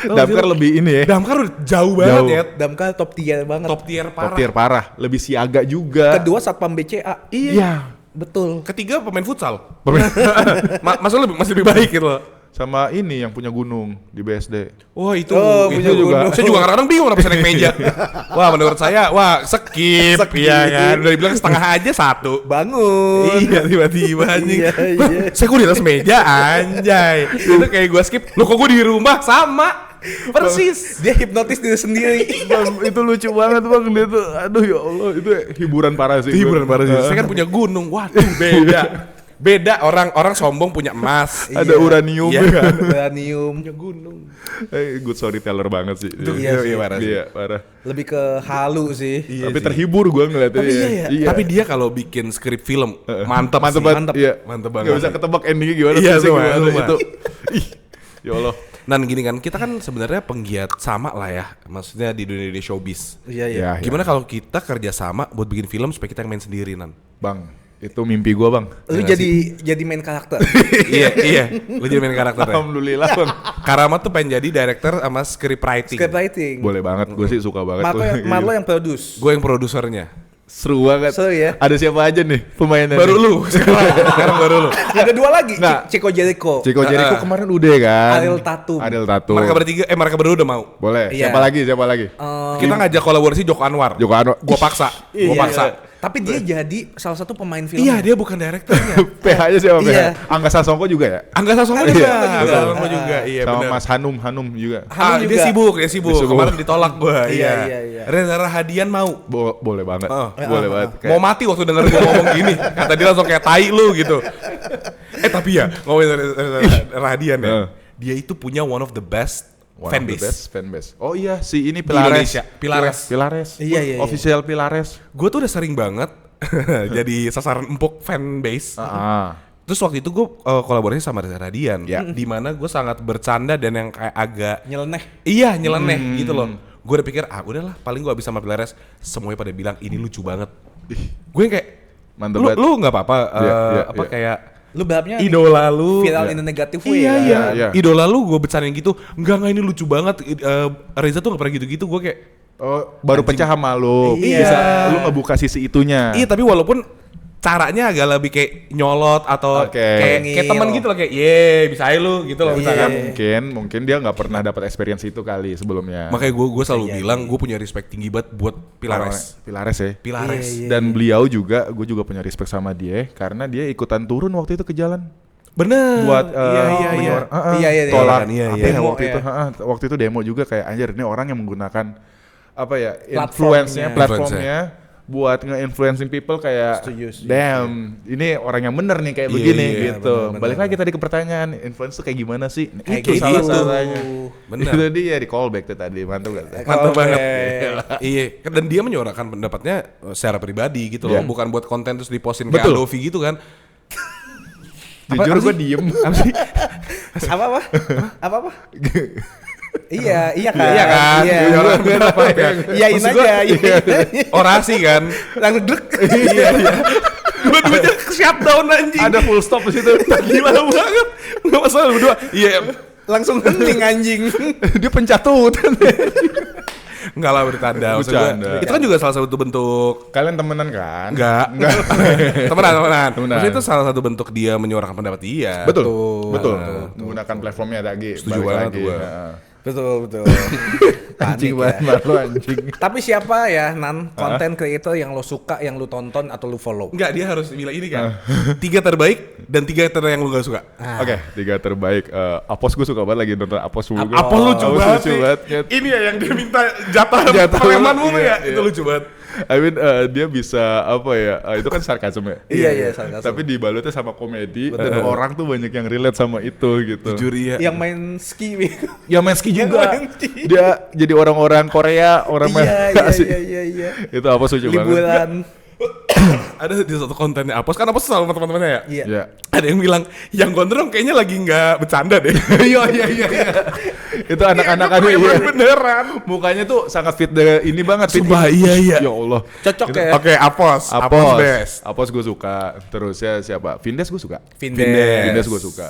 Damkar lebih ini ya. Damkar udah jauh banget ya. Damkar top tier banget. Top tier Top parah. tier parah. Lebih siaga juga. Kedua Satpam BCA. Iya. Betul. Ketiga pemain futsal. Maksudnya masih lebih baik gitu loh. Sama ini yang punya gunung di BSD. Wah itu, Oh, itu punya juga. gunung. Saya juga kadang-kadang bingung kenapa saya naik meja. Wah menurut saya, skip. Iya kan. Udah dibilang setengah aja satu. Bangun. Iya tiba-tiba anjing. Iya. Saya kok di atas meja anjay. Itu kayak gue skip. Lo kok gue di rumah sama. Persis. Dia hipnotis diri sendiri. Bang, itu lucu banget bang. Dia tuh, aduh ya Allah, itu hiburan parah sih. Hiburan parah sih. Saya kan punya gunung. Waduh beda. Beda orang sombong punya emas. Ada uranium Iya. kan. Uranium. Punya gunung. Good storyteller banget sih. Iya sih. Parah sih. Iya, parah. Lebih ke halu sih. Tapi terhibur gue ngeliatnya. Tapi iya ya. Tapi dia kalau bikin skrip film mantap Mantep sih. banget. Iya. Mantep Gak banget. bisa ketebak endingnya gimana. Iya, sih, semua, gimana semua. itu. Ih, ya Allah. Nah gini kan, kita kan sebenarnya penggiat sama lah ya. Maksudnya di dunia showbiz. Iya. Ya, Gimana kalau kita kerja sama buat bikin film supaya kita yang main sendiri Nan? Bang, itu mimpi gue bang. Lu jadi main karakter. Iya. Lu jadi main karakternya. Alhamdulillah bang. Karama tuh pengen jadi director sama script writing. Script writing. Boleh banget, gue sih suka banget. Marlo yang produce. Gue yang produsernya. Seru banget. Seru ya. Ada siapa aja nih pemainnya? Baru nih? lu. Sekarang baru lu. Ada dua lagi. Nggak. Chico Jericho. Chico Jericho kemarin udah kan. Ariel Tatum. Mereka berdua udah mau. Boleh. Iya. Siapa lagi? Kita ngajak kolaborasi Joko Anwar. Joko Anwar. Gua paksa. Iya. Tapi dia jadi salah satu pemain film. Iya, dia bukan direkturnya. PH-nya siapa PH? Iya. Angga Sasongko juga ya? Angga Sasongko Iya. juga. Angga Sasongko juga. Iya, Sama benar. Mas Hanum juga. Hanum Dia juga. sibuk. Kemarin ditolak gua. Iya, Iya. iya. Reza Rahadian mau. Boleh banget. Oh. Boleh banget. Mau mati waktu denger gua ngomong gini. Kata dia langsung kayak tai lu gitu. Tapi ya, ngomongin Reza Rahadian ya. Dia itu punya one of the best fanbase. Oh iya, si ini Di Pilares. Indonesia. Pilares. Iya, iya, iya. Official Pilares. Gue tuh udah sering banget jadi sasaran empuk fanbase. Terus waktu itu gue kolaborasi sama Reza Radian, di mana gue sangat bercanda dan yang kayak agak Nyeleneh. iya nyeleneh gitu loh. Gue udah pikir udahlah paling gue habis sama Pilares, semuanya pada bilang ini lucu banget. Gue kayak Mantep lu banget. lu nggak apa-apa Iya. kayak Lu berharapnya idola lu viral in a negative way. Iya, kan? iya. Iya. Idola lu gue bercandain gitu. Enggak ini lucu banget. Reza tuh gak pernah gitu-gitu. Gue kayak Oh, baru pecah sama lu. Iya. Bisa lu ngebuka sisi itunya. iya, tapi walaupun caranya agak lebih kayak nyolot atau Oke. kayak teman gitu loh, kayak bisa aja lu gitu loh Iya, misalkan. mungkin dia nggak pernah dapat experience itu kali sebelumnya. Makanya gue selalu bilang gue punya respect tinggi banget buat Pilares. Pilares ya. Pilares. Iya, iya. Dan beliau juga, gue juga punya respect sama dia karena dia ikutan turun waktu itu ke jalan. Bener. Buat Iya, tolak iya, apa iya. ya, Demo, waktu ya. itu waktu itu demo juga kayak anjir ini orang yang menggunakan apa ya Platformnya. platformnya buat nge-influencing people kayak Setuju. damn ini orang yang bener nih kayak Iya, begini iya, gitu. benar. Balik lagi tadi ke pertanyaan influence tuh kayak gimana sih? Kayak Itu gitu. salah satunya. Bener. Itu dia di callback tuh tadi mantap gak? Mantap banget. Callback. Iya, dan dia menyuarakan pendapatnya secara pribadi gitu loh, Iya. bukan buat konten terus dipostin kayak Betul. Adovi gitu kan. Jujur gue diem. Apa? Iya kan. Iya kan? Iya. Menyuarakan apa ya? Iyain Maksud gua, aja. Iyain. Orasi kan. Langsung dek. Iya. Dua-duanya shutdown anjing. Ada full stop di situ. Gila banget. Enggak masalah berdua. Iya. Langsung hening anjing. Dia pencatutan. Enggak lah bercanda. Maksud gua, Bercanda. itu kan juga salah satu bentuk Kalian temenan kan? Enggak. Temenan. Temenan. Maksudnya itu salah satu bentuk dia menyuarakan pendapat dia. Betul. Betul. Menggunakan platformnya lagi. Setuju balik banget lagi. gua. Heeh. Betul. Anjing Panik banget malu anjing. Tapi siapa ya Nan konten creator yang lo suka, yang lo tonton atau lo follow? Enggak, dia harus bilang ini kan. 3 terbaik dan 3 yang lu gak suka. Oke, 3 terbaik. Apos gue suka banget lagi nonton Apos juga. Apa lucu banget sih. banget. Ini ya yang dia minta jatah Jatah preman banget, mulu iya, ya. iya. Itu lucu banget. I mean, dia bisa apa ya? Itu kan sarkasm ya. Iya, sarkasm. Tapi dibalutnya sama komedi dan orang tuh banyak yang relate sama itu gitu. Jujur iya. Yang main ski. Ya main ski Yang juga. main ski. Dia jadi orang-orang Korea, orang Iya. Itu apa lucu banget. Liburan. Ada di satu kontennya Apos, kan Apos selalu sama teman-temannya ya. Iya. Ya. Ada yang bilang yang gondrong kayaknya lagi nggak bercanda deh. Iya. Itu anak-anak Iya, ada emang beneran. mukanya tuh sangat fit ini banget fit. Sumpah, iya. Ya Allah. Cocok ya. Oke, Apos best. Apos gue suka. Terus ya siapa? Vindes gue suka. Vindes. Gue suka.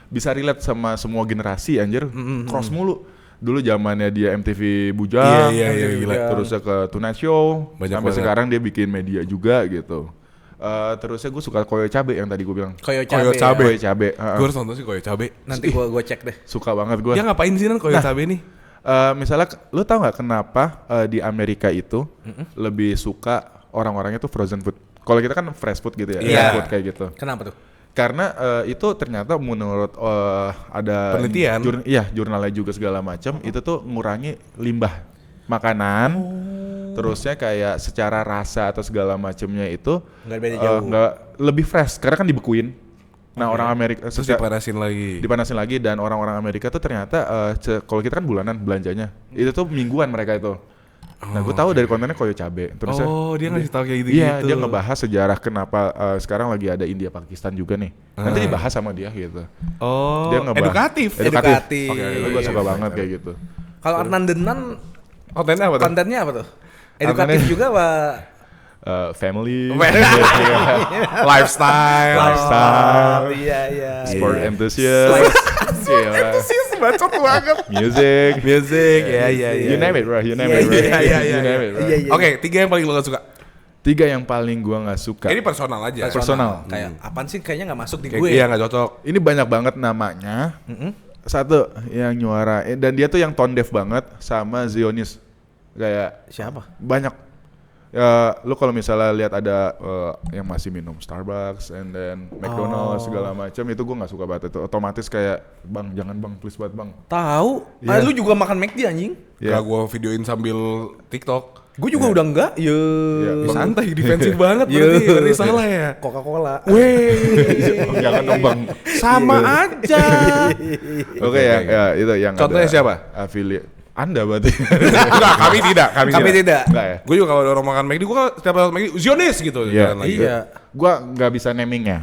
Bisa relate sama semua generasi anjir. Cross mulu. Dulu zamannya dia MTV Bujang. Iya, gila. Terusnya ke Tonight Show. Banyak sampai banget. sekarang dia bikin media juga gitu. Terusnya gue suka Koyo Cabe yang tadi gue bilang. Koyo Koyo cabe. Cabe. Koyo Cabe. Gue harus nonton sih Koyo Cabe. Nanti gua cek deh. Suka banget gue. Dia ngapain sih Nan Koyo Cabe nih? Misalnya lu tau nggak kenapa di Amerika itu lebih suka orang-orangnya tuh frozen food. Kalau kita kan fresh food gitu ya, Iya. fresh food kayak gitu. Kenapa tuh? Karena itu ternyata menurut ada Penelitian. jurnalnya juga segala macam itu tuh ngurangi limbah makanan. Terusnya kayak secara rasa atau segala macamnya itu Nggak beda jauh. nggak lebih fresh karena kan dibekuin. Nah orang Amerika Terus dipanasin lagi. dipanasin lagi dan orang-orang Amerika tuh ternyata kalau kita kan bulanan belanjanya itu tuh mingguan mereka itu. Nah gue tahu dari kontennya Koyo Cabe. Terus Dia ngasih tahu kayak gitu-gitu. iya dia ngebahas sejarah kenapa sekarang lagi ada India Pakistan juga nih. Nanti dibahas sama dia gitu. Oh, Dia ngebahas edukatif. Edukatif. Oke, Iya, gue suka iya, banget kayak gitu. Kalau Arnan Denan Kontennya apa tuh? kontennya apa tuh? Edukatif juga Pak. Family, Lifestyle. Iya. sport enthusiast, gila. Bacot banget. music, Iya. you name it bro, you name Iya, it bro. iya. You name it, bro. Iya. Oke, 3 yang paling lo gak suka. 3 yang paling gua nggak suka. Ini personal aja. Personal. Kayak apaan sih kayaknya nggak masuk di Kayak gue. iya gak cocok. Ini banyak banget namanya. Satu yang nyuara dan dia tuh yang tone deaf banget sama Zionis. Kayak Siapa? banyak Ya, lu kalau misalnya lihat ada yang masih minum Starbucks and then McDonald's segala macam itu gue nggak suka banget itu. Otomatis kayak bang jangan bang please banget bang. Tahu? Iya. Lu juga makan McD anjing? Gak gue videoin sambil TikTok. Gue juga udah enggak. Santai, defensif banget berarti salah ya. Coca-Cola. Oh, jangan dong bang. Sama aja. Oke ya itu yang Contohnya ada siapa? Affiliate. Anda berarti. Enggak, kami tidak. Kami tidak. Enggak ya. Gue juga kalau orang makan McD, gue kan setiap lewat McD, Zionis gitu. Iya. jalan lagi. Iya. Gua nggak bisa namingnya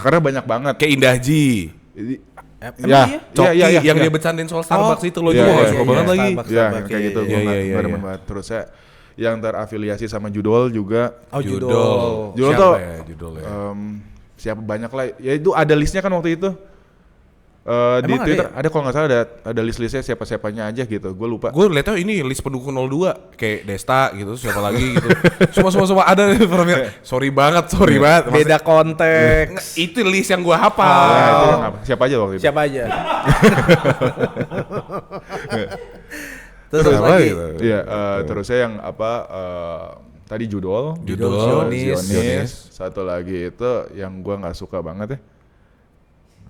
karena banyak banget. Kayak Indah Ji. Emang Coki iya, yang iya. dia bercandain soal Starbucks itu loh, Iya, juga iya, gak suka iya, banget iya. lagi. Starbucks. Ya, yang kayak gitu Iya, gue iya, nggak iya, demen iya. banget. Terus saya yang terafiliasi sama Judol juga. Oh, Judol. Judol Siapa tuh ya judulnya? siapa banyak lah. Ya itu ada listnya kan waktu itu. Di Emang ada Twitter ya? ada kalau nggak salah ada list-listnya siapa-siapanya aja gitu. Gue lupa. Gue liatnya ini list pendukung 02 kayak Desta gitu, siapa lagi gitu. Semua ada nih profil. Sorry banget. Beda konteks. Itu list yang gue Ya, itu hafal. yang apa? Siapa aja waktu itu? Siapa aja? Terus Apa lagi. gitu? Iya, terusnya yang apa? Tadi Judol, Zionis. Satu lagi itu yang gue nggak suka banget ya.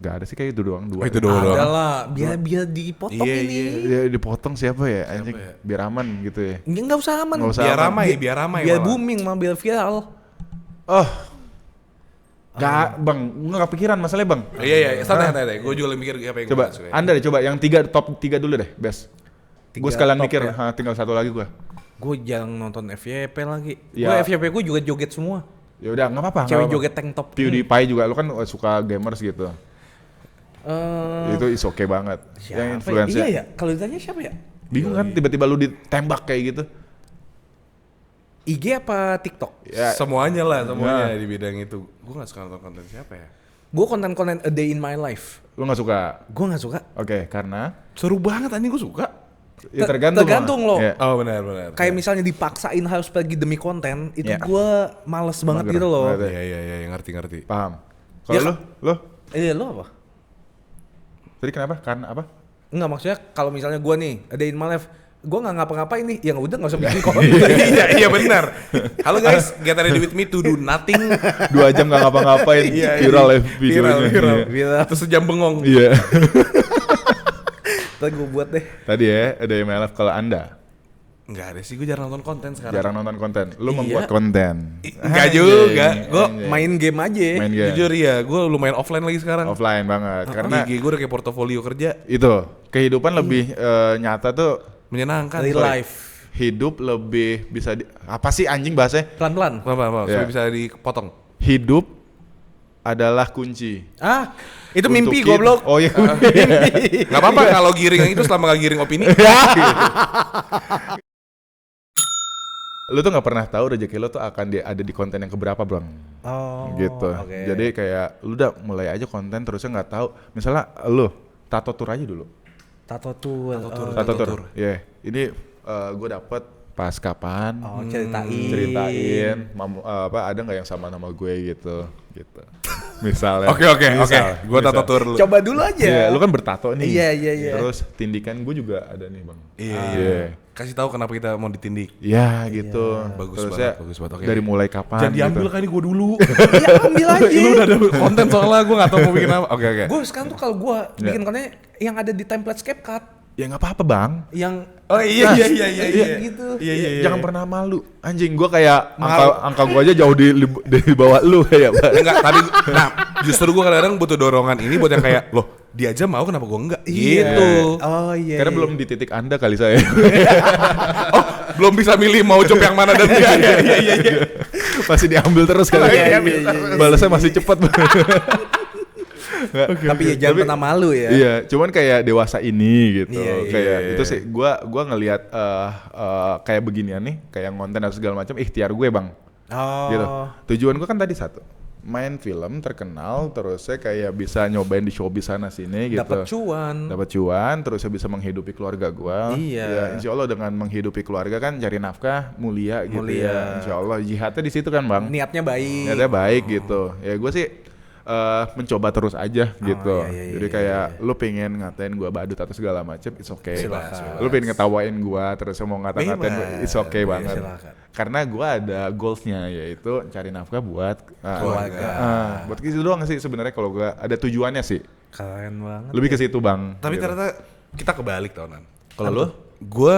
Gak ada sih kayak itu doang dua. Oh, itu doang. Ada lah, biar dipotong Iya, ini. Ya, dipotong siapa ya anjing ya? biar aman gitu ya. Nggak usah aman. Nggak usah Biar aman. ramai, biar ramai. Biar malah. booming, malah biar viral. Oh. Gak bang, nggak kepikiran masalahnya bang. Iya, santai. Gue juga mikir apa yang Coba, gue suka. anda deh coba yang top 3 dulu deh, best. Gue sekalian top mikir, ya? tinggal satu lagi gue. Gue jarang nonton FYP lagi. Ya. Gue FYP gue juga joget semua. Ya udah nggak apa-apa. Cewek nggak joget apa-apa. tank top. PewDiePie juga, lu kan suka gamers gitu. Itu is okay banget. Yang Siapa influence ya? Iya ya, kalau ditanya siapa ya? bingung kan tiba-tiba lu ditembak kayak gitu. IG apa TikTok? Ya, Semuanya di bidang itu. Gue gak suka nonton konten siapa ya. Gue konten-konten a day in my life. lu nggak suka. Gue nggak suka. Oke, karena Seru banget anjing, gue suka. ya tergantung. Tergantung loh. Ya. Oh benar. Kayak misalnya dipaksain harus pergi demi konten, itu Ya. gue males banget Mager gitu loh. banget. Iya, ngerti. Paham. Ya, Kalau lu Lo apa? tadi kenapa? Karena apa? Enggak, maksudnya kalau misalnya gue nih, a day in my life, gue nggak ngapa-ngapain nih, ya udah nggak usah bikin konten. Iya benar. Halo guys, get ready with me to do nothing. 2 jam nggak ngapa-ngapain, viral ya videonya. Viral. Viral. Terus sejam bengong. Iya. Ntar gue buat deh. Tadi ya ada MLF kalau anda Enggak ada sih, gue jarang nonton konten sekarang. jarang nonton konten, lu Iya. membuat konten. Enggak juga. Gue Main game aja. Main game. jujur ya, gue lumayan offline lagi sekarang. Offline banget karena IG gue udah kayak portofolio kerja. itu kehidupan lebih nyata tuh, Menyenangkan. Real Sorry. life. hidup lebih bisa apa sih anjing bahasanya? Pelan-pelan. Apa? Ya. Supaya bisa dipotong. Hidup adalah kunci. Ah, itu Untuk mimpi kita- goblok. Oh iya. Gak apa-apa kalau giring yang itu selama gak giring opini. Lu tuh nggak pernah tahu rezeki lu tuh akan ada di konten yang keberapa, Bang. Oh, Gitu. oke. Jadi kayak lu udah mulai aja konten terusnya nggak tahu. Misalnya lu tato tour aja dulu. Tato tour. Tato tour. Iya. Ini gue dapet pas kapan? Oh, ceritain. Ceritain. Ada nggak yang sama nama gue gitu. Misalnya. Oke. Gue tato tour dulu. Coba dulu aja. Iya, lu kan bertato nih. Iya. Terus tindikan gue juga ada nih, Bang. Iya. Kasih tahu kenapa kita mau ditindik. Ya gitu. Bagus Terusnya banget. Oke. dari mulai kapan? Jangan diambil gitu. kan ini gue dulu. Ya ambil aja. Lu udah ada konten soalnya gue gak tau mau bikin apa. Oke. Gue sekarang tuh kalau gue bikin kontennya yang ada di template CapCut, Ya nggak apa-apa, Bang. yang Oh iya. gitu. Iya. Jangan pernah malu. Anjing, gua kayak angka gua aja jauh di bawah lu kayak. Enggak, tapi justru gue kadang-kadang butuh dorongan ini buat yang kayak, loh dia aja mau kenapa gue enggak? Gitu. Oh iya. Karena belum di titik Anda kali saya. Oh, belum bisa milih mau job yang mana dan iya. Masih diambil terus kali. Iya. Balasnya masih cepat. Tapi ya jangan pernah malu ya. Iya, cuman kayak dewasa ini gitu. Iya. Kayak itu sih gua ngelihat kayak beginian nih, kayak konten atau segala macam ikhtiar gue, Bang. Oh. Gitu. Tujuan gue kan tadi satu, main film terkenal, terus saya kayak bisa nyobain di showbiz sana sini gitu. Dapat cuan, terus saya bisa menghidupi keluarga gue. Iya. Ya, insya Allah dengan menghidupi keluarga kan cari nafkah mulia gitu Mulia. ya. Insya Allah jihadnya di situ kan, Bang. Niatnya baik. Niatnya baik gitu. Ya gue sih mencoba terus aja gitu. iya, Jadi kayak lu pengen ngatain gua badut atau segala macem, it's okay. Silakan. Lu pengen ngetawain gua terus mau ngatain gua, it's okay banget. silakan. Karena gua ada goalsnya yaitu cari nafkah buat Keluarga. buat gitu doang sih sebenarnya kalau gua ada tujuannya sih. Keren banget. Lebih ke situ, Bang. Tapi Gitu. ternyata kita kebalik tahunan. Kalau lu, gue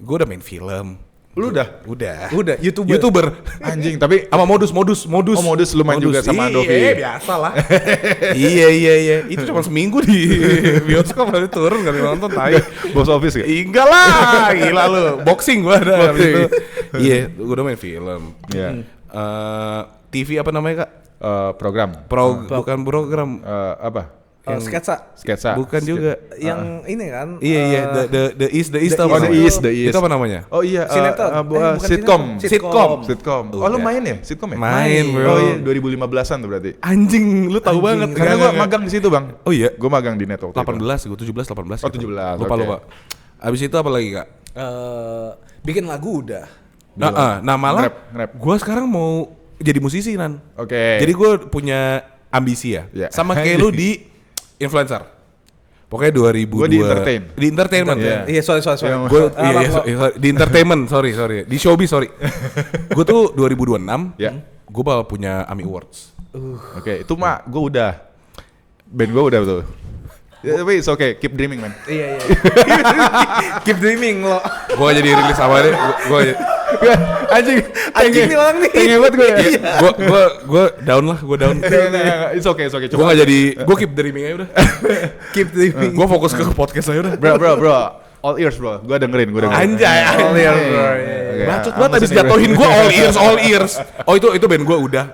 udah main film. Lu udah Udah YouTuber. anjing tapi Sama modus. Oh, modus lu main juga sama Andovi. Iya, biasa lah. iya. Itu cuma seminggu di bioskop kali turun kali nonton tai. box office ya? Enggak lah, gila lu. Boxing gua ada habis itu. Iya, gua udah main film. Iya. TV apa namanya, Kak? Program. Bukan program. Apa? Sketsa. Bukan juga. Yang ini kan. Iya, the East Oh, apa The namanya? East. Itu apa namanya? Oh iya, Sinetron. bukan Sitcom. Sitcom. Oh, lu main ya? Sitcom ya? Main, bro. Oh iya, 2015-an tuh berarti. Anjing, lu tahu banget. Karena gua magang di situ, Bang. Oh iya. Gua magang di Network. 18, gue 17, 18. Oh, 17, Lupa, oke. lupa. Abis itu apa lagi, Kak? Bikin lagu udah. Nah, malah Nge-rap. gue sekarang mau jadi musisi, Nan. Oke. Jadi gue punya ambisi ya. Ya. Sama kayak lu di influencer. Pokoknya 2002. Gua di entertain. Di entertainment. Iya. Iya, sorry. Gue di entertainment, sorry. Di showbiz, sorry. Gue tuh 2026, Ya. gue bakal punya AMI Awards. Oke, itu mah gua udah. Band gua udah tuh. Ya, tapi it's okay, keep dreaming, man. Iya. Keep dreaming lo. Gue jadi rilis sama deh. Gue Anjing Anjing nih orang nih. Tengah banget gue ya. gue down lah, gue down. It's okay. Gue gak jadi, gue keep dreaming aja udah. Keep dreaming. Gue fokus ke podcast aja udah. Bro. All ears, bro. Gue dengerin. Anjay, All ears, bro. Oke, bacot I'm banget abis listening, bro. jatuhin gue all ears. Oh itu band gue udah.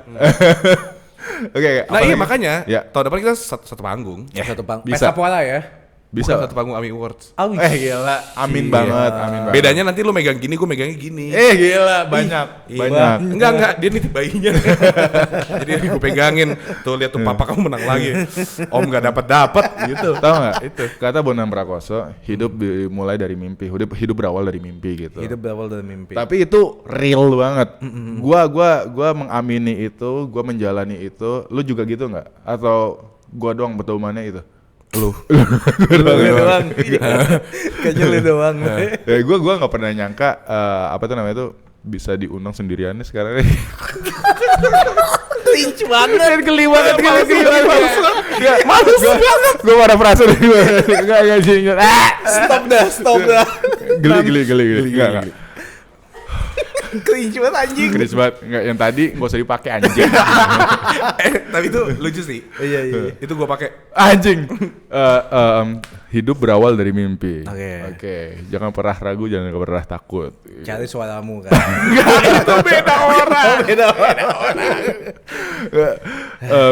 Oke, Nah iya apalagi? makanya Ya. tahun depan kita satu panggung. Satu pang. Bisa. Pesta pola ya. Bisa. Bukan satu panggung AMI Awards. Gila. Amin banget. Bedanya nanti lu megang gini, gue megangnya gini. Gila, banyak. Enggak, dia nitip bayinya. Jadi gue pegangin. Tuh lihat tuh papa kamu menang lagi. Om gak dapat gitu. Tahu nggak? Itu kata Bonang Prakoso, hidup dimulai dari mimpi. Hidup berawal dari mimpi gitu. Hidup berawal dari mimpi. Tapi itu real banget. Gua mengamini itu, gua menjalani itu. Lu juga gitu nggak? Atau gua doang bertemannya itu? Lu. Lu doang. Kayaknya lu doang. Ya gua nggak pernah nyangka apa tuh namanya tuh bisa diundang sendirian nih sekarang nih. Cringe banget. Geli banget. Males banget. Gua marah perasa nih. Enggak sih. Stop dah. Geli. Enggak. Cringe banget anjing. Cringe banget. Enggak, yang tadi enggak usah dipakai anjing. Tapi itu lucu sih. Iya. Itu gue pakai. Anjing. Hidup berawal dari mimpi. Oke. Jangan pernah ragu, jangan pernah takut. Cari suaramu kan. Itu beda orang.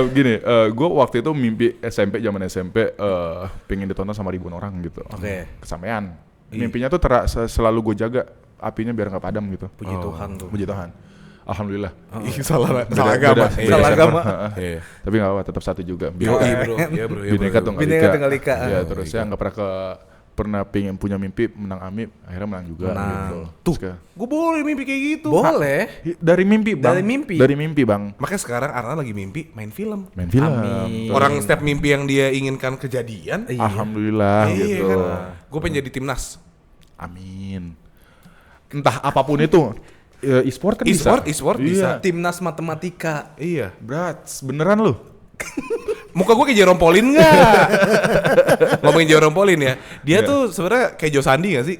Gini, gue waktu itu mimpi zaman SMP pengen ditonton sama ribuan orang gitu. Oke. Kesampaian. Mimpinya tuh selalu gue jaga apinya biar nggak padam gitu. Puji Tuhan tuh. Puji Tuhan. Alhamdulillah. Salah Beda agama. Salah server. agama. Iya. Tapi nggak apa, tetap satu juga. Iya bro. Bineka Tunggal Bineka Ika. Tunggal Ika. Ya, terus saya nggak pernah pengen punya mimpi menang AMI, akhirnya menang juga. Gitu. Tuh, gue boleh mimpi kayak gitu. Boleh. Dari mimpi, Bang. Dari mimpi. Bang. Makanya sekarang Arna lagi mimpi main film. Main film. Amin. Orang setiap mimpi yang dia inginkan kejadian. Iya. Alhamdulillah Iya gitu. kan. Gue pengen jadi timnas. Amin. Entah apapun itu. E-sport kan bisa. E-sport Iya. bisa. Timnas matematika. Iya. Berat, beneran lu. Muka gue kayak Jerome Pauline nggak? Ngomongin Jerome Pauline ya. Dia Iya. tuh sebenarnya kayak Jo Sandi nggak sih?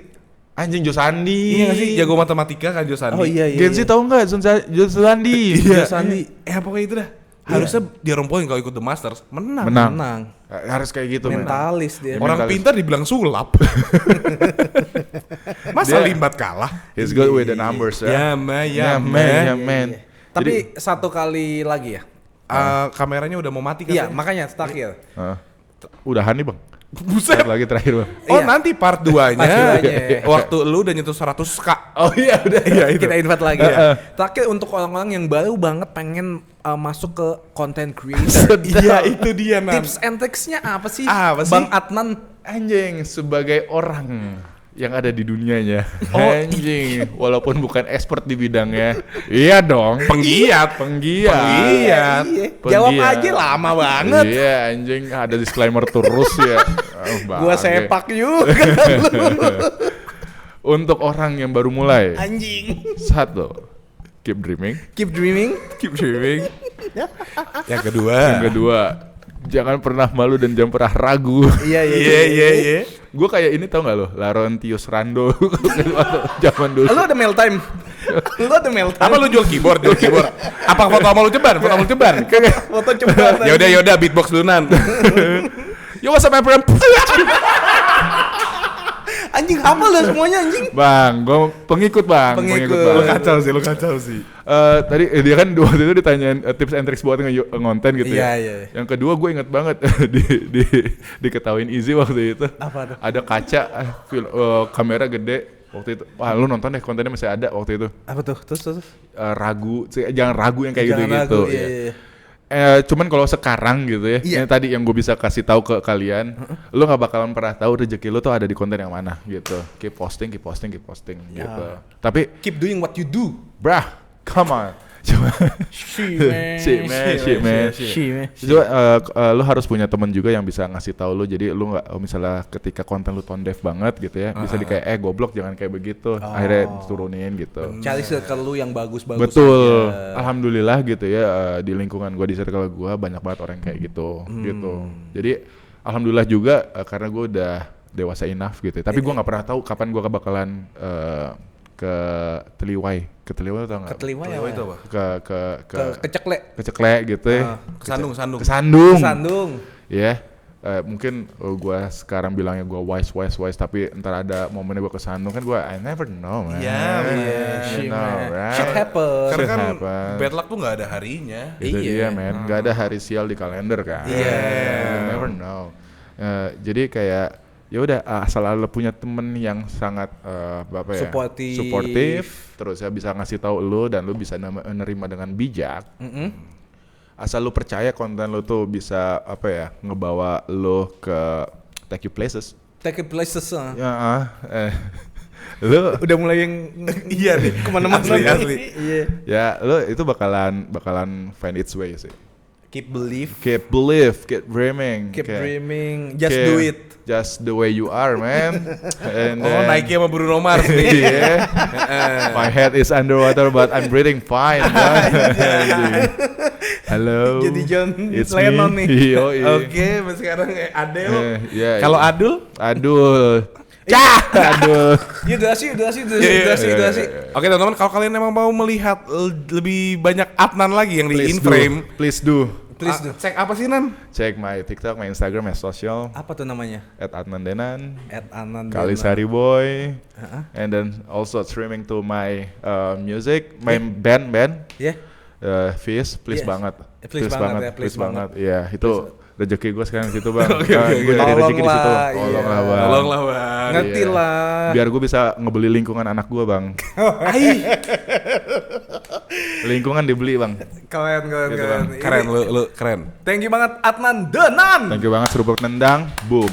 Anjing Josandi. Iya nggak sih? Jago matematika kan Jo Sandi. Oh iya. Gen Z tahu nggak Josandi? Iya. Sandi. Pokoknya itu dah. Harusnya Jerome Pauline kalau ikut The Masters menang. Menang. Harus kayak gitu, men. Mentalis dia. Orang- Orang Mentalis. pintar dibilang sulap. Masa Dia- limbat kalah? He's good with the numbers ya. Ya, man. Tapi satu kali lagi ya. kameranya udah mau mati kan? Iya, makanya terakhir. Udahan nih, Bang. Buset. Satu lagi terakhir, Bang. Oh Iya. nanti part 2-nya Part 2-nya. waktu lu udah nyentuh 100k. Oh iya, udah. Iya itu. Kita invite lagi ya. Terakhir untuk orang-orang yang baru banget pengen masuk ke content creator. Iya itu dia Nan. Tips and tricksnya apa sih? Apa sih? Bang Adnan. Anjing, sebagai orang yang ada di dunianya. Anjing, walaupun bukan expert di bidangnya. Iya dong. Penggiat. Penggiat. Jawab aja lama banget. Iya anjing, ada disclaimer terus ya. Gua sepak juga. Untuk orang yang baru mulai. Anjing. Satu, keep dreaming. Keep dreaming. Keep dreaming. Yang kedua. Yang kedua, jangan pernah malu dan jangan pernah ragu. Iya. Gue kayak ini tau gak lo, Laurentius Rando zaman dulu. Lu ada mail time. Apa lu jual keyboard? Apa foto sama lu ceban? Foto coba. Yaudah beatbox duluan. Yo what's up my friend? Anjing hafal dah semuanya anjing. Bang, gue pengikut bang. Pengikut. Bang. Lu kacau sih. Tadi dia kan waktu itu ditanyain tips and tricks buat ngonten gitu ya. Iya. Yang kedua gue inget banget diketawain Izzy waktu itu. Apa tuh? Ada kaca, kamera gede waktu itu. Wah lu nonton deh, kontennya masih ada waktu itu. Apa tuh? Terus. Ragu, jangan ragu yang kayak Jangan gitu-gitu. ragu, iya. Cuman kalau sekarang gitu ya, Iya. yang tadi yang gue bisa kasih tahu ke kalian, lu nggak bakalan pernah tahu rezeki lu tuh ada di konten yang mana gitu. Keep posting gitu. Tapi Keep doing what you do. brah, come on. Cuma Shit man. Coba lu harus punya temen juga yang bisa ngasih tahu lu, jadi lu nggak misalnya ketika konten lu tone deaf banget gitu ya, bisa di kayak goblok jangan kayak begitu, akhirnya turunin gitu. Cari circle lu yang bagus-bagus. Betul, aja. alhamdulillah gitu ya, di lingkungan gua, di circle gua banyak banget orang kayak gitu. Jadi alhamdulillah juga karena gua udah dewasa enough gitu. Tapi gua nggak pernah tahu kapan gua bakalan ke Teliwai tau nggak? Keteliwai itu apa? Keceklek gitu ya. Kesandung. Sandung. Ya. Mungkin gua sekarang bilangnya gua wise tapi ntar ada momennya gua kesandung kan, gua I never know man. Shit happen. Karena kan bad luck tuh nggak ada harinya. Itu dia men, nggak ada hari sial di kalender kan. You never know. Jadi kayak ya udah asal lo punya temen yang sangat suportif, terus ya bisa ngasih tahu lo dan lo bisa menerima dengan bijak. Asal lo percaya konten lo tuh bisa ngebawa lo ke take you places. Lo Udah mulai yang Iya nih. kemana-mana Asli. Iya. ya lo itu bakalan find its way sih. Keep believe. Keep dreaming. Keep Kayak- dreaming. Just kayak do it. Just the way you are, man. And Nike sama Bruno Mars nih. yeah. My head is underwater but I'm breathing fine. Halo. Jadi John It's Lennon me. nih. Yoi. Oke, sekarang Adele. Kalau Adul? Adul. Aduh. Ya udah sih. Oke teman-teman, kalau kalian emang mau melihat lebih banyak Adnan lagi yang di in-frame, Please do. cek apa sih Nan? Cek my TikTok, my Instagram, my social. Apa tuh namanya? @adnandenan. @anan. Kalisari Boy. And then also streaming to my music, my band. Ya. Fizz, please Yes. banget. Please banget. Iya, itu rezeki gue sekarang di situ bang. Oke. Gue cari rezeki di situ. Tolonglah, iya. Tolonglah bang. Bang. Ngerti Iya. lah. Biar gue bisa ngebeli lingkungan anak gue bang. Lingkungan dibeli bang. Keren. Keren, lu keren. Thank you banget Adnan Denan. Thank you banget, seruput nendang, boom.